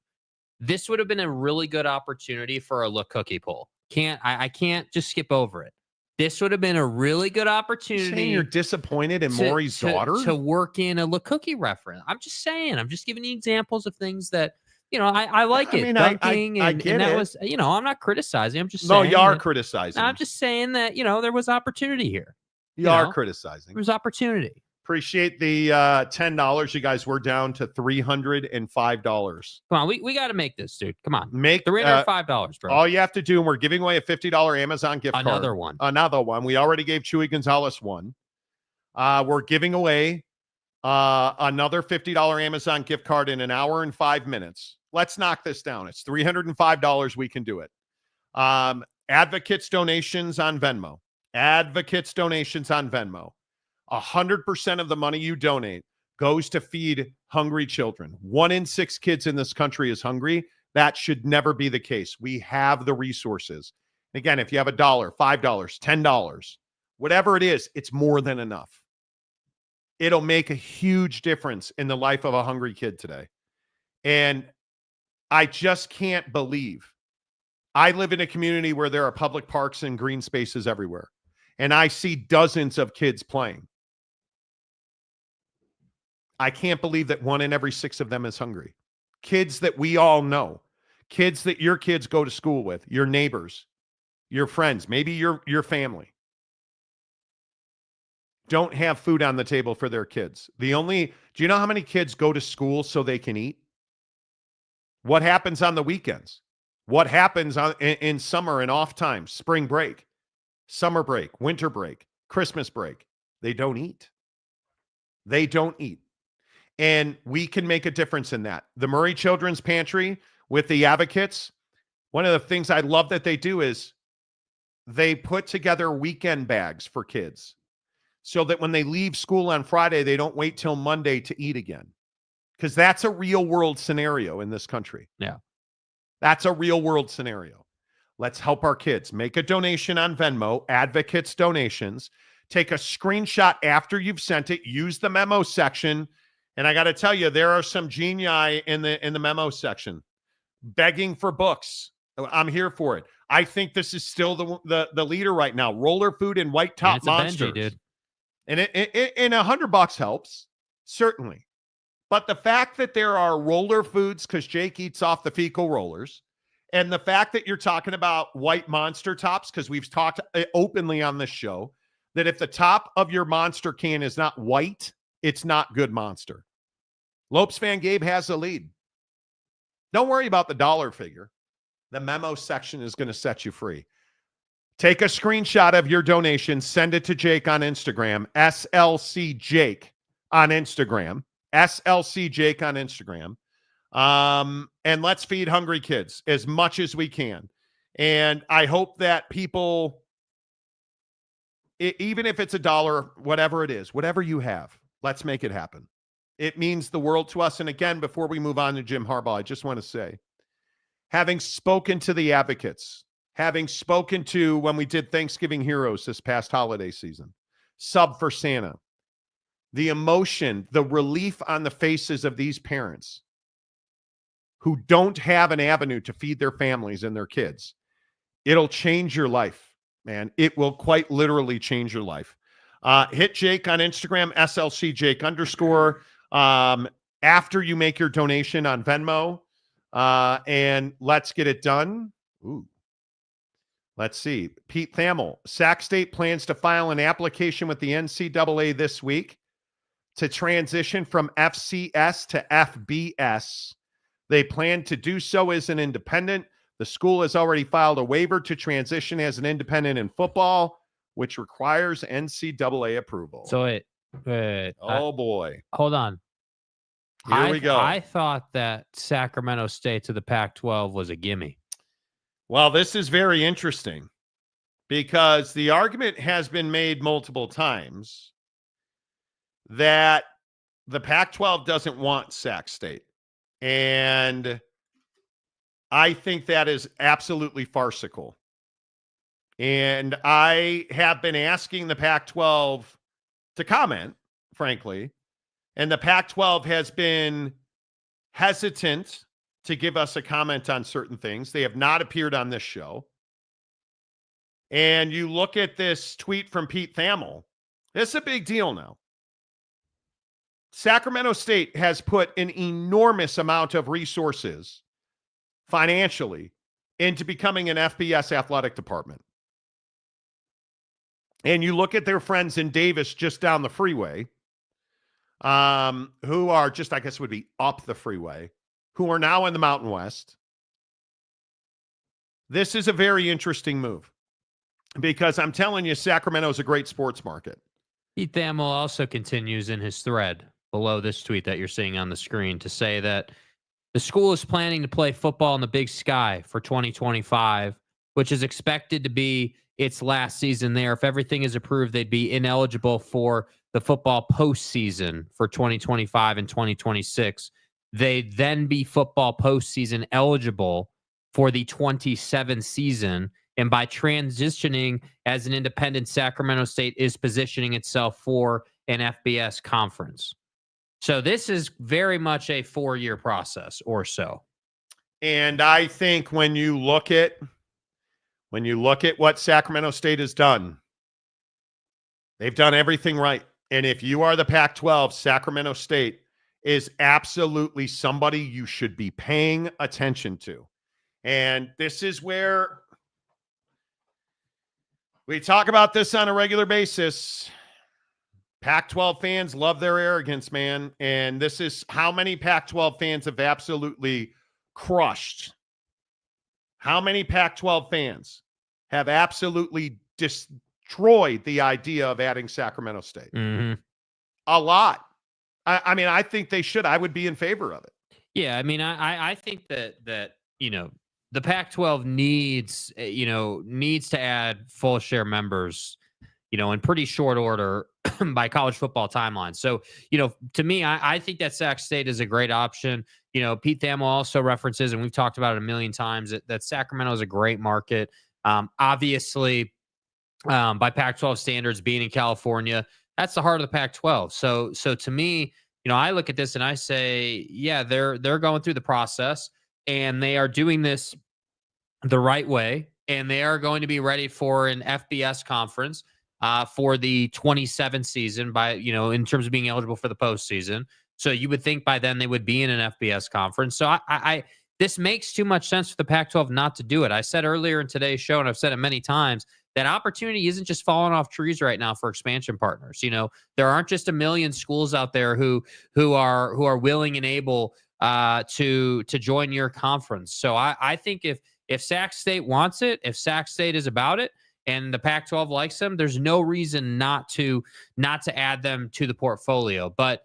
This would have been a really good opportunity for a look cookie poll. I can't just skip over it. This would have been a really good opportunity. You're disappointed in Maury's daughter to work in a look cookie reference. I'm just saying. I'm just giving you examples of things that. I like it. I mean, dunking, I get and that it. was, I'm not criticizing. I'm just saying. No, you are criticizing. I'm just saying that, there was opportunity here. You are criticizing. There was opportunity. Appreciate the $10. You guys were down to $305. Come on, we got to make this, dude. Come on. Make $305, bro. All you have to do, and we're giving away a $50 Amazon gift card. Another one. We already gave Chewy Gonzalez one. We're giving away another $50 Amazon gift card in an hour and 5 minutes. Let's knock this down. It's $305. We can do it. Advocates donations on Venmo. 100% of the money you donate goes to feed hungry children. 1 in 6 kids in this country is hungry. That should never be the case. We have the resources. Again, if you have $1, $5, $10, whatever it is, it's more than enough. It'll make a huge difference in the life of a hungry kid today. And I just can't believe. I live in a community where there are public parks and green spaces everywhere. And I see dozens of kids playing. I can't believe that 1 in every 6 of them is hungry. Kids that we all know. Kids that your kids go to school with. Your neighbors. Your friends. Maybe your family. Don't have food on the table for their kids. Do you know how many kids go to school so they can eat? What happens on the weekends? What happens in summer and off time? Spring break, summer break, winter break, Christmas break. They don't eat. They don't eat. And we can make a difference in that. The Murray Children's Pantry with the advocates, one of the things I love that they do is they put together weekend bags for kids so that when they leave school on Friday, they don't wait till Monday to eat again. Because that's a real world scenario in this country. Yeah. That's a real world scenario. Let's help our kids. Make a donation on Venmo, Advocates Donations. Take a screenshot after you've sent it. Use the memo section. And I got to tell you, there are some genii in the memo section begging for books. I'm here for it. I think this is still the leader right now. Roller Food and White Top Monsters. Benji, dude. And $100 helps, certainly. But the fact that there are roller foods, because Jake eats off the fecal rollers, and the fact that you're talking about white monster tops, because we've talked openly on this show, that if the top of your monster can is not white, it's not good monster. Lopes fan Gabe has the lead. Don't worry about the dollar figure. The memo section is going to set you free. Take a screenshot of your donation. Send it to Jake on Instagram. SLC Jake on Instagram. SLC Jake on Instagram. And let's feed hungry kids as much as we can. And I hope that people, even if it's $1, whatever it is, whatever you have, let's make it happen. It means the world to us. And again, before we move on to Jim Harbaugh, I just want to say, having spoken to the advocates, having spoken to when we did Thanksgiving Heroes this past holiday season, Sub for Santa, the emotion, the relief on the faces of these parents who don't have an avenue to feed their families and their kids, it'll change your life, man. It will quite literally change your life. Hit Jake on Instagram, SLCJake_. After you make your donation on Venmo, and let's get it done. Ooh. Let's see. Pete Thamel. Sac State plans to file an application with the NCAA this week to transition from FCS to FBS. They plan to do so as an independent. The school has already filed a waiver to transition as an independent in football, which requires NCAA approval. So boy. Hold on. Here we go. I thought that Sacramento State to the Pac-12 was a gimme. Well, this is very interesting because the argument has been made multiple times that the Pac-12 doesn't want Sac State. And I think that is absolutely farcical. And I have been asking the Pac-12 to comment, frankly. And the Pac-12 has been hesitant to give us a comment on certain things. They have not appeared on this show. And you look at this tweet from Pete Thamel. It's a big deal now. Sacramento State has put an enormous amount of resources financially into becoming an FBS athletic department. And you look at their friends in Davis just down the freeway, who are just, I guess, would be up the freeway, who are now in the Mountain West. This is a very interesting move because I'm telling you, Sacramento is a great sports market. Pete Thamel also continues in his thread below this tweet that you're seeing on the screen to say that the school is planning to play football in the Big Sky for 2025, which is expected to be its last season there. If everything is approved, they'd be ineligible for the football postseason for 2025 and 2026. They'd then be football postseason eligible for the 27 season. And by transitioning as an independent, Sacramento State is positioning itself for an FBS conference. So this is very much a 4-year process or so. And I think when you look at what Sacramento State has done, they've done everything right. And if you are the Pac-12, Sacramento State is absolutely somebody you should be paying attention to. And this is where we talk about this on a regular basis. Pac-12 fans love their arrogance, man. And this is how many Pac-12 fans have absolutely crushed. How many Pac-12 fans have absolutely destroyed the idea of adding Sacramento State? Mm-hmm. A lot. I mean, I think they should. I would be in favor of it. Yeah, I mean, I think that you know, the Pac-12 needs to add full share members, you know, in pretty short order by college football timeline. So, you know, to me, I think that Sac State is a great option. You know, Pete Thamel also references, and we've talked about it a million times, that Sacramento is a great market. Obviously, by Pac-12 standards, being in California, that's the heart of the Pac-12. So to me, you know, I look at this and I say, yeah, they're going through the process and they are doing this the right way, and they are going to be ready for an FBS conference for the 27th season by, you know, in terms of being eligible for the postseason. So you would think by then they would be in an FBS conference. So I this makes too much sense for the Pac-12 not to do it. I said earlier in today's show, and I've said it many times, that opportunity isn't just falling off trees right now for expansion partners. You know, there aren't just a million schools out there who are willing and able to join your conference. So I think if Sac State wants it, if Sac State is about it, and the Pac-12 likes them, there's no reason not to add them to the portfolio. But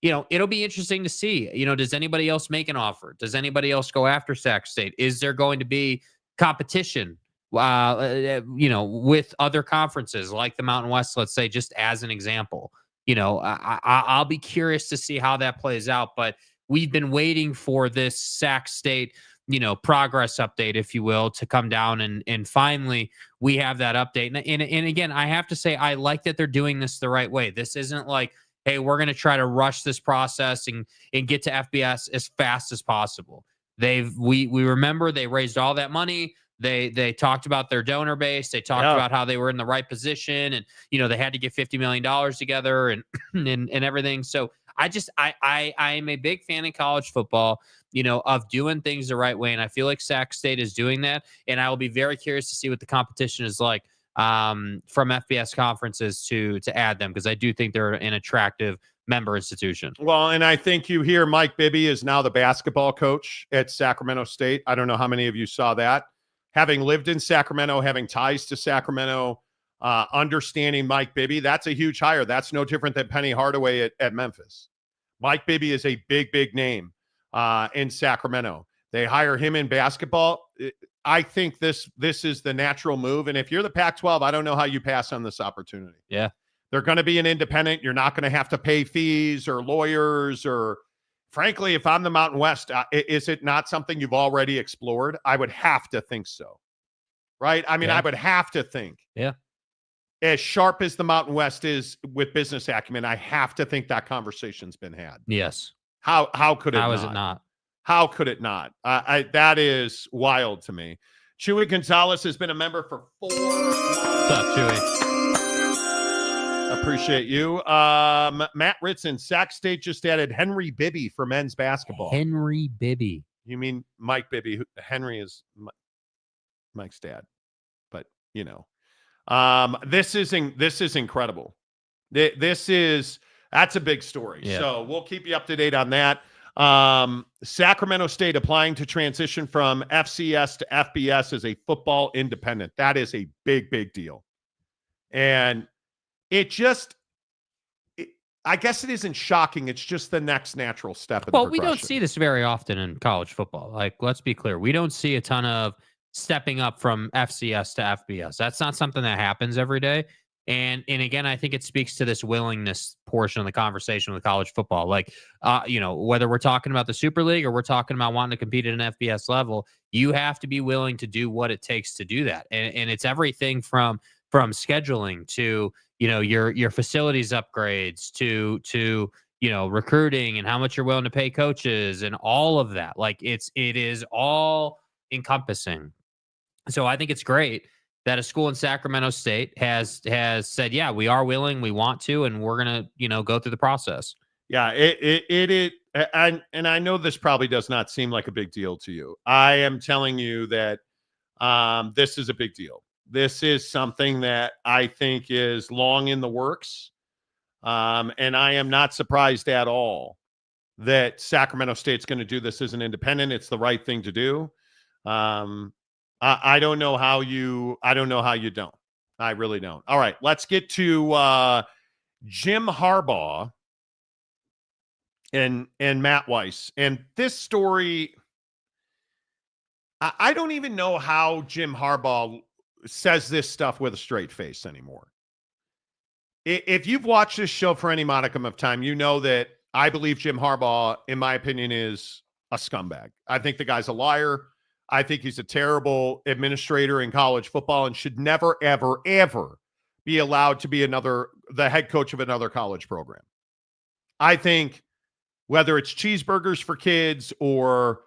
you know, it'll be interesting to see. You know, does anybody else make an offer? Does anybody else go after Sac State? Is there going to be competition? You know, with other conferences like the Mountain West, let's say, just as an example. You know, I'll be curious to see how that plays out. But we've been waiting for this Sac State, you know, progress update, if you will, to come down, and finally we have that update. And again, I have to say, I like that they're doing this the right way. This isn't like, hey, we're going to try to rush this process and get to FBS as fast as possible. We remember they raised all that money. They talked about their donor base. They talked about how they were in the right position, and you know, they had to get $50 million together and and everything. So I am a big fan of college football, you know, of doing things the right way, and I feel like Sac State is doing that. And I will be very curious to see what the competition is like from FBS conferences to add them, because I do think they're an attractive member institution. Well, and I think you hear Mike Bibby is now the basketball coach at Sacramento State. I don't know how many of you saw that. Having lived in Sacramento, having ties to Sacramento, understanding Mike Bibby, that's a huge hire. That's no different than Penny Hardaway at Memphis. Mike Bibby is a big name in Sacramento. They hire him in basketball. I think this is the natural move. And if you're the Pac-12, I don't know how you pass on this opportunity. Yeah. They're going to be an independent. You're not going to have to pay fees or lawyers or, frankly, if I'm the Mountain West, is it not something you've already explored? I would have to think so, right? I mean, I would have to think. Yeah. As sharp as the Mountain West is with business acumen, I have to think that conversation's been had. Yes. How could it not? How is it not? How could it not? That is wild to me. Chewy Gonzalez has been a member for 4 months. What's up, Chewy? Appreciate you. Matt Ritson, Sac State just added Henry Bibby for men's basketball. Henry Bibby. You mean Mike Bibby? Henry is Mike's dad. But, you know, this is incredible. This is That's a big story. Yeah. So we'll keep you up to date on that. Sacramento State applying to transition from FCS to FBS as a football independent. That is a big, big deal. And it just, I guess it isn't shocking. It's just the next natural step in the Well, we don't progression. see this very often in college football. Like, let's be clear. We don't see a ton of stepping up from FCS to FBS. That's not something that happens every day. And again, I think it speaks to this willingness portion of the conversation with college football. Like, whether we're talking about the Super League or we're talking about wanting to compete at an FBS level, you have to be willing to do what it takes to do that. And it's everything from scheduling to, your facilities upgrades to recruiting and how much you're willing to pay coaches and all of that. Like, it is all encompassing. So I think it's great that a school in Sacramento State has said, yeah, we are willing, we want to, and we're going to, go through the process. Yeah, it and I know this probably does not seem like a big deal to you. I am telling you that this is a big deal. This is something that I think is long in the works. And I am not surprised at all that Sacramento State's going to do this as an independent. It's the right thing to do. I don't know how you don't. I really don't. All right, let's get to Jim Harbaugh and Matt Weiss. And this story, I don't even know how Jim Harbaugh says this stuff with a straight face anymore. If you've watched this show for any modicum of time, you know that I believe Jim Harbaugh, in my opinion, is a scumbag. I think the guy's a liar. I think he's a terrible administrator in college football and should never, ever, ever be allowed to be the head coach of another college program. I think whether it's cheeseburgers for kids or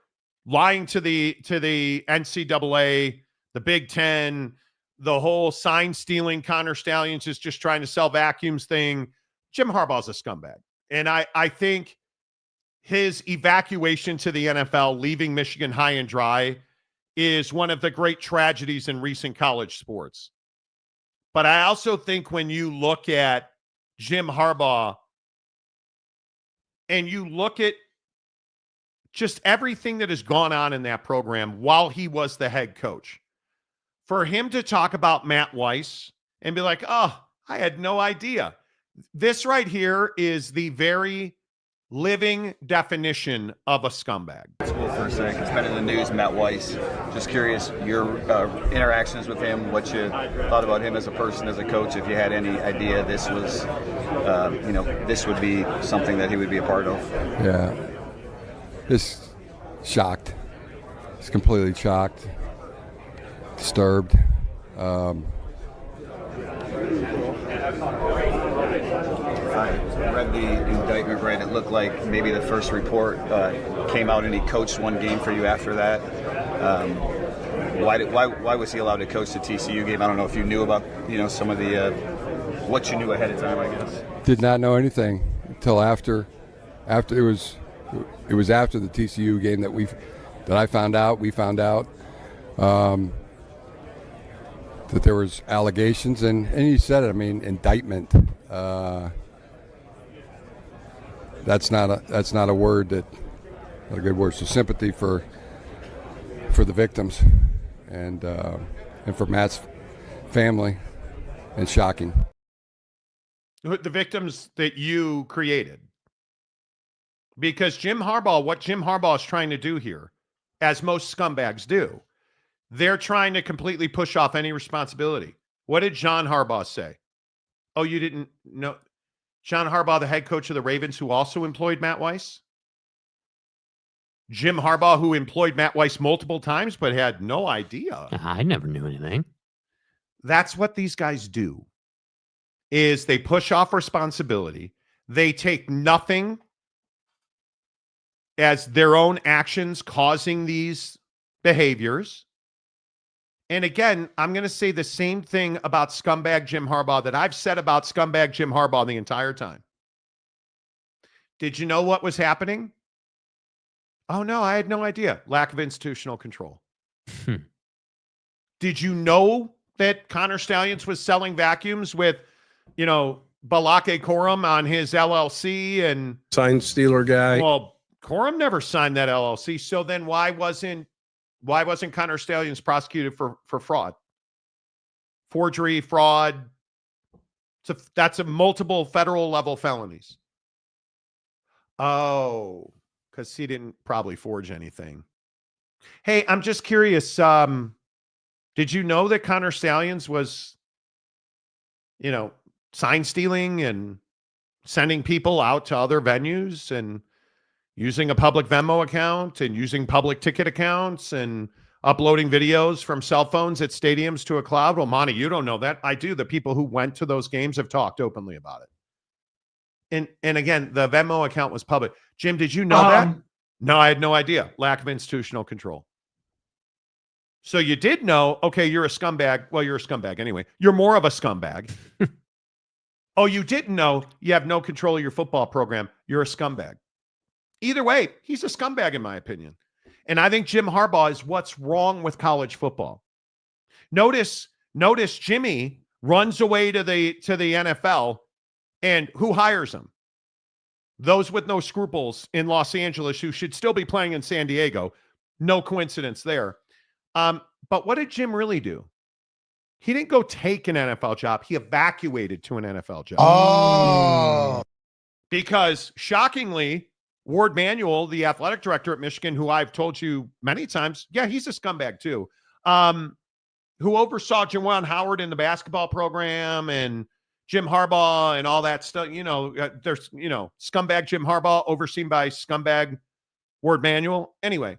lying to the NCAA, the Big Ten, the whole sign stealing Connor Stallions is just trying to sell vacuums thing, Jim Harbaugh's a scumbag. And I think his evacuation to the NFL, leaving Michigan high and dry, is one of the great tragedies in recent college sports. But I also think when you look at Jim Harbaugh and you look at just everything that has gone on in that program while he was the head coach, for him to talk about Matt Weiss and be like, oh, I had no idea. This right here is the very living definition of a scumbag. School for a sec. It's been in the news, Matt Weiss. Just curious, your interactions with him, what you thought about him as a person, as a coach, if you had any idea this was, this would be something that he would be a part of. Yeah. Just shocked. Just completely shocked. Disturbed. I read the indictment, right? It looked like maybe the first report came out and he coached one game for you after that. Why was he allowed to coach the TCU game? I don't know if you knew about some of the what you knew ahead of time, I guess. Did not know anything until after it was after the TCU game that we found out that there was allegations and he said it. I mean, indictment. That's not a word not a good word. So sympathy for the victims and for Matt's family, and shocking. The victims that you created. Because what Jim Harbaugh is trying to do here, as most scumbags do, they're trying to completely push off any responsibility. What did John Harbaugh say? Oh, you didn't know? John Harbaugh, the head coach of the Ravens, who also employed Matt Weiss? Jim Harbaugh, who employed Matt Weiss multiple times, but had no idea. I never knew anything. That's what these guys do, is they push off responsibility. They take nothing as their own actions causing these behaviors. And again, I'm going to say the same thing about scumbag Jim Harbaugh that I've said about scumbag Jim Harbaugh the entire time. Did you know what was happening? Oh, no, I had no idea. Lack of institutional control. Did you know that Connor Stallions was selling vacuums with, Balake Corum on his LLC and Sign stealer guy. Well, Corum never signed that LLC. So then why wasn't Connor Stallions prosecuted for fraud? Forgery, fraud. That's a multiple federal level felonies. Oh, because he didn't probably forge anything. Hey, I'm just curious. Did you know that Connor Stallions was, sign stealing and sending people out to other venues and using a public Venmo account and using public ticket accounts and uploading videos from cell phones at stadiums to a cloud? Well, Monty, you don't know that. I do. The people who went to those games have talked openly about it. And again, the Venmo account was public. Jim, did you know that? No, I had no idea. Lack of institutional control. So you did know, okay, you're a scumbag. Well, you're a scumbag anyway. You're more of a scumbag. Oh, you didn't know you have no control of your football program. You're a scumbag. Either way, he's a scumbag in my opinion. And I think Jim Harbaugh is what's wrong with college football. Notice Jimmy runs away to the NFL, and who hires him? Those with no scruples in Los Angeles who should still be playing in San Diego. No coincidence there. But what did Jim really do? He didn't go take an NFL job. He evacuated to an NFL job. Oh. Because shockingly, Ward Manuel, the athletic director at Michigan, who I've told you many times, yeah, he's a scumbag too, who oversaw Juwan Howard in the basketball program and Jim Harbaugh and all that stuff. There's, scumbag Jim Harbaugh overseen by scumbag Ward Manuel. Anyway,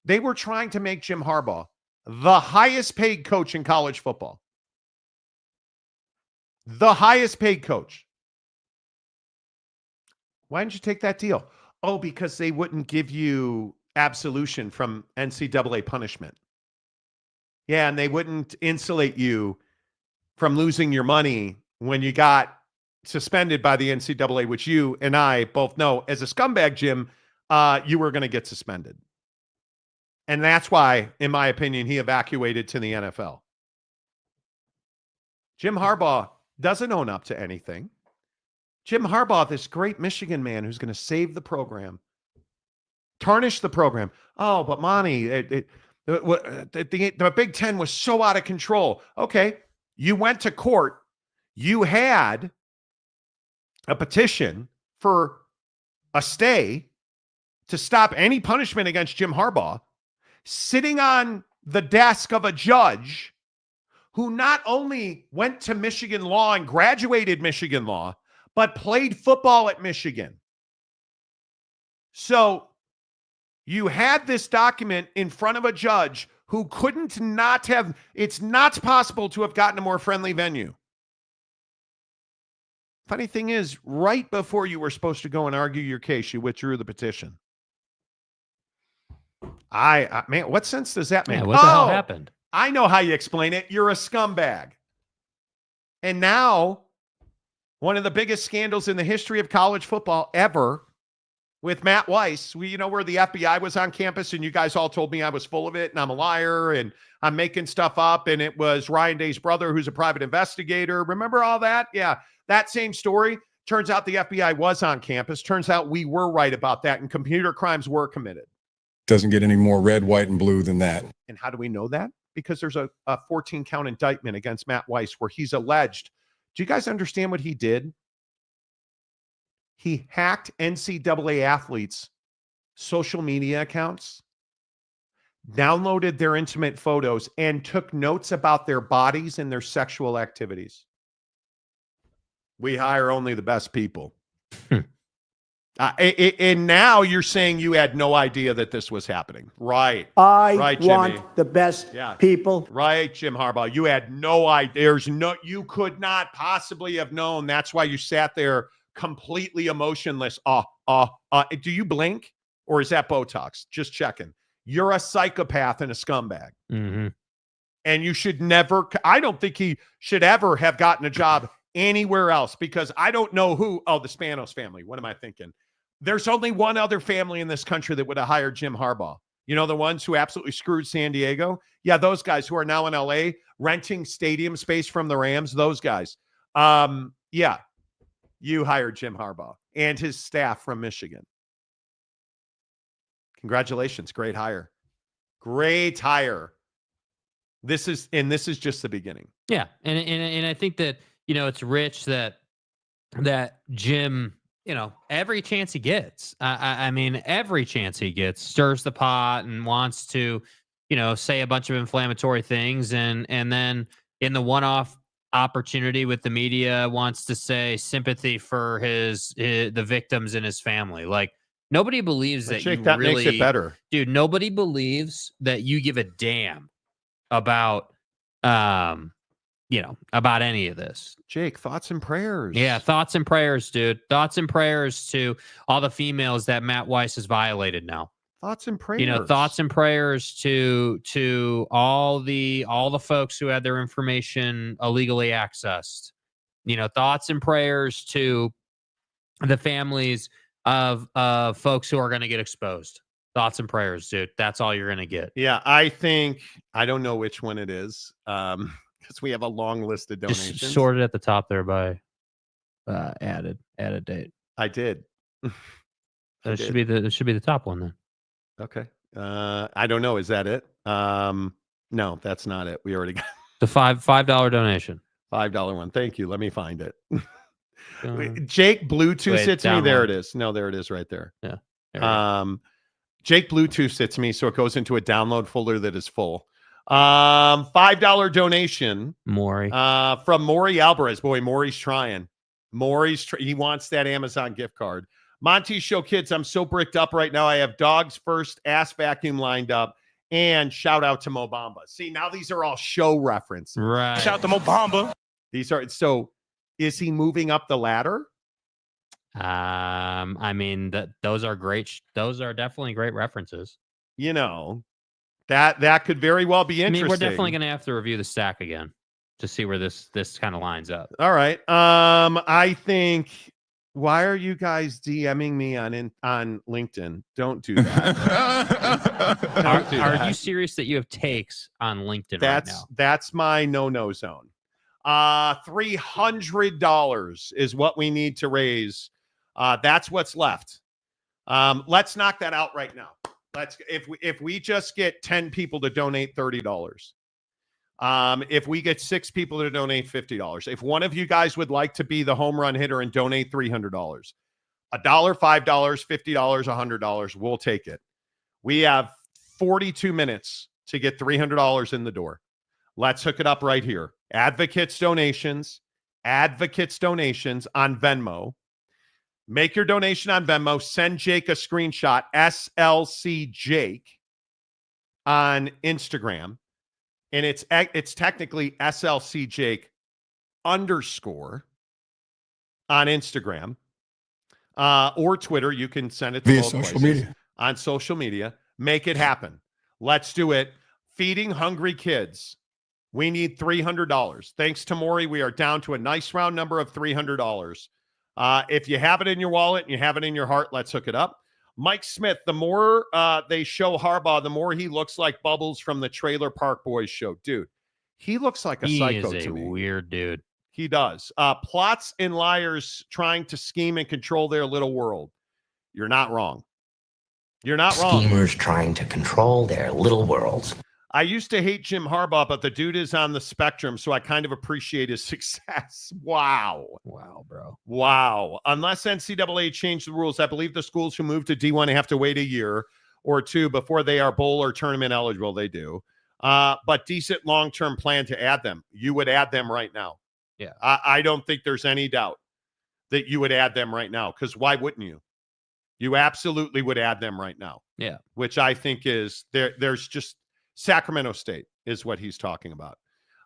they were trying to make Jim Harbaugh the highest paid coach in college football. The highest paid coach. Why didn't you take that deal? Oh, because they wouldn't give you absolution from NCAA punishment. Yeah, and they wouldn't insulate you from losing your money when you got suspended by the NCAA, which you and I both know as a scumbag, Jim, you were going to get suspended. And that's why, in my opinion, he evacuated to the NFL. Jim Harbaugh doesn't own up to anything. Jim Harbaugh, this great Michigan man who's going to save the program, tarnish the program. Oh, but Monty, the Big Ten was so out of control. Okay, you went to court. You had a petition for a stay to stop any punishment against Jim Harbaugh, sitting on the desk of a judge who not only went to Michigan law and graduated Michigan law, but played football at Michigan. So you had this document in front of a judge who couldn't not have, it's not possible to have gotten a more friendly venue. Funny thing is, right before you were supposed to go and argue your case, you withdrew the petition. Man, what sense does that make? Yeah, what the hell happened? I know how you explain it. You're a scumbag. And now, one of the biggest scandals in the history of college football ever with Matt Weiss, where the FBI was on campus and you guys all told me I was full of it and I'm a liar and I'm making stuff up, and it was Ryan Day's brother who's a private investigator. Remember all that? Yeah, that same story. Turns out the FBI was on campus. Turns out we were right about that, and computer crimes were committed. Doesn't get any more red, white, and blue than that. And how do we know that? Because there's a 14-count indictment against Matt Weiss where he's alleged. Do you guys understand what he did? He hacked NCAA athletes' social media accounts, downloaded their intimate photos, and took notes about their bodies and their sexual activities. We hire only the best people. And now you're saying you had no idea that this was happening. Right. I Jimmy. want the best people. Right, Jim Harbaugh. You had no idea. You could not possibly have known. That's why you sat there completely emotionless. Do you blink, or is that Botox? Just checking. You're a psychopath and a scumbag. Mm-hmm. And you should never, I don't think he should ever have gotten a job anywhere else, because I don't know who. Oh, the Spanos family. What am I thinking? There's only one other family in this country that would have hired Jim Harbaugh. The ones who absolutely screwed San Diego? Yeah, those guys who are now in LA renting stadium space from the Rams, those guys. Yeah. You hired Jim Harbaugh and his staff from Michigan. Congratulations. Great hire. Great hire. This is just the beginning. Yeah. And I think that, it's rich that Jim, every chance he gets, I mean, every chance he gets stirs the pot and wants to, say a bunch of inflammatory things. And then in the one-off opportunity with the media wants to say sympathy for the victims and his family. Like, nobody believes that Jake, you that really, makes it better. Dude, nobody believes that you give a damn about, about any of this. Jake, thoughts and prayers. Yeah, thoughts and prayers, dude. Thoughts and prayers to all the females that Matt Weiss has violated now. Thoughts and prayers. Thoughts and prayers to all the folks who had their information illegally accessed. Thoughts and prayers to the families of folks who are going to get exposed. Thoughts and prayers, dude. That's all you're going to get. Yeah, I don't know which one it is. Because we have a long list of donations. Just sorted at the top there by added date. I did. It should be the top one then. Okay. I don't know. Is that it? No, that's not it. We already got the $5 donation. $5 one. Thank you. Let me find it. Jake Bluetooth hits me. There it is. No, there it is right there. Yeah. Jake Bluetooth hits me, so it goes into a download folder that is full. $5 donation. Maury. From Maury Alvarez. Boy, Maury's trying. He wants that Amazon gift card. Monty Show kids, I'm so bricked up right now. I have Dog's first ass vacuum lined up. And shout out to Mo Bamba. See, now these are all show references. Right. Shout out to Mo Bamba. So is he moving up the ladder? I mean, those are great. Those are definitely great references. That could very well be interesting. I mean, we're definitely going to have to review the stack again to see where this kind of lines up. All right. I think. Why are you guys DMing me on LinkedIn? Don't do that. Are you serious that you have takes on LinkedIn right now? That's my no-no zone. $300 is what we need to raise. That's what's left. Let's knock that out right now. If we just get 10 people to donate $30. If we get 6 people to donate $50, if one of you guys would like to be the home run hitter and donate $300, $1, $5, $50, $100, we'll take it. We have 42 minutes to get $300 in the door. Let's hook it up right here. Advocates donations on Venmo. Make your donation on Venmo. Send Jake a screenshot, SLC Jake, on Instagram. And it's technically SLC Jake _ on Instagram or Twitter. You can send it to via both social places. media. On social media. Make it happen. Let's do it. Feeding hungry kids. We need $300. Thanks to Maury, we are down to a nice round number of $300. If you have it in your wallet and you have it in your heart, let's hook it up. Mike Smith, the more they show Harbaugh, the more he looks like Bubbles from the Trailer Park Boys show. Dude, he looks like a psycho to me. Weird dude. He does. Plots and liars trying to scheme and control their little world. You're not wrong. You're not wrong. Schemers trying to control their little worlds. I used to hate Jim Harbaugh, but the dude is on the spectrum, so I kind of appreciate his success. Wow. Wow, bro. Wow. Unless NCAA changed the rules, I believe the schools who move to D1 have to wait a year or two before they are bowl or tournament eligible. They do. But decent long-term plan to add them. You would add them right now. Yeah. I don't think there's any doubt that you would add them right now, because why wouldn't you? You absolutely would add them right now. Yeah. Which I think is there's just Sacramento State is what he's talking about.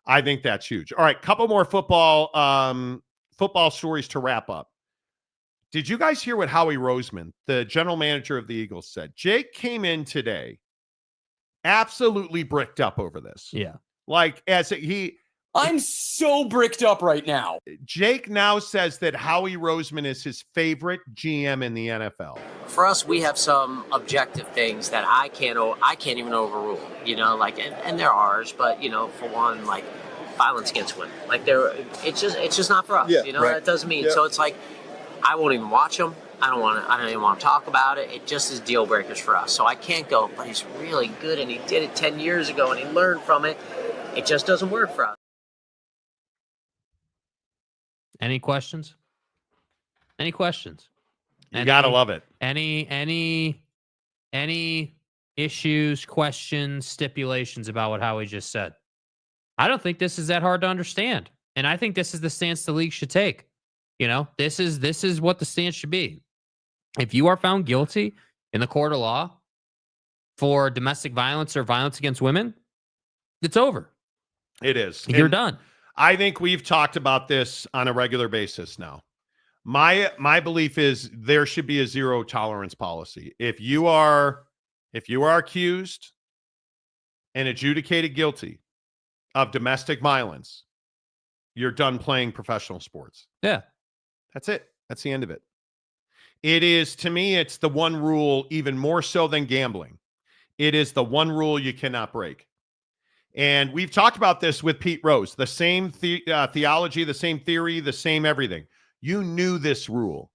I think that's huge. All right, couple more football stories to wrap up. Did you guys hear what Howie Roseman, the general manager of the Eagles, said? Jake came in today absolutely bricked up over this. Yeah. Like I'm so bricked up right now. Jake now says that Howie Roseman is his favorite GM in the NFL. For us, we have some objective things that I can't even overrule, and they're ours. But, for one, violence against women. Like it's just not for us. Yeah, you know, right. that doesn't mean Yeah. so. It's like I won't even watch them. I don't even want to talk about it. It just is deal breakers for us. So I can't go, but he's really good and he did it 10 years ago and he learned from it. It just doesn't work for us. Any questions? Any questions? You gotta love it. Any issues, questions, stipulations about what Howie just said? I don't think this is that hard to understand. And I think this is the stance the league should take. You know, this is what the stance should be. If you are found guilty in the court of law for domestic violence or violence against women, it's over. It is. You're And done. I think we've talked about this on a regular basis now. My belief is there should be a zero tolerance policy. If you are accused and adjudicated guilty of domestic violence, you're done playing professional sports. Yeah. That's it. That's the end of it. It is, to me, it's the one rule, even more so than gambling. It is the one rule you cannot break. And we've talked about this with Pete Rose, the same theology, the same theory, the same everything. You knew this rule.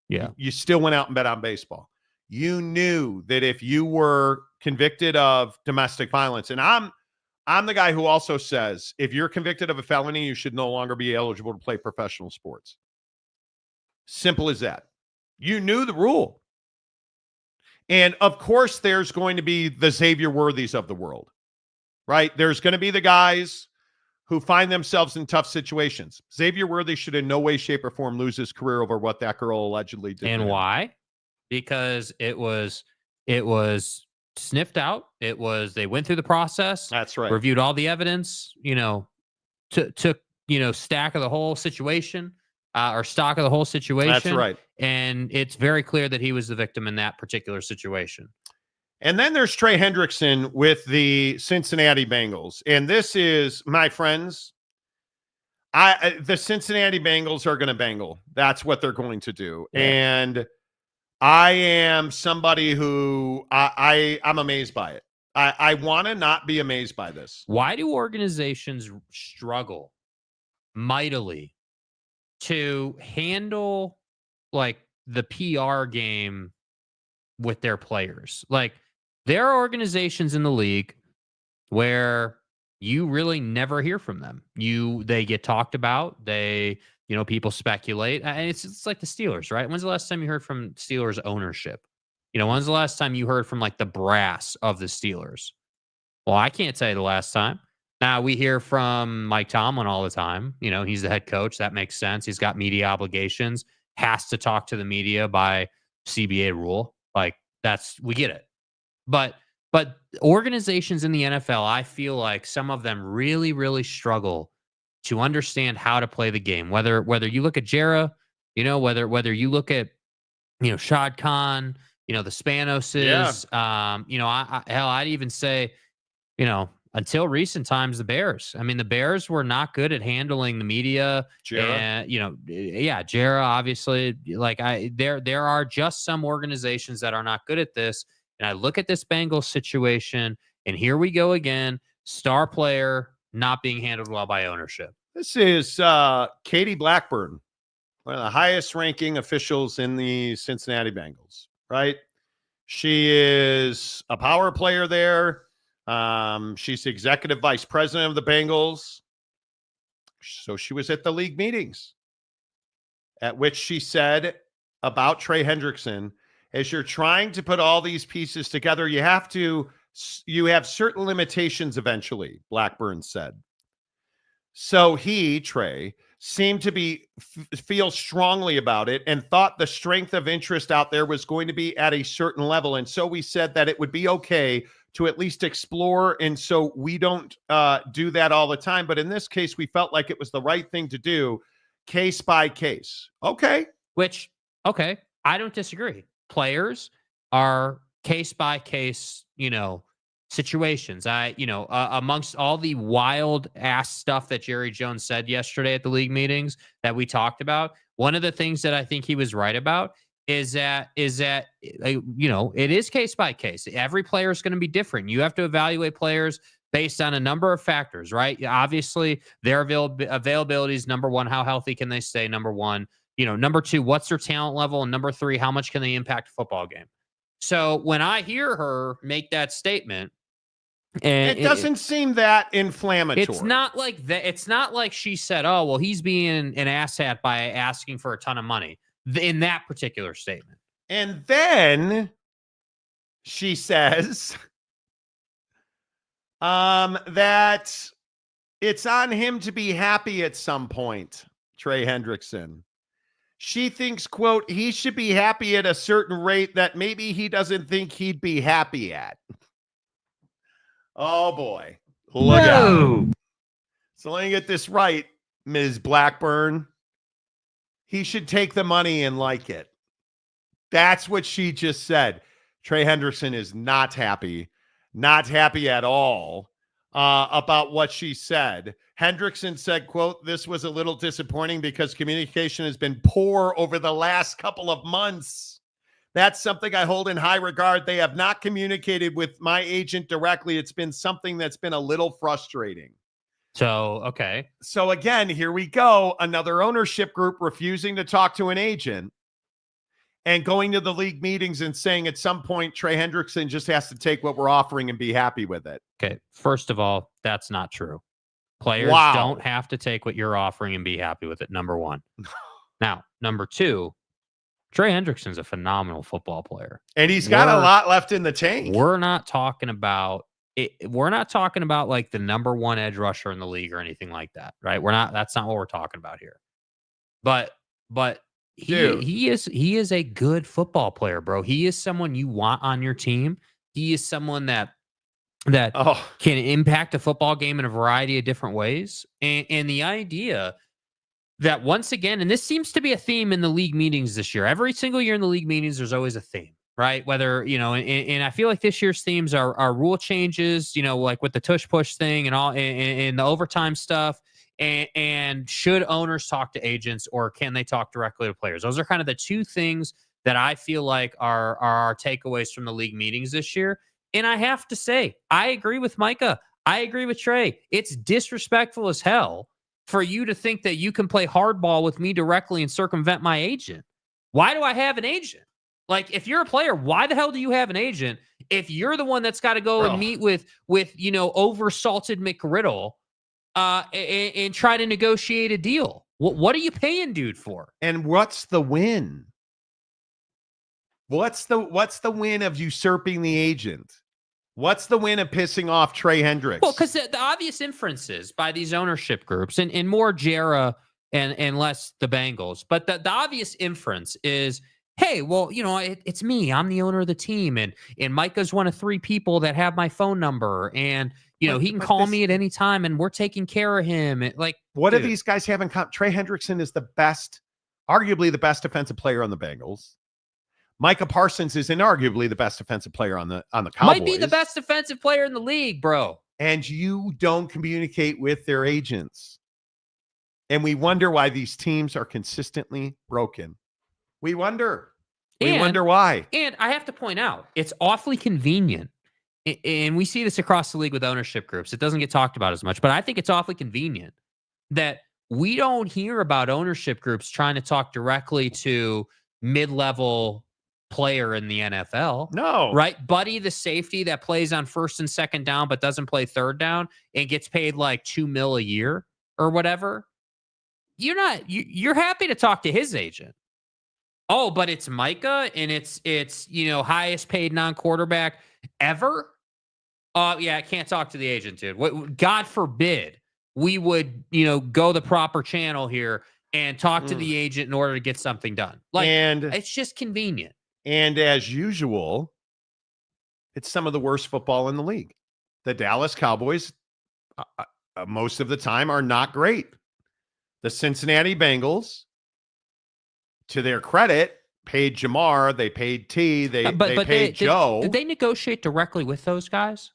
Yeah. You still went out and bet on baseball. You knew that if you were convicted of domestic violence, and I'm the guy who also says, if you're convicted of a felony, you should no longer be eligible to play professional sports. Simple as that. You knew the rule. And of course, there's going to be the Xavier Worthies of the world, right? There's going to be the guys who find themselves in tough situations. Xavier Worthy should in no way, shape, or form lose his career over what that girl allegedly did. And why? Because it was sniffed out. They went through the process. That's right. Reviewed all the evidence, took stack of the whole situation. Or stock of the whole situation. That's right. And it's very clear that he was the victim in that particular situation. And then there's Trey Hendrickson with the Cincinnati Bengals. And this is, my friends, the Cincinnati Bengals are going to bangle. That's what they're going to do. Yeah. And I am somebody who I'm amazed by it. I want to not be amazed by this. Why do organizations struggle mightily to handle like the PR game with their players? Like, there are organizations in the league where you really never hear from them. They get talked about. People speculate. And it's like the Steelers, right? When's the last time you heard from Steelers ownership? When's the last time you heard from like the brass of the Steelers? Well, I can't tell you the last time. Now, we hear from Mike Tomlin all the time. He's the head coach. That makes sense. He's got media obligations, has to talk to the media by CBA rule. Like, we get it. But organizations in the NFL, I feel like some of them really, really struggle to understand how to play the game. Whether you look at Jera, whether you look at, Shad Khan, the Spanoses, I'd even say, until recent times, the Bears. I mean, the Bears were not good at handling the media. Jera. Jera, obviously. Like, there are just some organizations that are not good at this. And I look at this Bengals situation, and here we go again. Star player not being handled well by ownership. This is Katie Blackburn, one of the highest ranking officials in the Cincinnati Bengals, right? She is a power player there. She's the executive vice president of the Bengals. So she was at the league meetings at which she said about Trey Hendrickson, as you're trying to put all these pieces together, you have certain limitations eventually, Blackburn said. So Trey, seemed to feel strongly about it and thought the strength of interest out there was going to be at a certain level. And so we said that it would be okay to at least explore. And so we don't do that all the time. But in this case, we felt like it was the right thing to do, case by case. Okay. Okay. I don't disagree. Players are case by case, situations. Amongst all the wild ass stuff that Jerry Jones said yesterday at the league meetings that we talked about, one of the things that I think he was right about is that it is case by case. Every player is going to be different. You have to evaluate players based on a number of factors, right? Obviously, their availability is number one. How healthy can they stay? Number one. Number two, what's their talent level? And number three, how much can they impact a football game? So when I hear her make that statement, and it doesn't seem that inflammatory. It's not like that. It's not like she said, "Oh, well, he's being an asshat by asking for a ton of money," in that particular statement. And then she says that it's on him to be happy at some point, Trey Hendrickson. She thinks, quote, he should be happy at a certain rate that maybe he doesn't think he'd be happy at. Oh, boy. Look out. So let me get this right, Ms. Blackburn. He should take the money and like it. That's what she just said. Trey Hendrickson is not happy at all about what she said. Hendrickson said, quote, this was a little disappointing because communication has been poor over the last couple of months. That's something I hold in high regard. They have not communicated with my agent directly. It's been something that's been a little frustrating. So, okay. So again, here we go. Another ownership group refusing to talk to an agent and going to the league meetings and saying at some point, Trey Hendrickson just has to take what we're offering and be happy with it. Okay. First of all, that's not true. Players don't have to take what you're offering and be happy with it, number one. Now, number two, Trey Hendrickson's a phenomenal football player. And he's got a lot left in the tank. We're not talking about it. We're not talking about like the number one edge rusher in the league or anything like that, right? That's not what we're talking about here. But he is a good football player, bro. He is someone you want on your team. He is someone that can impact a football game in a variety of different ways. And the idea that once again, and this seems to be a theme in the league meetings this year, every single year in the league meetings, there's always a theme, right? Whether, and I feel like this year's themes are rule changes, like with the tush push thing and all, and the overtime stuff. And should owners talk to agents or can they talk directly to players? Those are kind of the two things that I feel like are our takeaways from the league meetings this year. And I have to say, I agree with Micah. I agree with Trey. It's disrespectful as hell for you to think that you can play hardball with me directly and circumvent my agent. Why do I have an agent? Like, if you're a player, why the hell do you have an agent if you're the one that's got to go and meet with over-salted McGriddle and try to negotiate a deal? What are you paying dude for? And what's the win? What's the win of usurping the agent? What's the win of pissing off Trey Hendricks? Well, because the obvious inferences by these ownership groups and more Jera and less the Bengals, but the obvious inference is, hey, well, it's me. I'm the owner of the team, and Micah's one of three people that have my phone number, and he can call me at any time, and we're taking care of him. What do these guys have in common? Trey Hendrickson is arguably the best defensive player on the Bengals. Micah Parsons is inarguably the best defensive player on the Cowboys. Might be the best defensive player in the league, bro. And you don't communicate with their agents. And we wonder why these teams are consistently broken. We wonder why. And I have to point out, it's awfully convenient. And we see this across the league with ownership groups. It doesn't get talked about as much, but I think it's awfully convenient that we don't hear about ownership groups trying to talk directly to mid-level player in the NFL. No. Right? Buddy, the safety that plays on first and second down but doesn't play third down and gets paid like $2 million a year or whatever. You're happy to talk to his agent. Oh, but it's Micah and it's highest paid non-quarterback ever? Yeah, I can't talk to the agent, dude. God forbid we would, go the proper channel here and talk to the agent in order to get something done. It's just convenient. And as usual, it's some of the worst football in the league. The Dallas Cowboys, most of the time, are not great. The Cincinnati Bengals, to their credit, paid Jamar, they paid T, they paid Joe. Did they negotiate directly with those guys?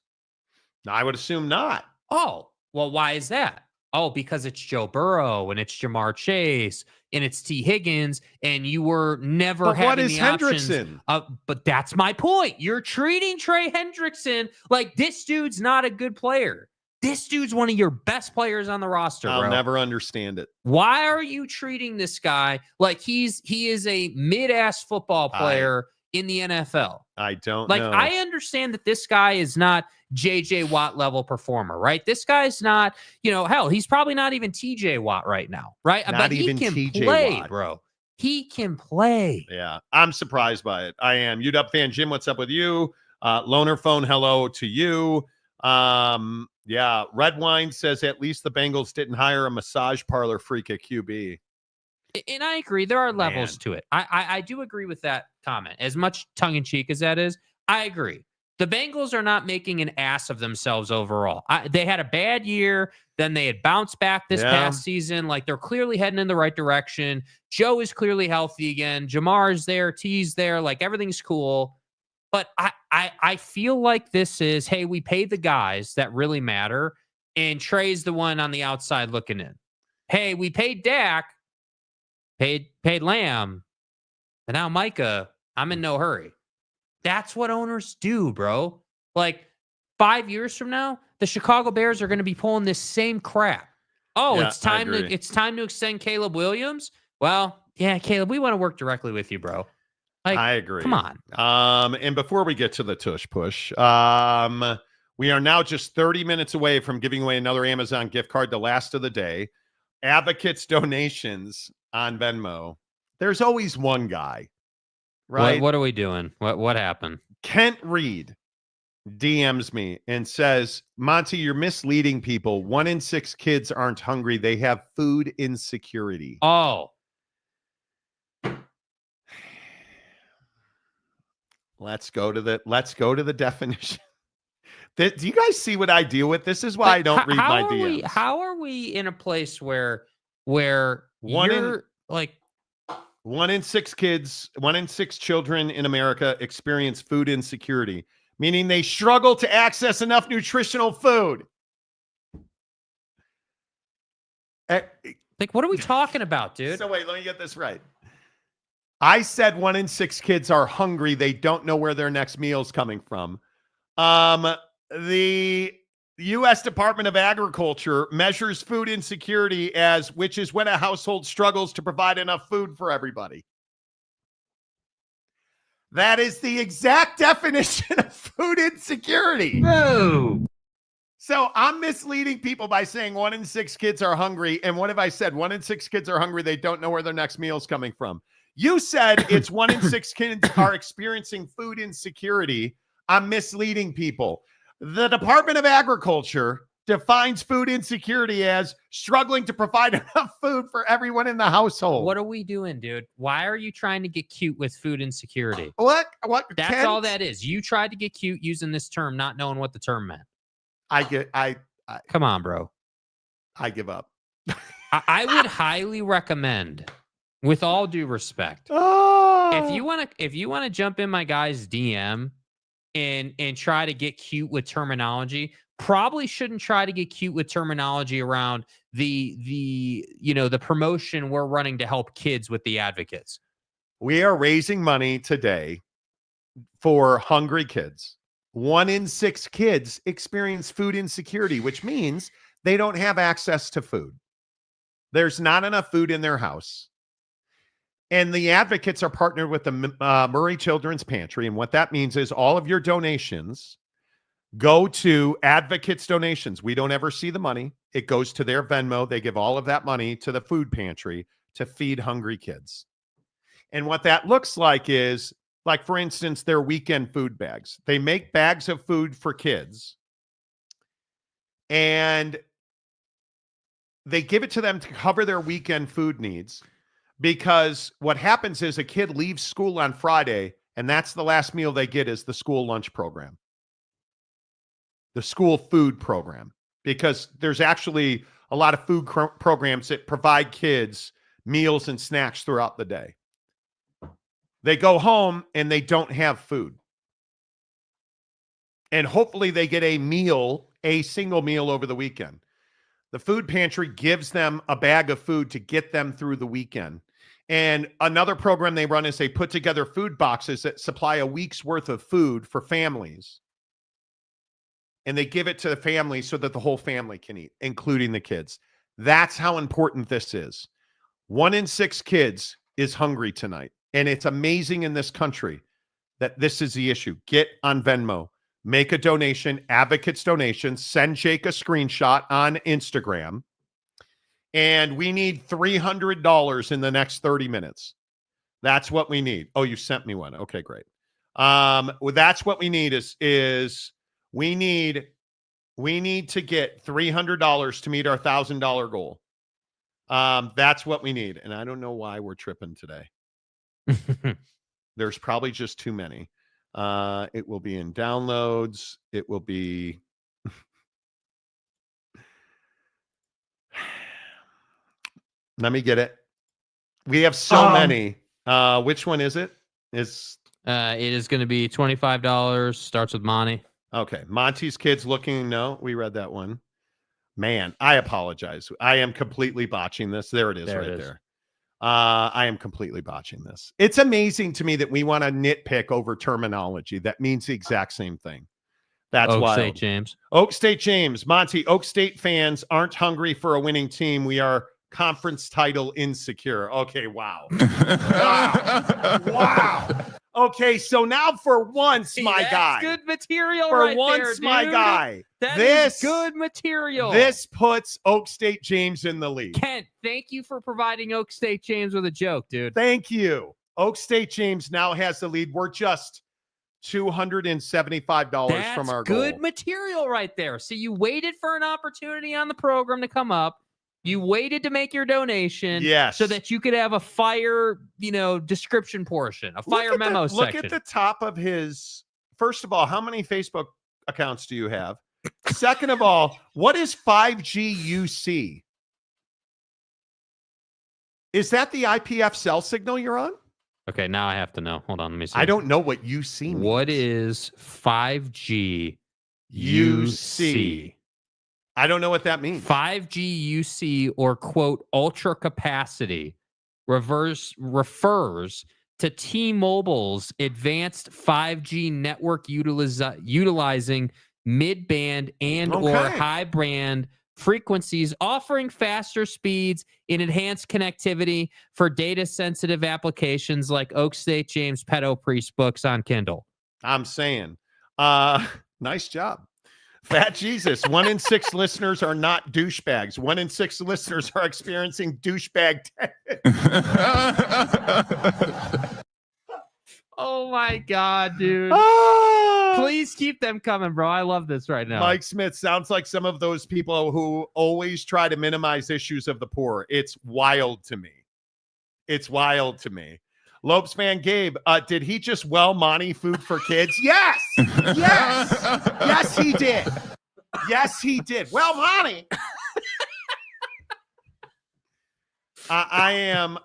I would assume not. Oh, well, why is that? Oh, because it's Joe Burrow and it's Jamar Chase and it's T. Higgins, and you were never But having what is the options. Hendrickson? But that's my point. You're treating Trey Hendrickson like this dude's not a good player. This dude's one of your best players on the roster, I'll bro. never understand it. Why are you treating this guy like he is a mid-ass football player in the NFL? I don't like, know. I understand that this guy is not J.J. Watt level performer, right? This guy's not, hell, he's probably not even T.J. Watt right now, right? Not but even he can T.J. play, Watt. bro. He can play. Yeah, I'm surprised by it. I am. UW fan Jim, what's up with you? Loner phone, hello to you. Yeah, Red Wine says at least the Bengals didn't hire a massage parlor freak at QB. And I agree. There are levels to it. I do agree with that comment. As much tongue-in-cheek as that is, I agree. The Bengals are not making an ass of themselves overall. They had a bad year. Then they had bounced back this past season. Like, they're clearly heading in the right direction. Joe is clearly healthy again. Jamar's there. T's there. Like, everything's cool. But I feel like this is, hey, we paid the guys that really matter, and Trey's the one on the outside looking in. Hey, we paid Dak, paid Lamb, and now Micah, I'm in no hurry. That's what owners do, bro. Like, 5 years from now, the Chicago Bears are going to be pulling this same crap. Oh, Yeah, it's time to extend Caleb Williams. Well, yeah, Caleb, we want to work directly with you, bro. Like, I agree. Come on. And before we get to the tush push, we are now just 30 minutes away from giving away another Amazon gift card, the last of the day. Advocates donations on Venmo. There's always one guy, right? What are we doing? What happened? Kent Reed DMs me and says, Monty, you're misleading people. 1 in 6 kids aren't hungry. They have food insecurity. Oh. Let's go to the definition. Do you guys see what I deal with? This is why I don't read my DMs. How are we in a place where 1 you're like 1 in 6 kids, 1 in 6 children in America experience food insecurity, meaning they struggle to access enough nutritional food. Like, what are we talking about, dude? So wait, let me get this right. I said 1 in 6 kids are hungry. They don't know where their next meal is coming from. The U.S. Department of Agriculture measures food insecurity as, which is when a household struggles to provide enough food for everybody. That is the exact definition of food insecurity. No. So I'm misleading people by saying 1 in 6 kids are hungry. And what have I said? 1 in 6 kids are hungry. They don't know where their next meal is coming from. You said it's 1 in 6 kids are experiencing food insecurity. I'm misleading people. The Department of Agriculture defines food insecurity as struggling to provide enough food for everyone in the household. What are we doing, dude? Why are you trying to get cute with food insecurity? What? That's all that is. You tried to get cute using this term, not knowing what the term meant. Come on, bro. I give up. I would highly recommend, with all due respect, if you want to jump in my guy's DM and try to get cute with terminology, probably shouldn't try to get cute with terminology around the promotion we're running to help kids with the advocates. We are raising money today for hungry kids. 1 in 6 kids experience food insecurity, which means they don't have access to food. There's not enough food in their house. And the advocates are partnered with the Murray Children's Pantry. And what that means is all of your donations go to advocates donations. We don't ever see the money. It goes to their Venmo. They give all of that money to the food pantry to feed hungry kids. And what that looks like is, like, for instance, their weekend food bags. They make bags of food for kids, and they give it to them to cover their weekend food needs, because what happens is a kid leaves school on Friday, and that's the last meal they get is the school lunch program, the school food program, because there's actually a lot of food programs that provide kids meals and snacks throughout the day. They go home and they don't have food. And hopefully they get a single meal over the weekend. The food pantry gives them a bag of food to get them through the weekend. And another program they run is they put together food boxes that supply a week's worth of food for families. And they give it to the family so that the whole family can eat, including the kids. That's how important this is. 1 in 6 kids is hungry tonight. And it's amazing in this country that this is the issue. Get on Venmo. Make a donation, Advocates donation. Send Jake a screenshot on Instagram. And we need $300 in the next 30 minutes. That's what we need. Oh, you sent me one. Okay, great. Well, that's what we need is we need to get $300 to meet our $1,000 goal. That's what we need. And I don't know why we're tripping today. There's probably just too many. It will be in downloads. It will be. Let me get it. We have so many. Which one is it? It is going to be $25. Starts with Monty. Okay. Monty's kids looking. No, we read that one. Man, I apologize. I am completely botching this. There it is there. I am completely botching this. It's amazing to me that we want to nitpick over terminology that means the exact same thing. That's why. Oak State James. Monty, Oak State fans aren't hungry for a winning team. We are conference title insecure. Okay, wow. Wow. Okay, so now for once, my guy. Good material for right once, there, dude. my guy. That is good material. This puts Oak State James in the lead. Kent, thank you for providing Oak State James with a joke, dude. Thank you. Oak State James now has the lead. We're just $275 from our goal. Good material right there. So you waited for an opportunity on the program to come up. You waited to make your donation, so that you could have a fire, description portion, a fire memo section. Look at the top of his. First of all, how many Facebook accounts do you have? Second of all, what is 5G UC? Is that the IPF cell signal you're on? Okay, now I have to know. Hold on, let me see. I don't know what UC means. What is 5G UC? I don't know what that means. 5G UC, or quote, ultra capacity, refers to T-Mobile's advanced 5G network utilizing mid-band and or high-band frequencies, offering faster speeds and enhanced connectivity for data-sensitive applications like Oak State James Pedo Priest books on Kindle. I'm saying, nice job. Fat Jesus, 1 in 6 listeners are not douchebags. 1 in 6 listeners are experiencing douchebag. Oh my God, dude. Please keep them coming, bro. I love this right now. Mike Smith sounds like some of those people who always try to minimize issues of the poor. It's wild to me. It's wild to me. Lopes fan Gabe, did he just Monty food for kids? Yes. Yes. Yes, he did. Yes, he did. Monty. I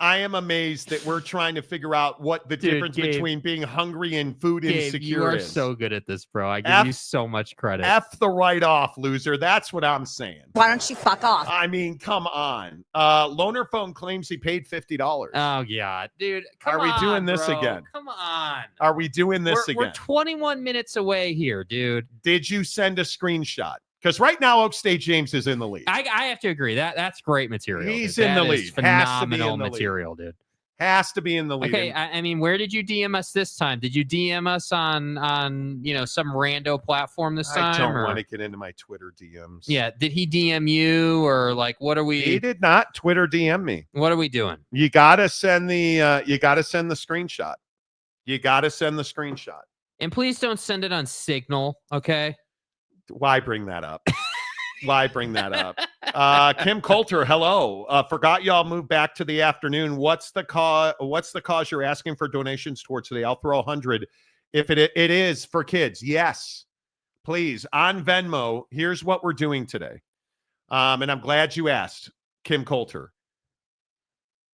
am amazed that we're trying to figure out what the difference between being hungry and food insecure is. You are so good at this, bro. I give you so much credit. F the write-off, loser. That's what I'm saying. Why don't you fuck off? I mean, come on. Loner Phone claims he paid $50. Oh, yeah. Dude, Are we doing this again? Come on. Are we doing this again? We're 21 minutes away here, dude. Did you send a screenshot? Because right now, Oak State James is in the lead. I have to agree. That's great material. He's in the lead. Phenomenal material, dude. Has to be in the lead. Okay, I mean, where did you DM us this time? Did you DM us on some rando platform this time? I don't want to get into my Twitter DMs. Yeah, did he DM you, or like what are we? He did not Twitter DM me. What are we doing? You gotta send the screenshot. You gotta send the screenshot. And please don't send it on Signal, okay? Why bring that up? Why bring that up? Kim Coulter, hello. Forgot y'all moved back to the afternoon. What's the cause you're asking for donations towards today? I'll throw 100 if it is for kids. Yes, please. On Venmo, here's what we're doing today. And I'm glad you asked, Kim Coulter.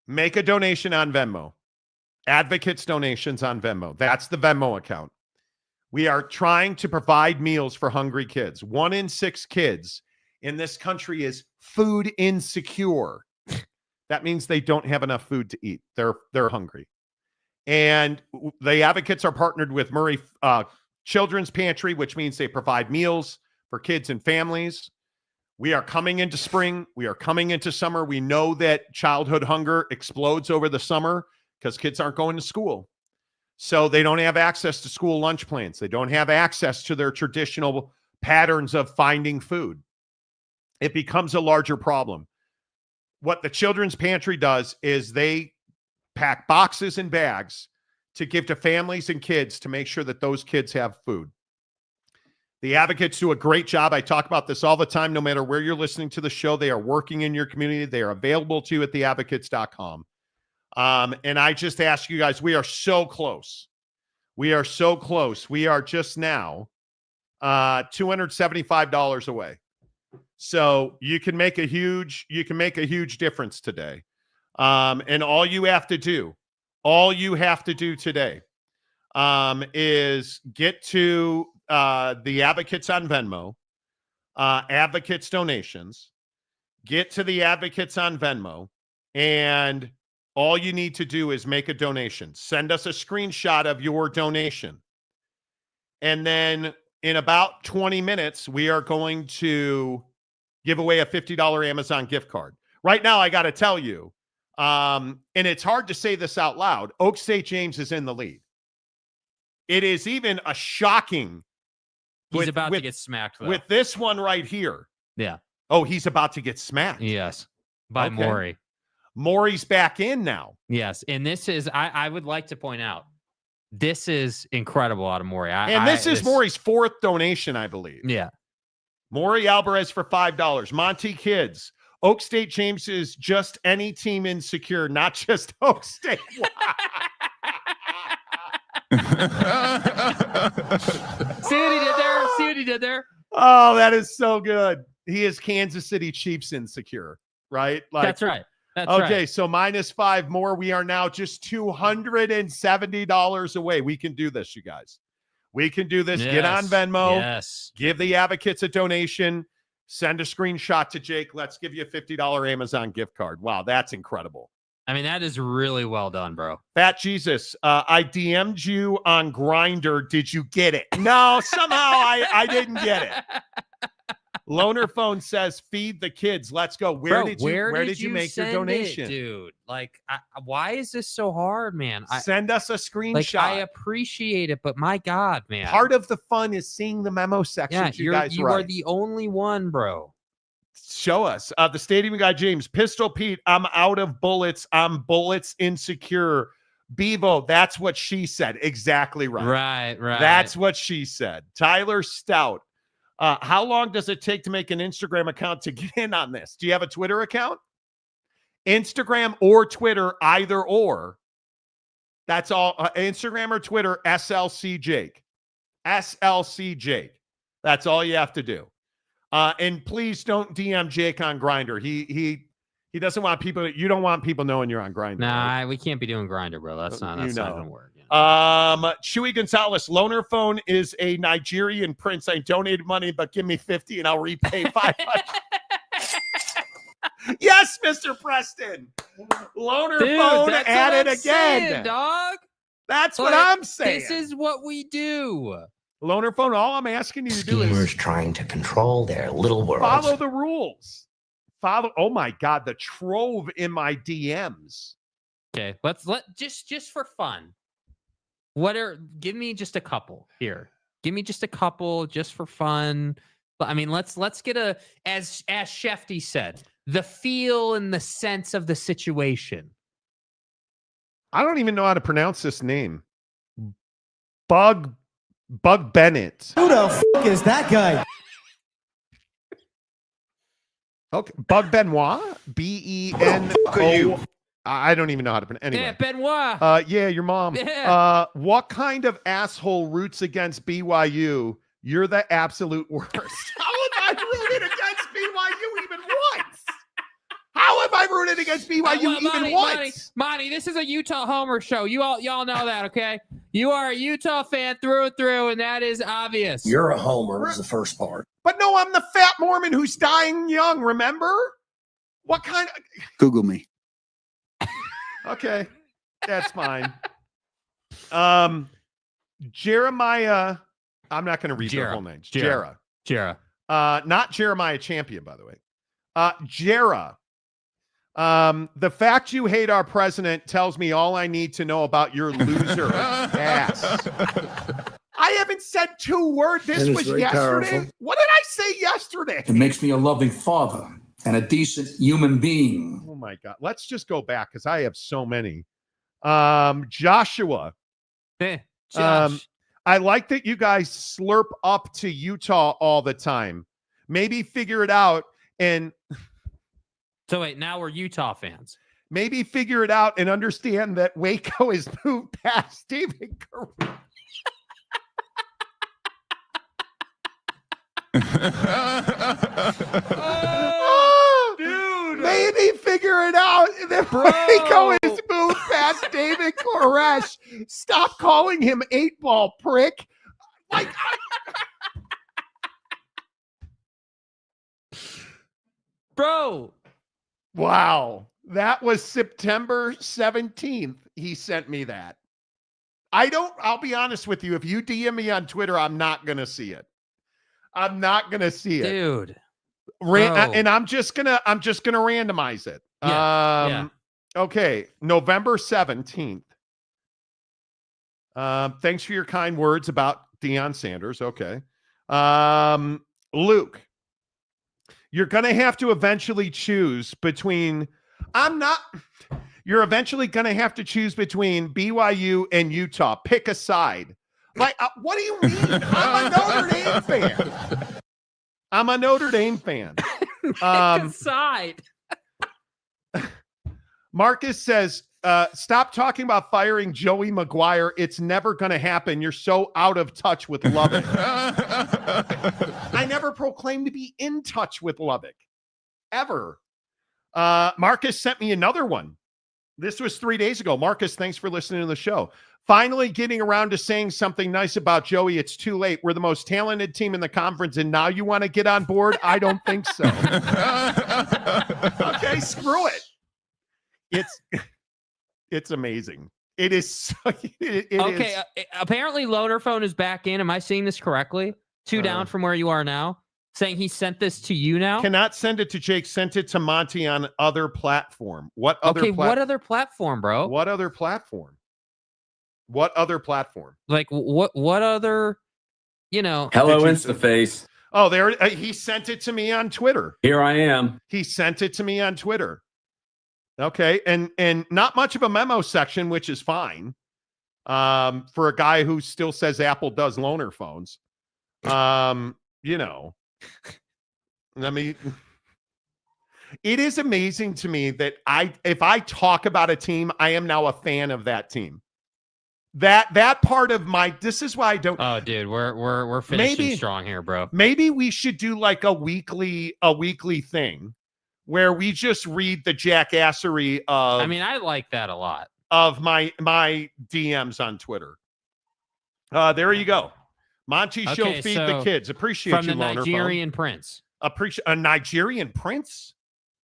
Make a donation on Venmo. Advocates donations on Venmo. That's the Venmo account. We are trying to provide meals for hungry kids. 1 in 6 kids in this country is food insecure. That means they don't have enough food to eat. They're hungry. And the Advocates are partnered with Murray Children's Pantry, which means they provide meals for kids and families. We are coming into spring. We are coming into summer. We know that childhood hunger explodes over the summer because kids aren't going to school. So they don't have access to school lunch plans. They don't have access to their traditional patterns of finding food. It becomes a larger problem. What the Children's Pantry does is they pack boxes and bags to give to families and kids to make sure that those kids have food. The Advocates do a great job. I talk about this all the time. No matter where you're listening to the show, they are working in your community. They are available to you at theadvocates.com. And I just ask you guys, we are so close. We are so close. We are just now $275 away. So you can make a huge difference today. And all you have to do today is get to the Advocates on Venmo, Advocates donations, get to the Advocates on Venmo, and all you need to do is make a donation. Send us a screenshot of your donation. And then in about 20 minutes, we are going to give away a $50 Amazon gift card. Right now, I got to tell you, and it's hard to say this out loud, Oak State James is in the lead. It is even a shocking. He's about to get smacked, though. With this one right here. Yeah. Oh, he's about to get smacked. Yes. By Maury. Maury's back in now. Yes. And this is, I would like to point out, this is incredible out of Maury. This is Maury's fourth donation, I believe. Yeah. Maury Alvarez for $5. Monty Kids. Oak State James is just any team insecure, not just Oak State. See what he did there? Oh, that is so good. He is Kansas City Chiefs insecure, right? That's right. Okay, so -5 more. We are now just $270 away. We can do this, you guys. We can do this. Yes. Get on Venmo. Yes. Give the Advocates a donation. Send a screenshot to Jake. Let's give you a $50 Amazon gift card. Wow, that's incredible. I mean, that is really well done, bro. Fat Jesus, I DM'd you on Grindr. Did you get it? No, somehow I didn't get it. Loner Phone says, feed the kids. Let's go. Where did you make your donation? Dude, like, why is this so hard, man? Send us a screenshot. Like, I appreciate it, but my God, man. Part of the fun is seeing the memo sections you guys you write. are the only one, bro. Show us. The Stadium Guy James. Pistol Pete, I'm out of bullets. I'm bullets insecure. Bevo, that's what she said. Exactly right. Right. That's what she said. Tyler Stout. How long does it take to make an Instagram account to get in on this? Do you have a Twitter account? Instagram or Twitter, either or. That's all. Instagram or Twitter, SLC Jake. SLC Jake. That's all you have to do. And please don't DM Jake on Grindr. He doesn't want people. You don't want people knowing you're on Grindr. Nah, right? We can't be doing Grindr, bro. That's not gonna work. Chewy Gonzalez, Loner Phone is a Nigerian prince. I donated money, but give me 50 and I'll repay 500. Yes, Mr. Preston. Loner Phone at it again. Saying, dog. That's what I'm saying. This is what we do. Loner Phone, all I'm asking you to do is trying to control their little world. Follow the rules. Oh my God, the trove in my DMs. Okay, just for fun. Give me just a couple here. Give me just a couple just for fun. But I mean, let's get as Shefty said, the feel and the sense of the situation. I don't even know how to pronounce this name. Bug Bennett. Who the fuck is that guy? Okay, Bug Benoit. B-E-N-O. I don't even know how to pronounce. Anyway, yeah, Benoit. Yeah, your mom. Yeah. What kind of asshole roots against BYU? You're the absolute worst. How have I rooted against BYU even once? How have I rooted against BYU even once? Monty, this is a Utah Homer show. Y'all know that, okay? You are a Utah fan through and through, and that is obvious. You're a homer is the first part. But no, I'm the fat Mormon who's dying young, remember? What kind of... Google me. Okay, that's fine. Jeremiah, I'm not going to read their whole names. Jera. Not Jeremiah Champion, by the way. Jera. The fact you hate our president tells me all I need to know about your loser ass. I haven't said 2 words. This was yesterday. Powerful. What did I say yesterday? It makes me a loving father and a decent human being. Oh my God. Let's just go back because I have so many. Joshua. Josh. I like that you guys slurp up to Utah all the time. Maybe figure it out and... So wait, now we're Utah fans. Maybe figure it out and understand that Waco is moved past Stephen Curry. Oh, dude. Maybe figure it out that Waco is moved past David Koresh. Stop calling him 8-ball prick. Like, bro. Wow. That was September 17th. He sent me that. I'll be honest with you. If you DM me on Twitter, I'm not going to see it. I'm not going to see it. Dude. And I'm just going to randomize it. Yeah. Okay. November 17th. Thanks for your kind words about Deion Sanders. Okay. Luke, you're going to have to eventually choose between you're eventually going to have to choose between BYU and Utah. Pick a side. Like, what do you mean? I'm a Notre Dame fan. I'm a Notre Dame fan. Pick a side. Marcus says, stop talking about firing Joey McGuire. It's never going to happen. You're so out of touch with Lubbock. I never proclaimed to be in touch with Lubbock. Ever. Marcus sent me another one. This was 3 days ago. Marcus, thanks for listening to the show. Finally getting around to saying something nice about Joey. It's too late. We're the most talented team in the conference, and now you want to get on board? I don't think so. Okay, screw it. It's amazing. It is. Okay. Apparently, Loner Phone is back in. Am I seeing this correctly? 2 down from where you are now. Saying he sent this to you now. Cannot send it to Jake. Sent it to Monty on other platform. What other? What other platform, bro? What other platform? What other platform? Like what other? You know. Hello, Instaface. Oh, there. He sent it to me on Twitter. Here I am. He sent it to me on Twitter. Okay, and not much of a memo section, which is fine. For a guy who still says Apple does loaner phones. You know. I mean, it is amazing to me that if I talk about a team, I am now a fan of that team. That part of this is why I don't. Oh, dude, we're finishing strong here, bro. Maybe we should do like a weekly thing where we just read the jackassery of. I mean, I like that a lot. Of my DMs on Twitter. There you go. Monty Show, feed the kids. Appreciate from you, the Loner Nigerian Phone. Prince. Appreciate a Nigerian Prince.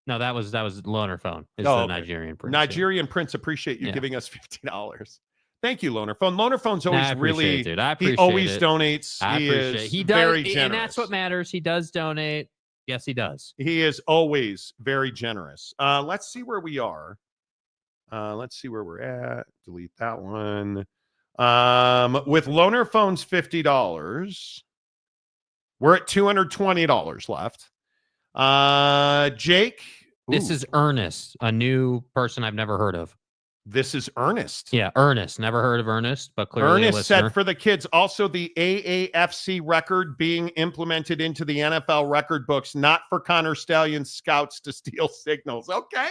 No, that was Loner Phone. It's the Nigerian Prince. Nigerian Prince. Appreciate you giving us $50. Thank you, Loner Phone. Loner Phone's always really. Dude, I appreciate he always it. donates. He does, very generous, and that's what matters. He does donate. Yes, he does. He is always very generous. Let's see where we are. Let's see where we're at. Delete that one. With Loner Phone's $50, we're at $220 left. Jake, this is Ernest, a new person I've never heard of. This is Ernest. Yeah, Ernest. Never heard of Ernest, but clearly Ernest said for the kids. Also, the AAFC record being implemented into the NFL record books, not for Connor Stallions scouts to steal signals. Okay,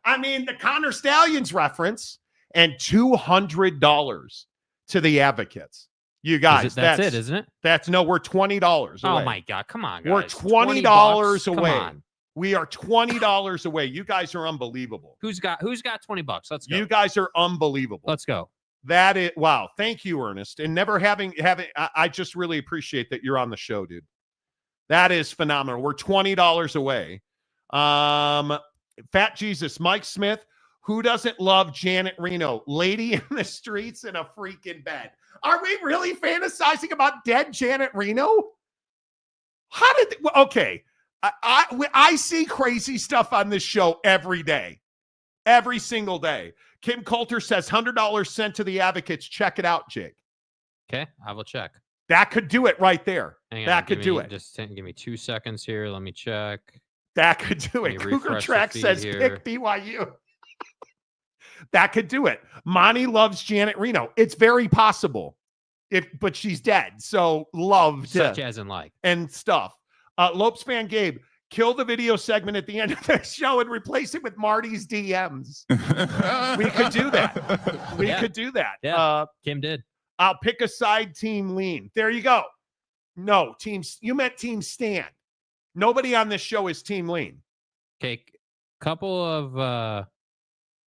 I mean the Connor Stallions reference and $200 to the Advocates. You guys, that's it, isn't it? We're $20 away. Oh my God, come on, guys. We're $20 away. Come on. We are $20 away. You guys are unbelievable. Who's got $20? Let's go. You guys are unbelievable. Let's go. That is wow. Thank you, Ernest. And never having I just really appreciate that you're on the show, dude. That is phenomenal. We're $20 away. Fat Jesus, Mike Smith. Who doesn't love Janet Reno? Lady in the streets in a freaking bed. Are we really fantasizing about dead Janet Reno? Okay. I see crazy stuff on this show every day. Every single day. Kim Coulter says $100 sent to the Advocates. Check it out, Jake. Okay, I will check. That could do it right there. That could do it. Just give me 2 seconds here. Let me check. That could do it. Cougar Track says pick BYU. That could do it. Monty loves Janet Reno. It's very possible. But she's dead. So loved. Such as in like. And stuff. Lopespan Gabe, kill the video segment at the end of the show and replace it with Marty's DMs. We could do that. We could do that. Yeah, Kim did. I'll pick a side, team lean. There you go. No, teams. You meant team stand. Nobody on this show is team lean. Okay, couple of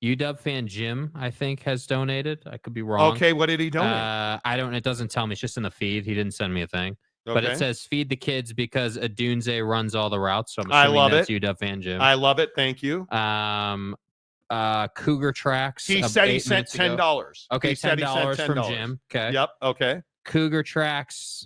UW fan Jim, I think, has donated. I could be wrong. Okay, what did he donate? I don't. It doesn't tell me. It's just in the feed. He didn't send me a thing. Okay. But it says feed the kids because Adunze runs all the routes. So I'm assuming that's UW fan Jim. I love it. Thank you. Cougar Tracks. He said he sent $10. Okay, $10 from Jim. Okay. Yep. Okay. Cougar Tracks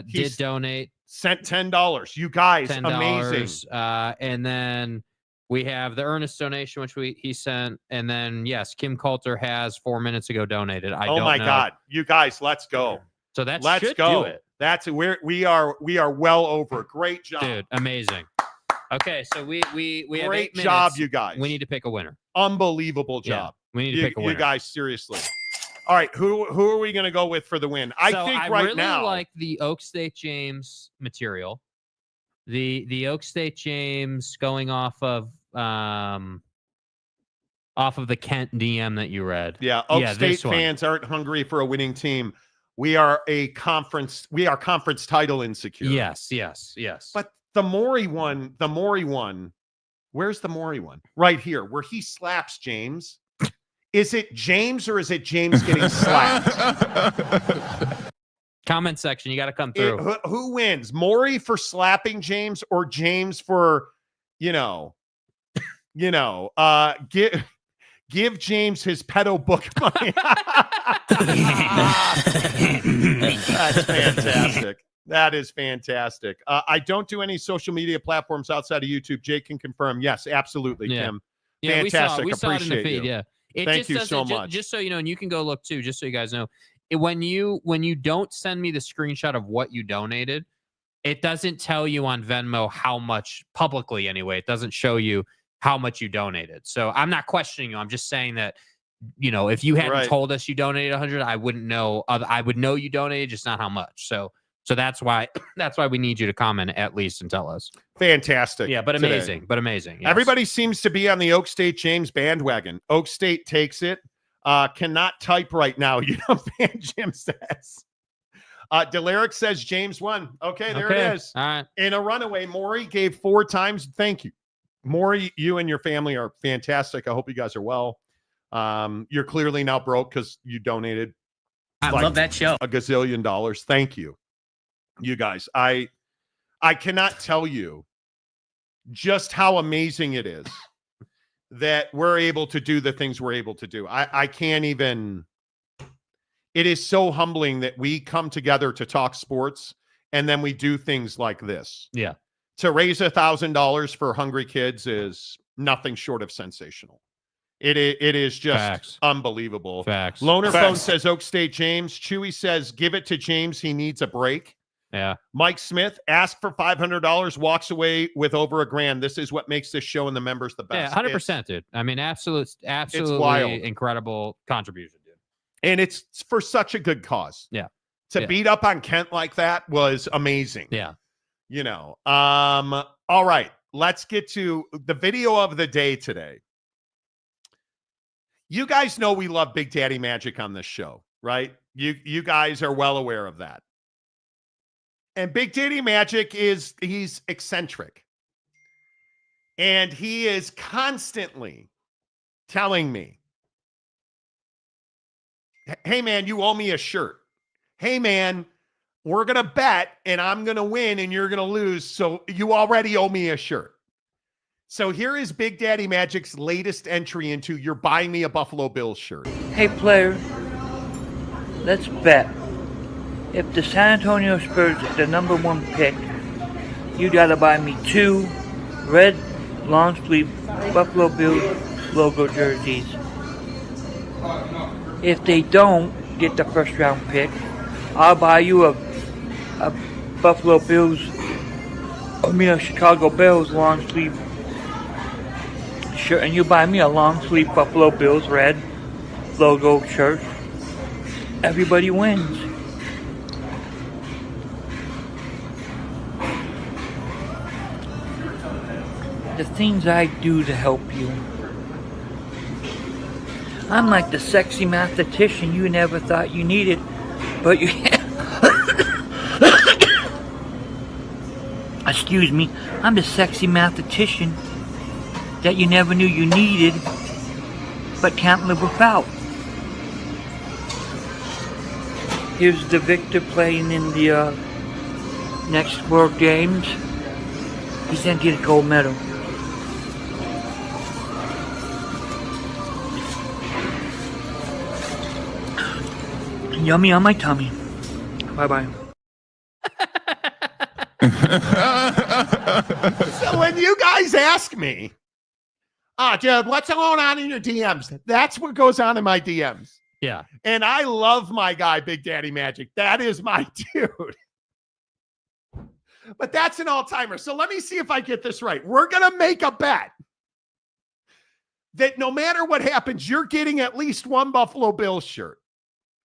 did donate. Sent $10. You guys, $10. amazing. And then we have the earnest donation, which he sent. And then, yes, Kim Coulter has 4 minutes ago donated. Oh, my God. You guys, let's go. So let's go. Do it. That's we are well over. Great job. Dude, amazing. Okay, so we have 8 minutes. Great job, you guys. We need to pick a winner. Unbelievable job. We need to pick a winner. You guys, seriously. All right, who are we going to go with for the win? I think I really like the Oak State James material. The Oak State James going off of the Kent DM that you read. Yeah, Oak State fans aren't hungry for a winning team. We are conference title insecure. Yes. But the Maury one, where's the Maury one? Right here, where he slaps James. Is it James or is it James getting slapped? Comment section, you got to come through. Who wins? Maury for slapping James or James for, give James his pedo book money. That's fantastic. That is fantastic. I don't do any social media platforms outside of YouTube. Jake can confirm. Yes, absolutely, Kim. Yeah, fantastic. We saw it in the feed. You. Yeah. Thank you so much. Just so you know, and you can go look too, just so you guys know. When you don't send me the screenshot of what you donated, it doesn't tell you on Venmo how much publicly anyway. It doesn't show you how much you donated. So I'm not questioning you. I'm just saying that, if you hadn't told us you donated 100, I wouldn't know. I would know you donated, just not how much. So that's why we need you to comment at least and tell us. Fantastic. Yeah, but amazing. Today. But amazing. Yes. Everybody seems to be on the Oak State James bandwagon. Oak State takes it. Cannot type right now. Fan Jim says. Delaric says James won. Okay, there it is. All right. In a runaway, Maury gave 4 times. Thank you. Maury, you and your family are fantastic. I hope you guys are well. You're clearly now broke because you donated. I love that show. $1 gazillion. Thank you. You guys, I cannot tell you just how amazing it is that we're able to do the things we're able to do. I can't even. It is so humbling that we come together to talk sports and then we do things like this. Yeah. To raise $1,000 for hungry kids is nothing short of sensational. It is just unbelievable. Facts. Loner Phone says Oak State James. Chewy says give it to James. He needs a break. Yeah. Mike Smith asked for $500, walks away with over $1,000. This is what makes this show and the members the best. Yeah, 100%, dude. I mean, absolutely wild. Incredible contribution, dude. And it's for such a good cause. Yeah. To beat up on Kent like that was amazing. Yeah. All right. Let's get to the video of the day today. You guys know we love Big Daddy Magic on this show, right? You guys are well aware of that. And Big Daddy Magic he's eccentric. And he is constantly telling me, hey man, you owe me a shirt. Hey man, We're going to bet, and I'm going to win, and you're going to lose. So you already owe me a shirt. So here is Big Daddy Magic's latest entry into You're Buying Me a Buffalo Bills shirt. Hey, player, let's bet. If the San Antonio Spurs are the number 1 pick, you got to buy me 2 red long-sleeve Buffalo Bills logo jerseys. If they don't get the first-round pick, I'll buy you a Chicago Bills long-sleeve shirt, and you buy me a long-sleeve Buffalo Bills red logo shirt. Everybody wins. The things I do to help you. I'm like the sexy mathematician you never thought you needed, but you excuse me, I'm the sexy mathematician that you never knew you needed, but can't live without. Here's the victor playing in the next World Games. He's gonna get a gold medal. Yummy on my tummy. Bye-bye. So when you guys ask me, dude, what's going on in your DMs? That's what goes on in my DMs. Yeah. And I love my guy, Big Daddy Magic. That is my dude. But that's an all-timer. So let me see if I get this right. We're going to make a bet that no matter what happens, you're getting at least 1 Buffalo Bills shirt.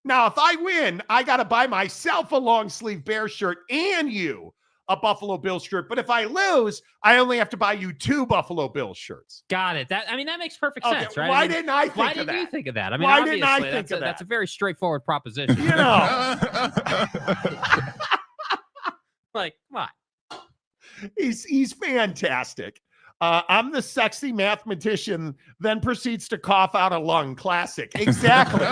Now, if I win, I got to buy myself a long-sleeve Bears shirt and you a Buffalo Bills shirt. But if I lose, I only have to buy you 2 Buffalo Bills shirts. Got it. That makes perfect sense, right? Why didn't I think of that? Why didn't you think of that? I mean, why didn't I obviously, think of that? That's a very straightforward proposition. You know. Like, come on. He's fantastic. I'm the sexy mathematician, then proceeds to cough out a lung. Classic. Exactly.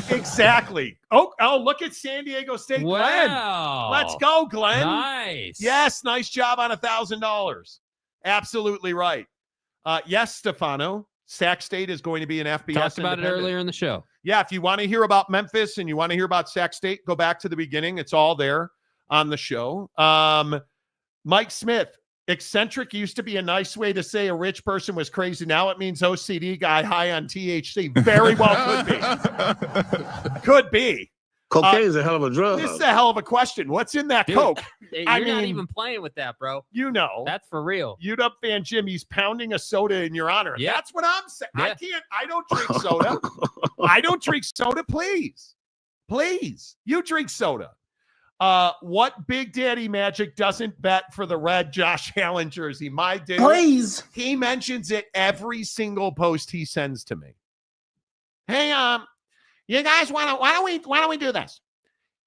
Exactly. Oh, look at San Diego State. Wow. Glenn. Let's go, Glenn. Nice. Yes, nice job on $1,000. Absolutely right. Yes, Stefano. Sac State is going to be an FBS. Talked about it earlier in the show. Yeah, if you want to hear about Memphis and you want to hear about Sac State, go back to the beginning. It's all there on the show. Mike Smith. Eccentric used to be a nice way to say a rich person was crazy. Now it means OCD guy high on THC. Very well could be. Could be. Cocaine is a hell of a drug. This is a hell of a question. What's in that Dude, Coke? You're not even playing with that, bro. You know. That's for real. UW fan Jim, he's pounding a soda in your honor. Yeah. That's what I'm saying. Yeah. I don't drink soda. I don't drink soda, please. Please. You drink soda. What Big Daddy Magic doesn't bet for the red Josh Allen jersey? My dude. Please. He mentions it every single post he sends to me. Hey, you guys why don't we do this?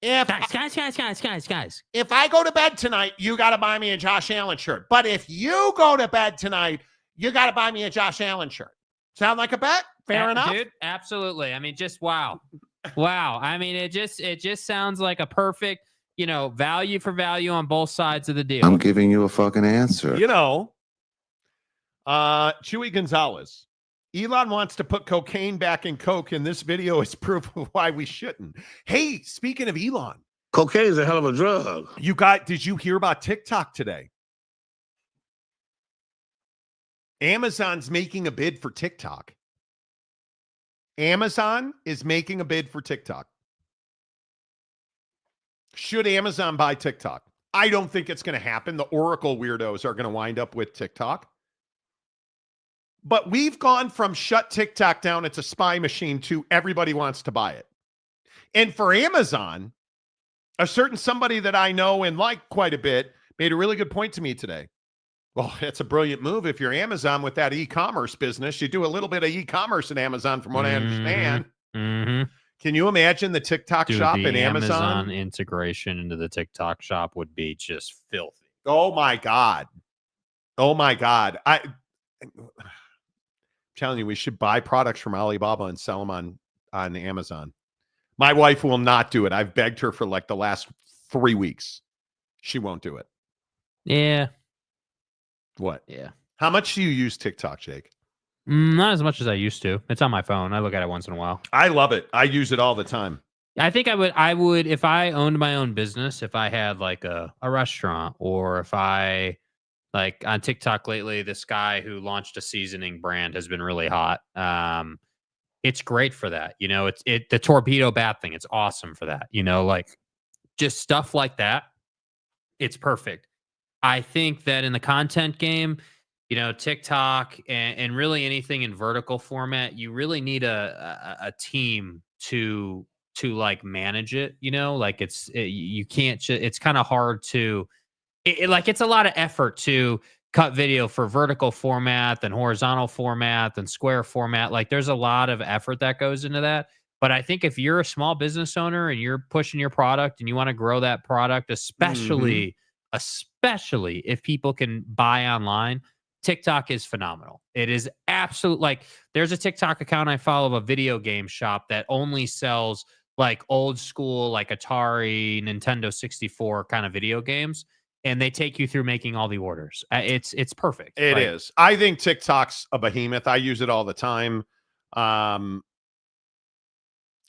Guys. If I go to bed tonight, you got to buy me a Josh Allen shirt. But if you go to bed tonight, you got to buy me a Josh Allen shirt. Sound like a bet? Fair enough, dude. Absolutely. I mean, just wow. Wow. I mean, it just sounds like a perfect, value for value on both sides of the deal. I'm giving you a fucking answer. Chewy Gonzalez. Elon wants to put cocaine back in Coke, and this video is proof of why we shouldn't. Hey, speaking of Elon. Cocaine is a hell of a drug. Did you hear about TikTok today? Amazon's making a bid for TikTok. Amazon is making a bid for TikTok. Should Amazon buy TikTok? I don't think it's going to happen. The Oracle weirdos are going to wind up with TikTok. But we've gone from shut TikTok down, it's a spy machine, to everybody wants to buy it. And for Amazon, a certain somebody that I know and like quite a bit made a really good point to me today. Well, it's a brilliant move if you're Amazon with that e-commerce business. You do a little bit of e-commerce in Amazon from what I understand. Mm-hmm. Can you imagine the TikTok shop in Amazon? Amazon integration into the TikTok shop would be just filthy. Oh, my God. I'm telling you, we should buy products from Alibaba and sell them on Amazon. My wife will not do it. I've begged her for like the last 3 weeks. She won't do it. Yeah. What? Yeah. How much do you use TikTok, Jake? Not as much as I used to. It's on my phone. I look at it once in a while. I love it. I use it all the time. I think I would if I owned my own business, if I had like a restaurant, or if I like on TikTok lately, this guy who launched a seasoning brand has been really hot. It's great for that. You know, the torpedo bat thing. It's awesome for that. You know, like just stuff like that. It's perfect. I think that in the content game, you know, TikTok and really anything in vertical format, you really need a team to like manage it. You know, like you can't. It's kind of hard to. It's a lot of effort to cut video for vertical format, then horizontal format, then square format. Like there's a lot of effort that goes into that. But I think if you're a small business owner and you're pushing your product and you want to grow that product, especially if people can buy online, TikTok is phenomenal. It is absolute. Like there's a TikTok account I follow of a video game shop that only sells like old school, like Atari, Nintendo 64 kind of video games. And they take you through making all the orders. It's perfect. It is. I think TikTok's a behemoth. I use it all the time. I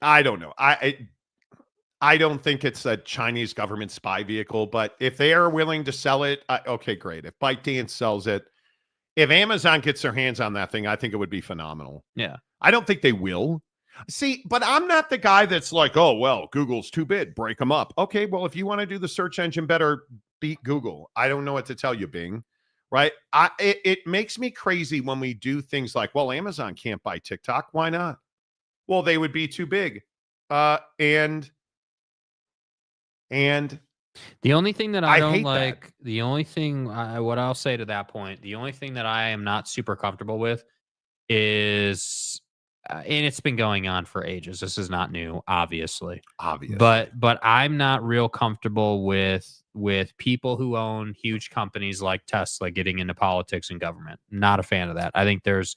don't know. I don't think it's a Chinese government spy vehicle, but if they are willing to sell it, okay, great. If ByteDance sells it, if Amazon gets their hands on that thing, I think it would be phenomenal. Yeah. I don't think they will. See, but I'm not the guy that's like, oh, well, Google's too big. Break them up. Okay, well, if you want to do the search engine better, beat Google. I don't know what to tell you, Bing. Right? It makes me crazy when we do things like, well, Amazon can't buy TikTok. Why not? Well, they would be too big. And the only thing that I don't hate like, that. the only thing, what I'll say to that point, the only thing that I am not super comfortable with is, and it's been going on for ages. This is not new, obviously. But I'm not real comfortable with people who own huge companies like Tesla getting into politics and government. Not a fan of that. I think there's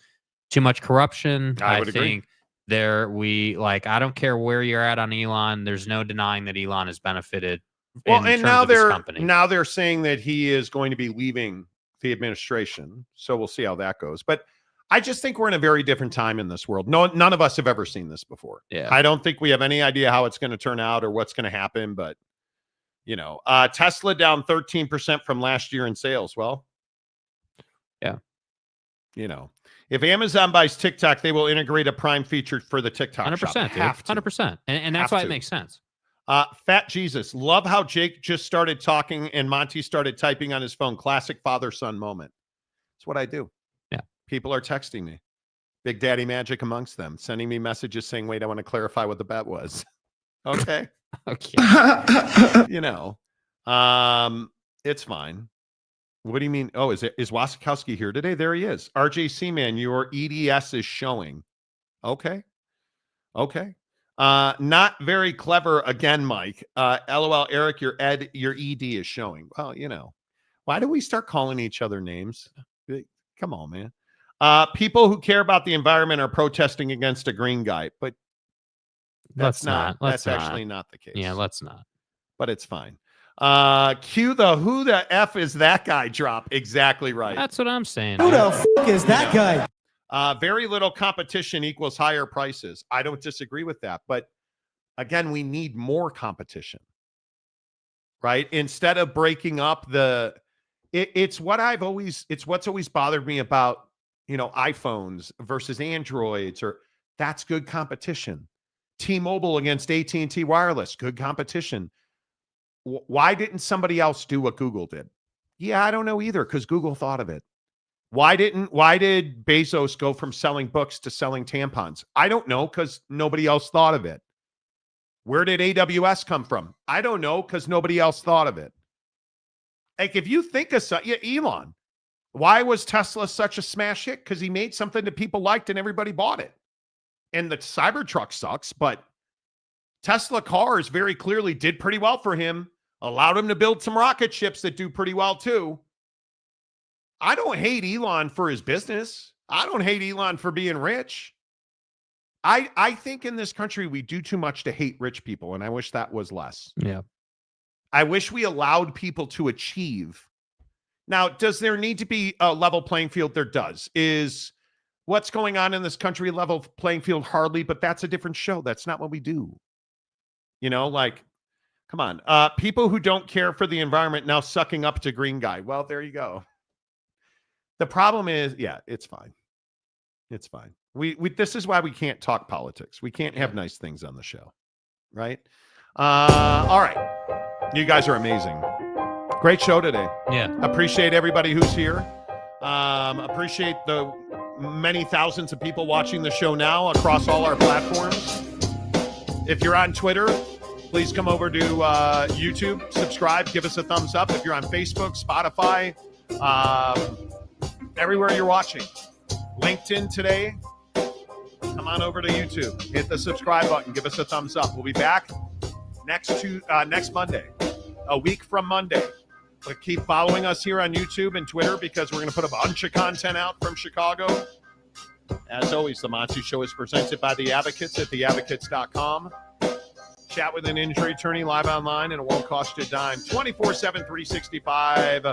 too much corruption. I would agree. I don't care where you're at on Elon. There's no denying that Elon has benefited. Well, and now company. they're saying that he is going to be leaving the administration. So we'll see how that goes. But I just think we're in a very different time in this world. None of us have ever seen this before. Yeah. I don't think we have any idea how it's going to turn out or what's going to happen. But, you know, Tesla down 13% from last year in sales. Well, yeah. You know, if Amazon buys TikTok, they will integrate a Prime feature for the TikTok 100%, shop. dude. 100%. And that's why it makes sense. Fat Jesus. Love how Jake just started talking and Monty started typing on his phone. Classic father-son moment. That's what I do. Yeah. People are texting me. Big Daddy Magic amongst them. Sending me messages saying, wait, I want to clarify what the bet was. Okay. Okay. You know, it's fine. What do you mean? Oh, is Wasikowski here today? There he is. RJC man, your EDS is showing. Okay. Not very clever again, Mike. LOL, Eric, your ED is showing. Well, you know, why do we start calling each other names? Come on, man. People who care about the environment are protesting against a green guy, but that's actually not the case. Yeah, let's not. But it's fine. Cue the who the F is that guy drop. Exactly right. That's what I'm saying. Who the f is that guy? Very little competition equals higher prices. I don't disagree with that. But again, we need more competition, right? Instead of breaking up it's what's always bothered me about, you know, iPhones versus Androids, or that's good competition. T-Mobile against AT&T Wireless, good competition. Why didn't somebody else do what Google did? Yeah, I don't know either, because Google thought of it. Why did Bezos go from selling books to selling tampons? I don't know, because nobody else thought of it. Where did AWS come from? I don't know, because nobody else thought of it. Like, if you think of Elon, why was Tesla such a smash hit? Because he made something that people liked and everybody bought it. And the Cybertruck sucks, but Tesla cars very clearly did pretty well for him, allowed him to build some rocket ships that do pretty well too. I don't hate Elon for his business. I don't hate Elon for being rich. I think in this country we do too much to hate rich people, and I wish that was less. Yeah. I wish we allowed people to achieve. Now, does there need to be a level playing field? There does. Is what's going on in this country level playing field? Hardly, but that's a different show. That's not what we do. You know, like, come on. People who don't care for the environment now sucking up to green guy. Well, there you go. The problem is, yeah, it's fine. It's fine. We this is why we can't talk politics. We can't have nice things on the show, right? All right. You guys are amazing. Great show today. Yeah. Appreciate everybody who's here. Appreciate the many thousands of people watching the show now across all our platforms. If you're on Twitter, please come over to YouTube, subscribe, give us a thumbs up. If you're on Facebook, Spotify, everywhere you're watching. LinkedIn today, come on over to YouTube. Hit the subscribe button. Give us a thumbs up. We'll be back next Monday, a week from Monday. But keep following us here on YouTube and Twitter because we're going to put a bunch of content out from Chicago. As always, the Monty Show is presented by The Advocates at theadvocates.com. Chat with an injury attorney live online, and it won't cost you a dime. 24/7, 365.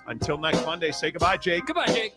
Until next Monday, say goodbye, Jake. Goodbye, Jake.